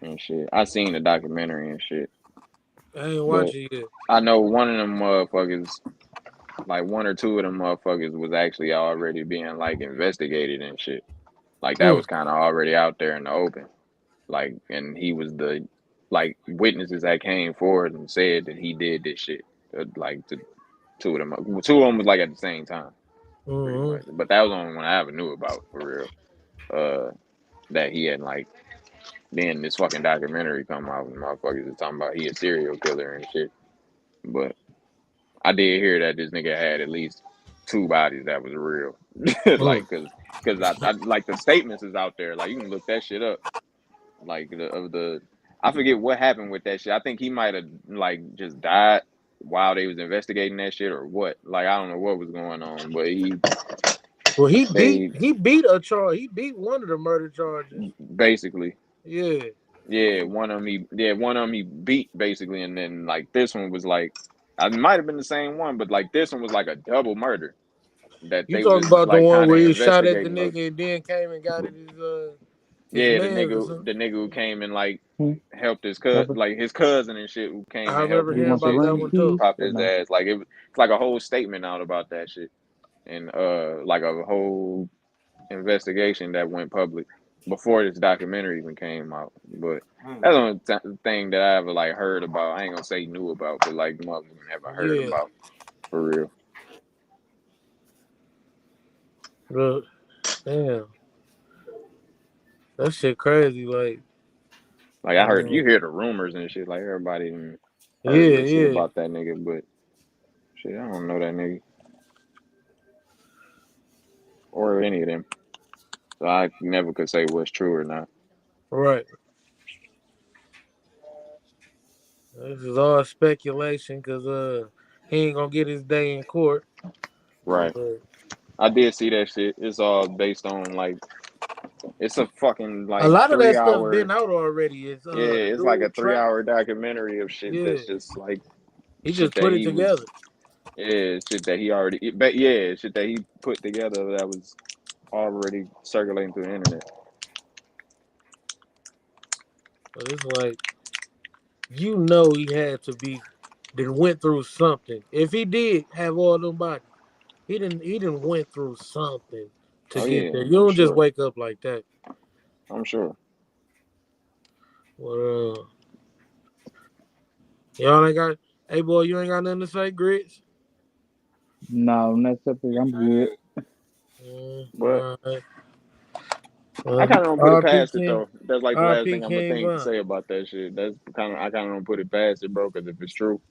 and shit. I seen the documentary and shit. I ain't But watching it. I know one of them motherfuckers, like one or two of them motherfuckers was actually already being like investigated and shit. Like that was kind of already out there in the open. Like, and he was the like witnesses that came forward and said that he did this shit. Like to two of them was like at the same time, pretty much. But that was the only one I ever knew about for real. That he had like then this fucking documentary come out and motherfuckers is talking about he a serial killer and shit. But I did hear that this nigga had at least 2 bodies that was real. Like, cause I like the statements is out there. Like you can look that shit up. Like I forget what happened with that shit. I think he might have like just died while they was investigating that shit or what. Like I don't know what was going on, but he beat a charge. He beat one of the murder charges. basically. Yeah. Yeah, one of them he beat basically, and then like this one was like, it might have been the same one, but like this one was like a double murder that You they talking was about the like one kind of where he shot at the investigating. nigga and then came and got at his Yeah, man or something? the nigga who came and like Hmm. helped his cousin and shit who came I and helped remember You him hearing and want the about shit. that ring one He too. keys popped or his no? ass like it's like a whole statement out about that shit and like a whole investigation that went public before this documentary even came out. But that's the only thing that I ever like heard about. I ain't gonna say knew about, but like motherfucking never heard Yeah. about for real. Look, damn. That shit crazy. Like, Like I heard you hear the rumors and shit. Like everybody heard good shit yeah. about that nigga, but shit, I don't know that nigga or any of them. So I never could say what's true or not. Right. This is all speculation because he ain't gonna get his day in court. Right. I did see that shit. It's all based on like it's a fucking A like lot of that three stuff hour been out already. It's yeah, it's like a dude 3 hour documentary of shit Yeah. that's just like He shit just that put it he was together. shit that he already but yeah, shit that he put together that was already circulating through the internet. But it's like he had to be then went through something. If he did have all them bodies, he didn't went through something to Oh get yeah, there. You I'm don't just sure. wake up like that. I'm sure. Well, y'all ain't got. Hey boy, you ain't got nothing to say, Grits. No, that's something I'm good. But All right. I kinda don't put it past it though. That's like the last RP thing I'm gonna King think to Von. say about that shit. That's I kinda don't put it past it, bro, because if it's true,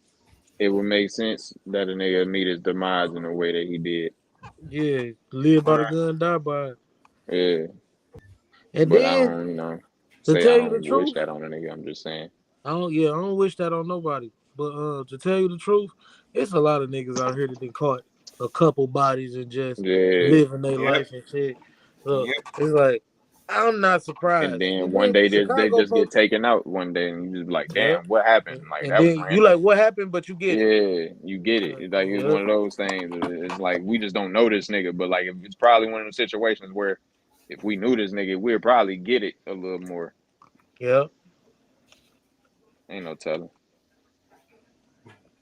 it would make sense that a nigga meet his demise in the way that he did. Yeah, live by the Right. gun, die by it. Yeah, And but I then, don't, to say I tell you the don't wish truth, that on a nigga. I'm just saying. I don't wish that on nobody. But to tell you the truth, it's a lot of niggas out here that been caught a couple bodies and just Yeah, living their Yep. life and shit. So Yep. it's like I'm not and surprised. then And one then day they Chicago just get post, taken out one day, and you just be like, yep. damn, what happened? Like And that was then you random. like what happened, but you get it. Yeah, you get it. It's like it's Yep. one of those things. It's like we just don't know this nigga, but like it's probably one of those situations where if we knew this nigga, we'd probably get it a little more. Yep. Ain't no telling.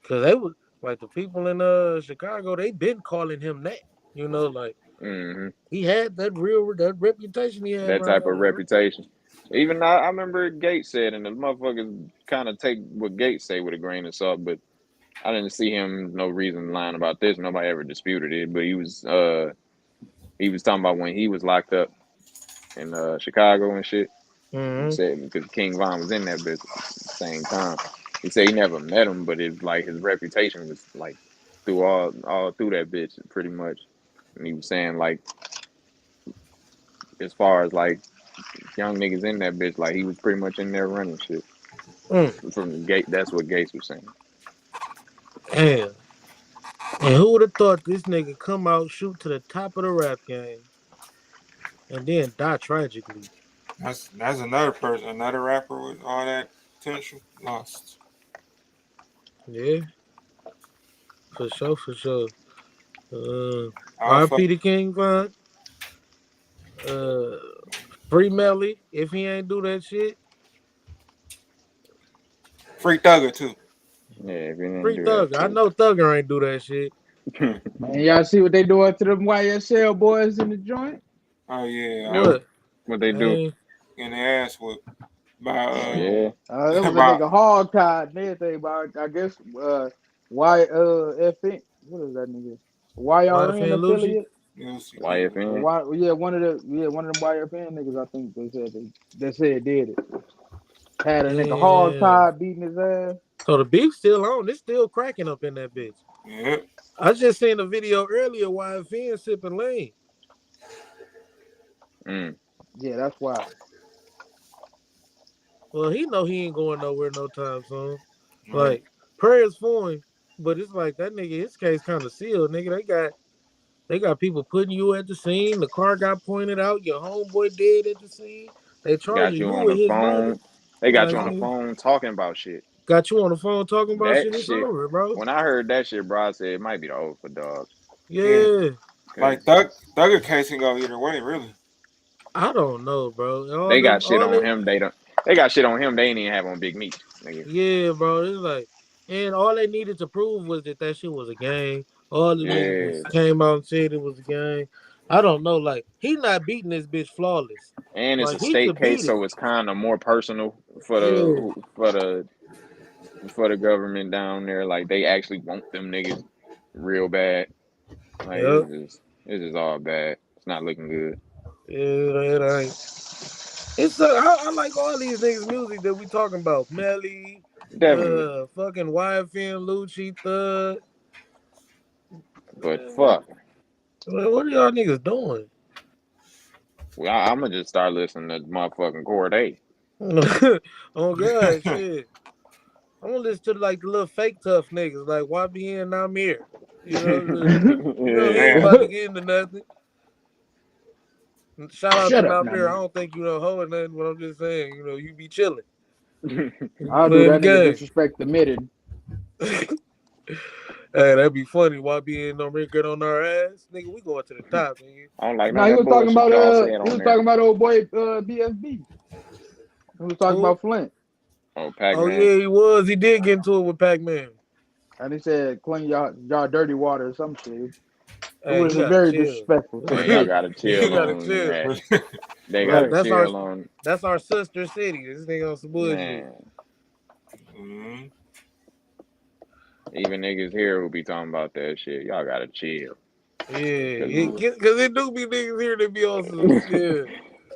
Cause they was like the people in Chicago, they been calling him that. You know, like Hmm he had that reputation he had That around type of there. reputation. Even I remember Gates said, and the motherfuckers kind of take what Gates say with a grain of salt, but I didn't see him no reason lying about this. Nobody ever disputed it, but he was talking about when he was locked up in Chicago and shit. He Mm-hmm. said because King Von was in that bitch at the same time. He said he never met him, but it's like his reputation was like through all through that bitch pretty much. And he was saying like as far as like young niggas in that bitch, like he was pretty much in there running shit Mm. from the gate. That's what Gates was saying. Damn. And who would have thought this nigga come out, shoot to the top of the rap game, and then die tragically? That's another person, another rapper with all that potential lost. Yeah, for sure, for sure. I fuck R.I.P. the King Von. Uh, Free Melly, if he ain't do that shit. Free Thugger too. Yeah, if he didn't Free do that Thugger. I shit. know Thugger ain't do that shit. Man, y'all see what they doing to them YSL boys in the joint? Oh yeah, No, What? what they do? Ain't getting their ass whooped by Oh yeah, It was a by nigga hog tied and everything about I guess YFN. What is that nigga? YRN YFN Lucci? affiliate? Lucy. Yeah. YFN. One of them YFN niggas. I think they said did it. Had a nigga hog Damn. tied, beating his ass. So the beef's still on. It's still cracking up in that bitch. Yep. I just seen a video earlier YFN sipping lean. Mm. Yeah, that's why. Well, he know he ain't going nowhere no time soon. Right. Like prayers for him, but it's like that nigga. His case kind of sealed, nigga. They got people putting you at the scene. The car got pointed out. Your homeboy dead at the scene. They Got charging you you on with the his murder. phone. They got you Like on the nigga, phone talking about shit. got you on the phone talking about shit. That It's shit. over, bro. When I heard that shit, bro, I said it might be the old for dog. Yeah. Yeah, Like Cause Thugger case can go either way, really. I don't know, bro. they got shit All on they, him. They don't. They got shit on him. They ain't even have on Big Meat, nigga. yeah, bro. It's like, and all they needed to prove was that shit was a game. All the Yeah, niggas came out and said it was a game. I don't know. Like, he not beating this bitch flawless. and it's a Like, he state could beat case, it. so it's kind of more personal for Yeah. the government down there. Like they actually want them niggas real bad. Like Yeah. it's just all bad. It's not looking good. Yeah, it ain't. It's I like all these niggas' music that we talking about. Melly, Definitely, fucking YFN, Lucci, Thug. but Man, fuck. what are y'all niggas doing? Well, I'm gonna just start listening to motherfucking Corday. Oh God, shit. I'm gonna listen to like the little fake tough niggas like YBN and I'm here. He ain't Yeah. Man, about to get into nothing. Shout out to Shut up, Mount I man. don't think you know hoe or nothing, but I'm just saying, you be chilling. You be I'll do playing the that nigga game. disrespect the midden. Hey, that'd be funny. YBN don't get on our ass. Nigga, we going to the top, nigga. I don't like No, none of that bullshit y'all said he on was there. talking about old boy BFB. He was talking Who? about Flint. Oh, Oh Pac-Man. yeah, he was. He did get into it with Pac-Man. And he said clean y'all dirty water or some shit. It Hey, was you a gotta very chill. disrespectful to the Man, y'all midden. gotta You chill gotta on chill. that. They That, gotta right. that's our chill on, that's our sister city. This nigga on some bullshit. man. Mm-hmm. Even niggas here who be talking about that shit. Y'all gotta chill. Yeah, Cause because it do be niggas here that be on some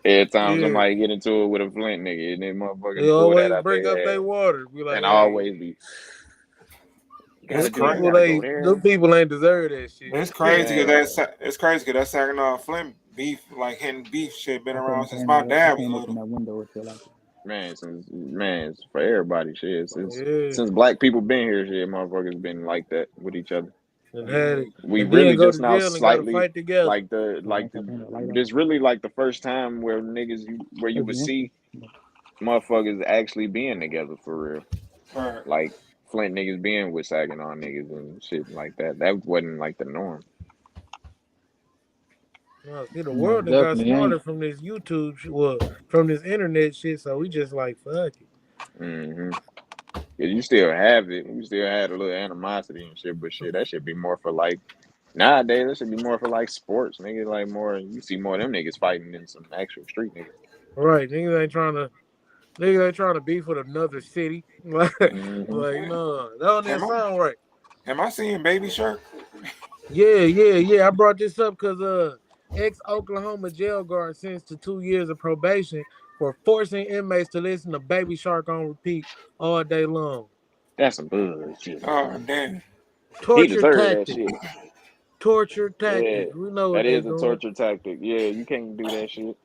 every time yeah. somebody get into it with a Flint nigga, and then They motherfucking pull that always out bring up their their ass. water. Be like, And hey, always be It's But you ain't crazy. gotta go there. Them people ain't deserve that shit. It's crazy Yeah. because that Saginaw Flint beef, like hitting beef shit, been around since my I dad was came up in little. that window. It feel like It's for everybody. Shit, Yeah. since black people been here, shit, motherfuckers been like that with each other. And had it. We And then really go just to now jail and gotta slightly fight together. like this really like the first time where you would see motherfuckers actually being together for real. Right. Like Flint niggas being with Saginaw niggas and shit like that. That wasn't like the norm. No, see, the No, world done got definitely smarter ain't. from this YouTube, from this internet shit. So we just like fuck it. Mm-hmm. Cause you still have it. You still had a little animosity and shit, but shit, that should be more for like nowadays. That should be more for like sports, niggas. Like more, you see more of them niggas fighting than some actual street niggas. Right, niggas ain't trying to beef with another city. Like, Mm-hmm. no, that don't even Am I sound right. am I seeing Baby Shark? Yeah. I brought this up because ex-Oklahoma jail guard sentenced to 2 years of probation for forcing inmates to listen to Baby Shark on repeat all day long. That's some bullshit. Oh damn. He Torture deserved that tactic. shit. Torture Yeah, tactic. We know what that they is a doing. torture tactic. Yeah, you can't do that shit.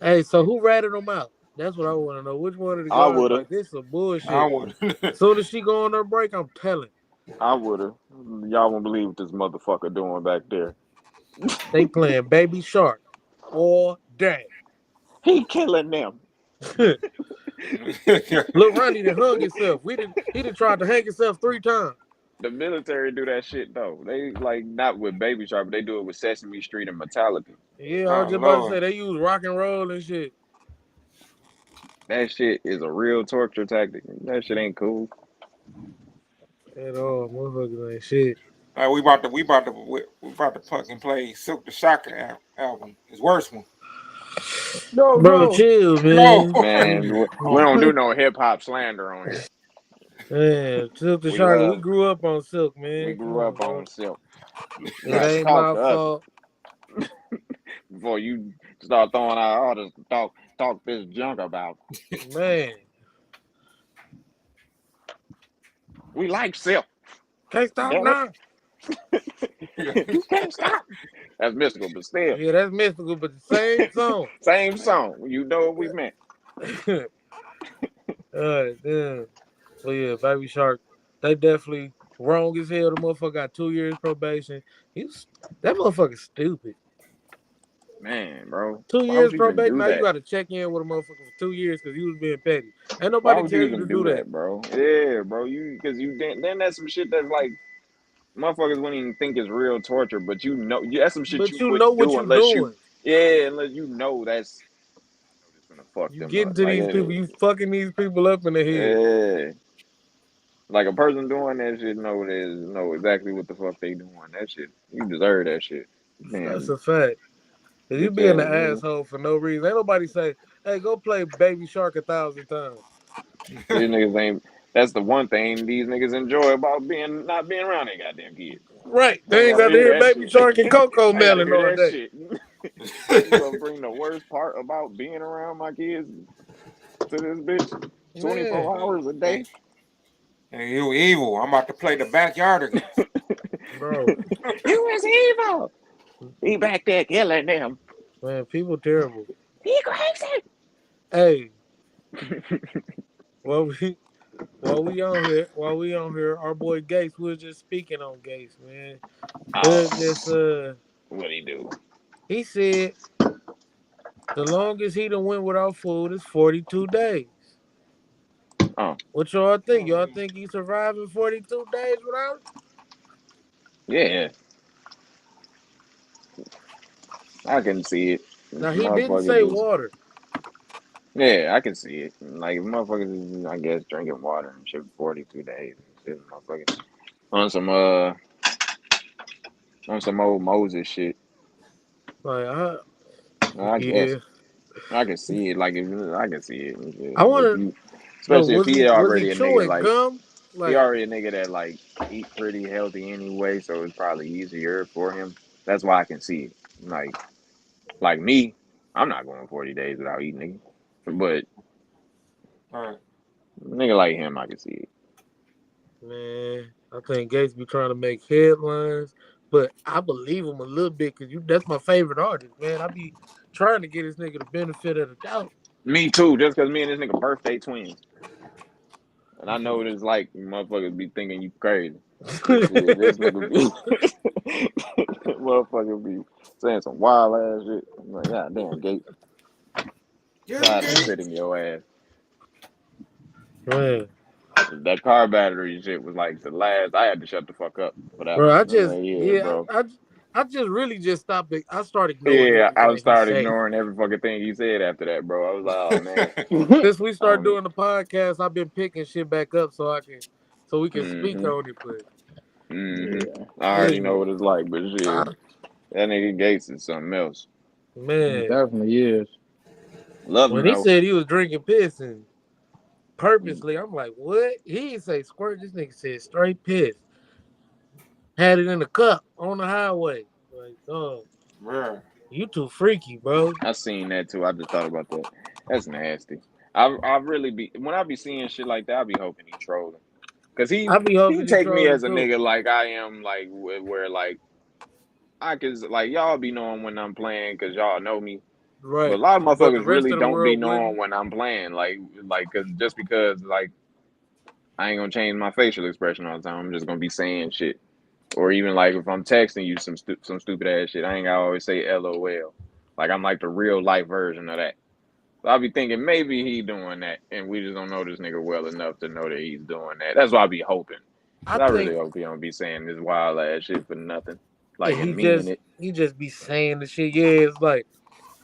Hey, so who ratted them out? That's what I want to know. Which one of the I guards woulda. like this is I bullshit? would. Soon as she go on her break, I'm telling. I woulda. Y'all won't believe what this motherfucker doing back there. They playing Baby Shark all day. He killing them. Look, Ronnie done hung himself. He done tried to hang himself 3 times. The military do that shit though. They like not with Baby Shark, but they do it with Sesame Street and Metallica. Yeah, I Oh was just about to Lord. say they use rock and roll and shit. That shit is a real torture tactic. That shit ain't cool. At all, motherfuckers ain't shit. We about to fucking play Silk the Shocker album. His worst one. Bro, chill, No. man. Man, we don't do no hip hop slander on here. Man, Silk the We Shocker. We love. grew up on Silk, We man. Come grew on, up bro. on Silk. You It have to ain't talk my to us fault, before you start throwing out all this talk this junk about. man. We like Silk. Can't stop Damn it. now. You can't stop. That's mystical, but still. Yeah, that's mystical, but the same song. Same song. You know what we meant. Damn. Well, yeah, Baby Shark. They definitely wrong as hell. The motherfucker got 2 years probation. That motherfucker stupid. Man, bro. 2 Why would years you even probation. do Now you that? got to check in with a motherfucker for 2 years because he was being petty. Ain't Why nobody would you tell you to even do do that. that, bro? Yeah, bro. Because you then that's some shit that's like motherfuckers wouldn't even think is real torture, but that's some shit But you you know wouldn't what do you unless doing. unless you know that's just gonna fuck You them up. getting to these people. You fucking these people up in the head. Yeah. Like a person doing that shit know exactly what the fuck they doing. That shit, you deserve that shit. That's Man, a fact. Cause you bitch being ass an nigga. asshole for no reason. Ain't nobody say, hey, go play Baby Shark 1,000 times. These niggas ain't. That's the one thing these niggas enjoy about not being around their goddamn kids. Right. They They ain't gotta got to hear hear that Baby shit. Shark and Coco I gotta Melon hear all that day. shit. You gonna bring the worst part about being around my kids to this bitch 24 Man, hours a day? Hey, you evil. I'm about to play the backyard again. bro. You is evil. He back there killing them. Man, people terrible. He crazy. Hey, while we on here, our boy Gates, we was just speaking on Gates, man. Oh, Just what he do? he said the longest he done went without food is 42 days. Oh, What y'all think? Y'all think he surviving 42 days without it? yeah. I can see it. Now he didn't say Motherfuckers is, water. yeah, I can see it. Like motherfuckers is, I guess, drinking water and shit for 42 days and shit. Motherfuckers on some on some old Moses shit. Like, I guess yeah. I can see it. Like I can see it. And I shit. want If to you, know, especially if he was he already a nigga chewing like gum? he Like, already a nigga that like eat pretty healthy anyway, so it's probably easier for him. That's why I can see it. Like me, I'm not going 40 days without eating, nigga. But All right. nigga like him, I can see it. Man, I think Gates be trying to make headlines, but I believe him a little bit because that's my favorite artist, man. I be trying to get this nigga the benefit of the doubt. Me too, just because me and this nigga birthday twins. And I know what it's like. Motherfuckers be thinking you crazy. And shit, this nigga be motherfucker be saying some wild ass shit. I'm like, God damn, Gates. Tired of spitting your ass. Man, That car battery shit was like the last. I had to shut the fuck up for that bro, one. I I'm just like, yeah, yeah, bro. I just really just stopped it. I started ignoring Yeah, I everything he started say. ignoring every fucking thing he said after that, bro. I was like, oh man. Since we I started don't. doing the podcast, I've been picking shit back up so we can speak Mm-hmm. on it. But Mm-hmm. I already know hey, what it's like, but shit, that nigga Gates is something else. It man, definitely is. Love when him he though. said he was drinking piss and purposely, I'm like, what? He didn't say squirt. This nigga said straight piss. Had it in a cup on the highway. Like, oh, Bruh. you too freaky, bro. I seen that too. I just thought about that. That's nasty. I really be when I be seeing shit like that, I be hoping he trolling. Cause I be he hoping he take me trolling as a too. nigga like I am like where like I can like y'all be knowing when I'm playing because y'all know me. But a Right. lot of But the motherfuckers rest really of the don't be world knowing wouldn't. when I'm playing. Like cause just because like I ain't gonna change my facial expression all the time. I'm just gonna be saying shit. Or even like if I'm texting you some stupid ass shit, I ain't gotta always say LOL. Like I'm like the real life version of that. So I'll be thinking maybe he doing that, and we just don't know this nigga well enough to know that he's doing that. That's what I be hoping. I I really think hope he don't be saying this wild ass shit for nothing, yeah, like and meaning it. he just be saying the shit. Yeah, it's like,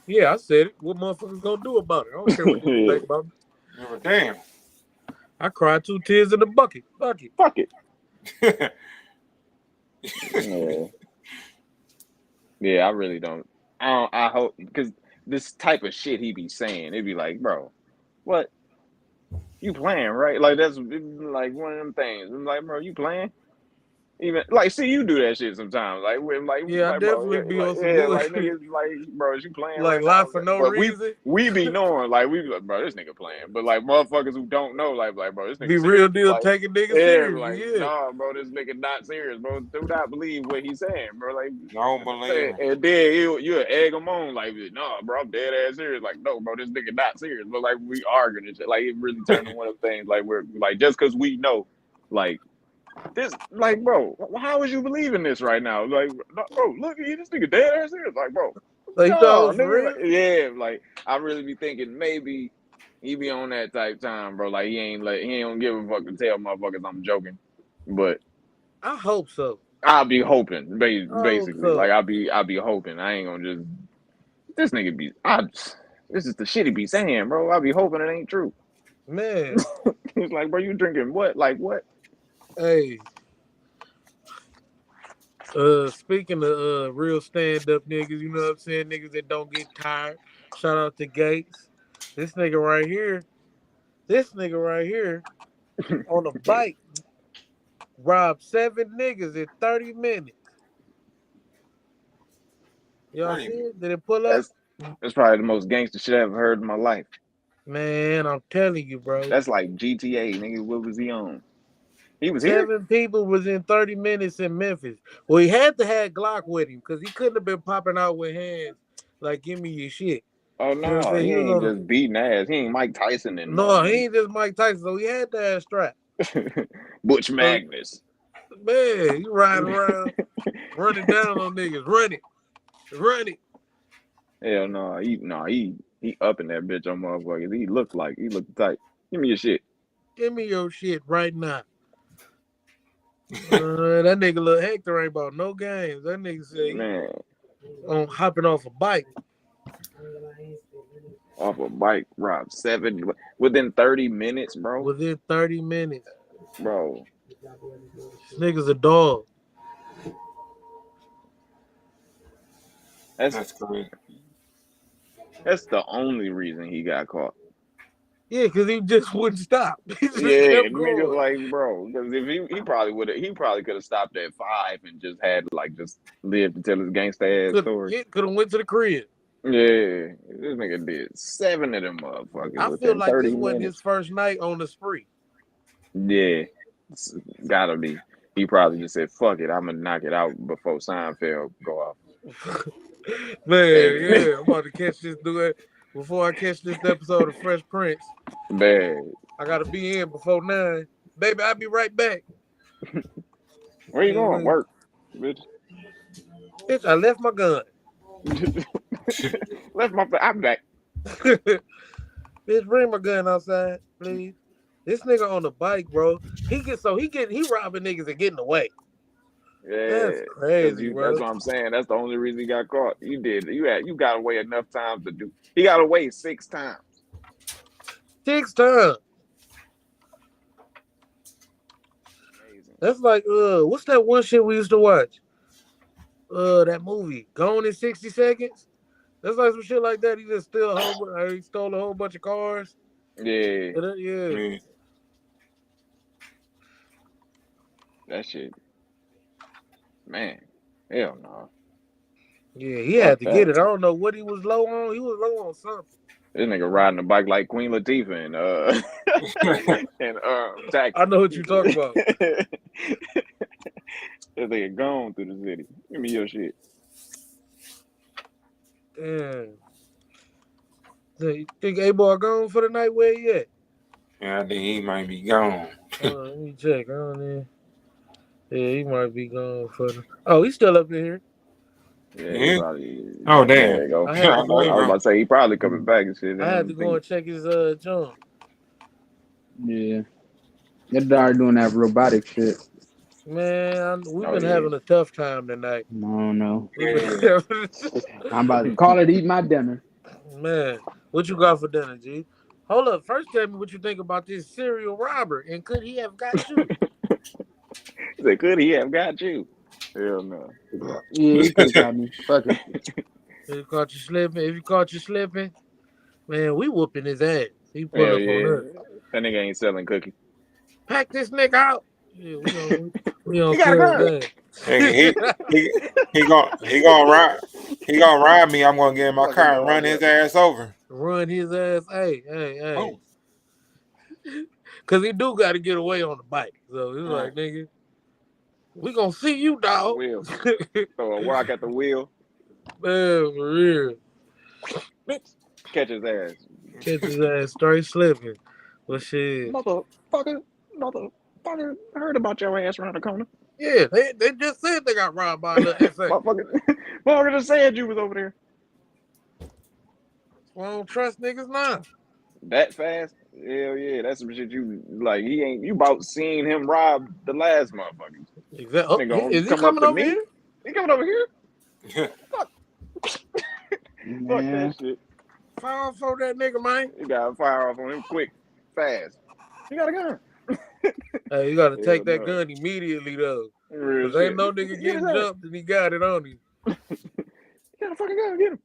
yeah, I said it. What motherfuckers gonna do about it? I don't care what niggas Yeah, think about it. Give a damn. I cried 2 tears in the bucket. Bucket. fuck it. Yeah, yeah. I really don't. I hope because this type of shit he be saying, it be like, bro, what you playing right? Like that's like one of them things. I'm like, bro, you playing? Even like, see, you do that shit sometimes. Like, when, Yeah, I bro, definitely be like, on some yeah, like bullshit. niggas, like, bro, is you playing Like right lie now? for no But reason. we be knowing, like, we be like, bro, this nigga playing. But like, motherfuckers who don't know, like, bro, this Be nigga real serious. deal Like, taking niggas yeah, serious. like, Yeah. nah, bro, this nigga not serious, bro. Do not believe what he's saying, bro. Like, Don't believe him. and then you egg him on, like, nah, bro, I'm dead ass serious. Like, no, bro, this nigga not serious. But like, we arguing and shit. Like, it really turned to one of the things, like, we're like, just because we know, like. This like, bro, how is you believing this right now? Like, no, bro, look, this nigga dead ass serious. Like, bro, Like you thought it no, was for nigga, like, real? yeah, like I really be thinking maybe he be on that type time, bro. Like he ain't don't give a fuck to tell motherfuckers I'm joking, but I hope so. I'll be hoping, I hope basically, like so. I'll be hoping. I ain't gonna just this nigga be. This is the shit he be saying, bro. I'll be hoping it ain't true. Man. It's like, bro, you drinking what? Like what? Hey. Speaking of real stand-up niggas, you know what I'm saying? Niggas that don't get tired. Shout out to Gates. This nigga right here on a bike robbed 7 niggas in 30 minutes. Y'all see 30 it? Did it pull up? That's probably the most gangster shit I ever heard in my life. Man, I'm telling you, bro. That's like GTA, nigga. What was he on? He was here? 7 people was in 30 minutes in Memphis. Well, he had to have Glock with him because he couldn't have been popping out with hands like, give me your shit. Oh You know what I'm no, saying? he He was ain't on just beating ass. He ain't Mike Tyson and no, he motherfucker. ain't just Mike Tyson, so he had to have strap. Butch So, Magnus. man, you riding around, running down on niggas. Run it. Hell no, he up in that bitch on motherfuckers. He looked tight. Give me your shit. Give me your shit right now. That nigga Lil Hector ain't about no games. That nigga said he Man, on hopping off a bike. off a bike, robbed 7 within 30 minutes, bro. Within 30 minutes. Bro, This nigga's a dog. That's crazy. that's the only reason he got caught. Yeah, because he just wouldn't stop. He just Yeah, kept niggas going. like, bro, because if he probably could have stopped at 5 and just had like just lived to tell his gangsta ass story. Could have went to the crib. Yeah, this nigga did 7 of them motherfuckers I feel within like this 30 wasn't his minutes. first night on the spree. Yeah, It's gotta be. He probably just said, "Fuck it, I'm gonna knock it out before Seinfeld go off." Man, yeah, I'm about to catch this dude before I catch this episode of Fresh Prince. Man, I gotta be in before 9. Baby, I'll be right back. where you Yeah, going? man. Work, bitch. Bitch, I left my gun. Left my. I'm back. Bitch, bring my gun outside, please. This nigga on the bike, bro. He robbing niggas and getting away. That's Yeah, crazy, bro. that's what I'm saying. That's the only reason he got caught. You got away enough times to do. He got away 6 times. 6 times. Amazing. That's like what's that one shit we used to watch? That movie, Gone in 60 Seconds. That's like some shit like that. He just stole a whole bunch of cars. Yeah, Yeah. that shit. Man, hell no. Yeah, he had to Fuck get that. it. I don't know what he was low on. He was low on something. This nigga riding a bike like Queen Latifah and Taxi. I know what you're talking about. This nigga gone through the city. Give me your shit. Damn. So you think A-Boy gone for the night? Where he at? Yeah, I think he might be gone. Let me check. I don't know. Yeah, he might be gone for the. Oh, he's still up in here. Yeah, Yeah. he probably. Oh, damn. There you go. I I, had to was about to say he probably coming back and shit. I had to go and check his junk. Yeah. They're already doing that robotic shit. Man, we've been having a tough time tonight. I don't know. We've been I'm about to call it eat my dinner. Man, what you got for dinner, G? Hold up. First, tell me what you think about this serial robber, and could he have got you? Say, could he have got you? Hell no. Yeah, he could have got me. Fuck it. If he caught you slipping, man, we whooping his ass. He pull Hell up yeah. on us. That nigga ain't selling cookies. Pack this nigga out. Yeah, we on He got a gun. He gonna ride me. I'm gonna get in my car and run his ass over. Run his ass. Hey. Oh. Cause he do got to get away on the bike. So it's like, nigga, we gonna see you, dog. Wheel. Throw a rock at the wheel. Man, for real. Catch his ass. Catch his ass straight slipping. Well, shit. Motherfucker, heard about your ass around the corner. Yeah, they just said they got robbed by a little SA. Motherfucker just said you was over there. Well, I don't trust niggas now. That fast? Hell yeah, that's some shit you like. You about seen him rob the last motherfucker. Exactly. Oh, is he coming over here? He coming over here? Fuck Man. that shit. Fire off on that nigga, man. You gotta fire off on him quick, fast. You got a gun. Hey, you gotta take that gun immediately though. Cause ain't no nigga getting jumped and he got it on him. You got a fucking gun, get him.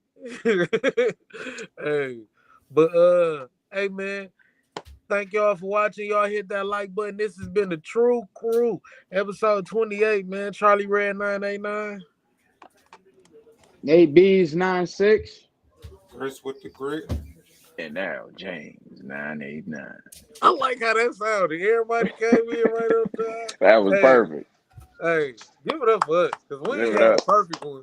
Hey, but hey man, thank y'all for watching. Y'all hit that like button. This has been the Tru Crew, episode 28, man. Charlie Red 989. 8Bs 96. Chris with the grit. And now James 989. I like how that sounded. Everybody came in right up there. That was perfect. Hey, give it up for us, cause we ain't had a perfect one.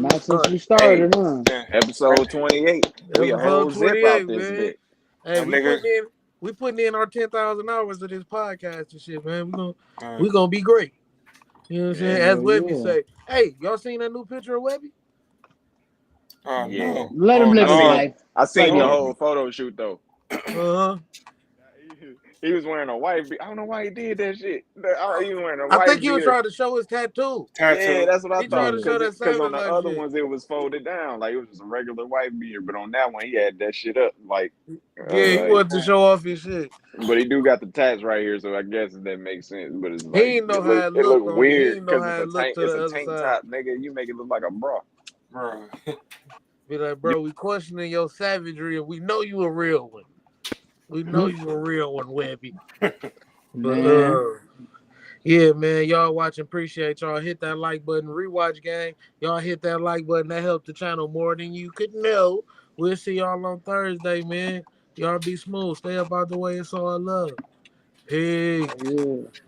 Not since we started, huh? Episode 28. We a whole zip out this man. bit. Hey, we putting in our 10,000 hours of this podcast and shit, man. We gonna be great. You know what I'm saying? As Webby say, hey, y'all seen that new picture of Webby? Yeah. No. Let him live his life. I seen the whole photo shoot though. He was wearing a white beater. I don't know why he did that shit. He was wearing a white I think he was beater. trying to show his tattoo. Yeah, that's what I He thought. tried to show that Because on the like other shit. ones, it was folded down. Like, it was just a regular white beater. But on that one, he had that shit up. Like, he wanted to show off his shit. But he do got the tats right here, so I guess that makes sense. But it's like, he ain't know how it look weird because it's a tank top, nigga. You make it look like a bra. Bro. Be like, bro, we questioning your savagery, and we know you a real one. We know you a real one, Webby. But yeah, man, y'all watching, appreciate y'all. Hit that like button, rewatch gang. Y'all hit that like button. That helped the channel more than you could know. We'll see y'all on Thursday, man. Y'all be smooth. Stay up out the way. It's all love. Peace. Yeah.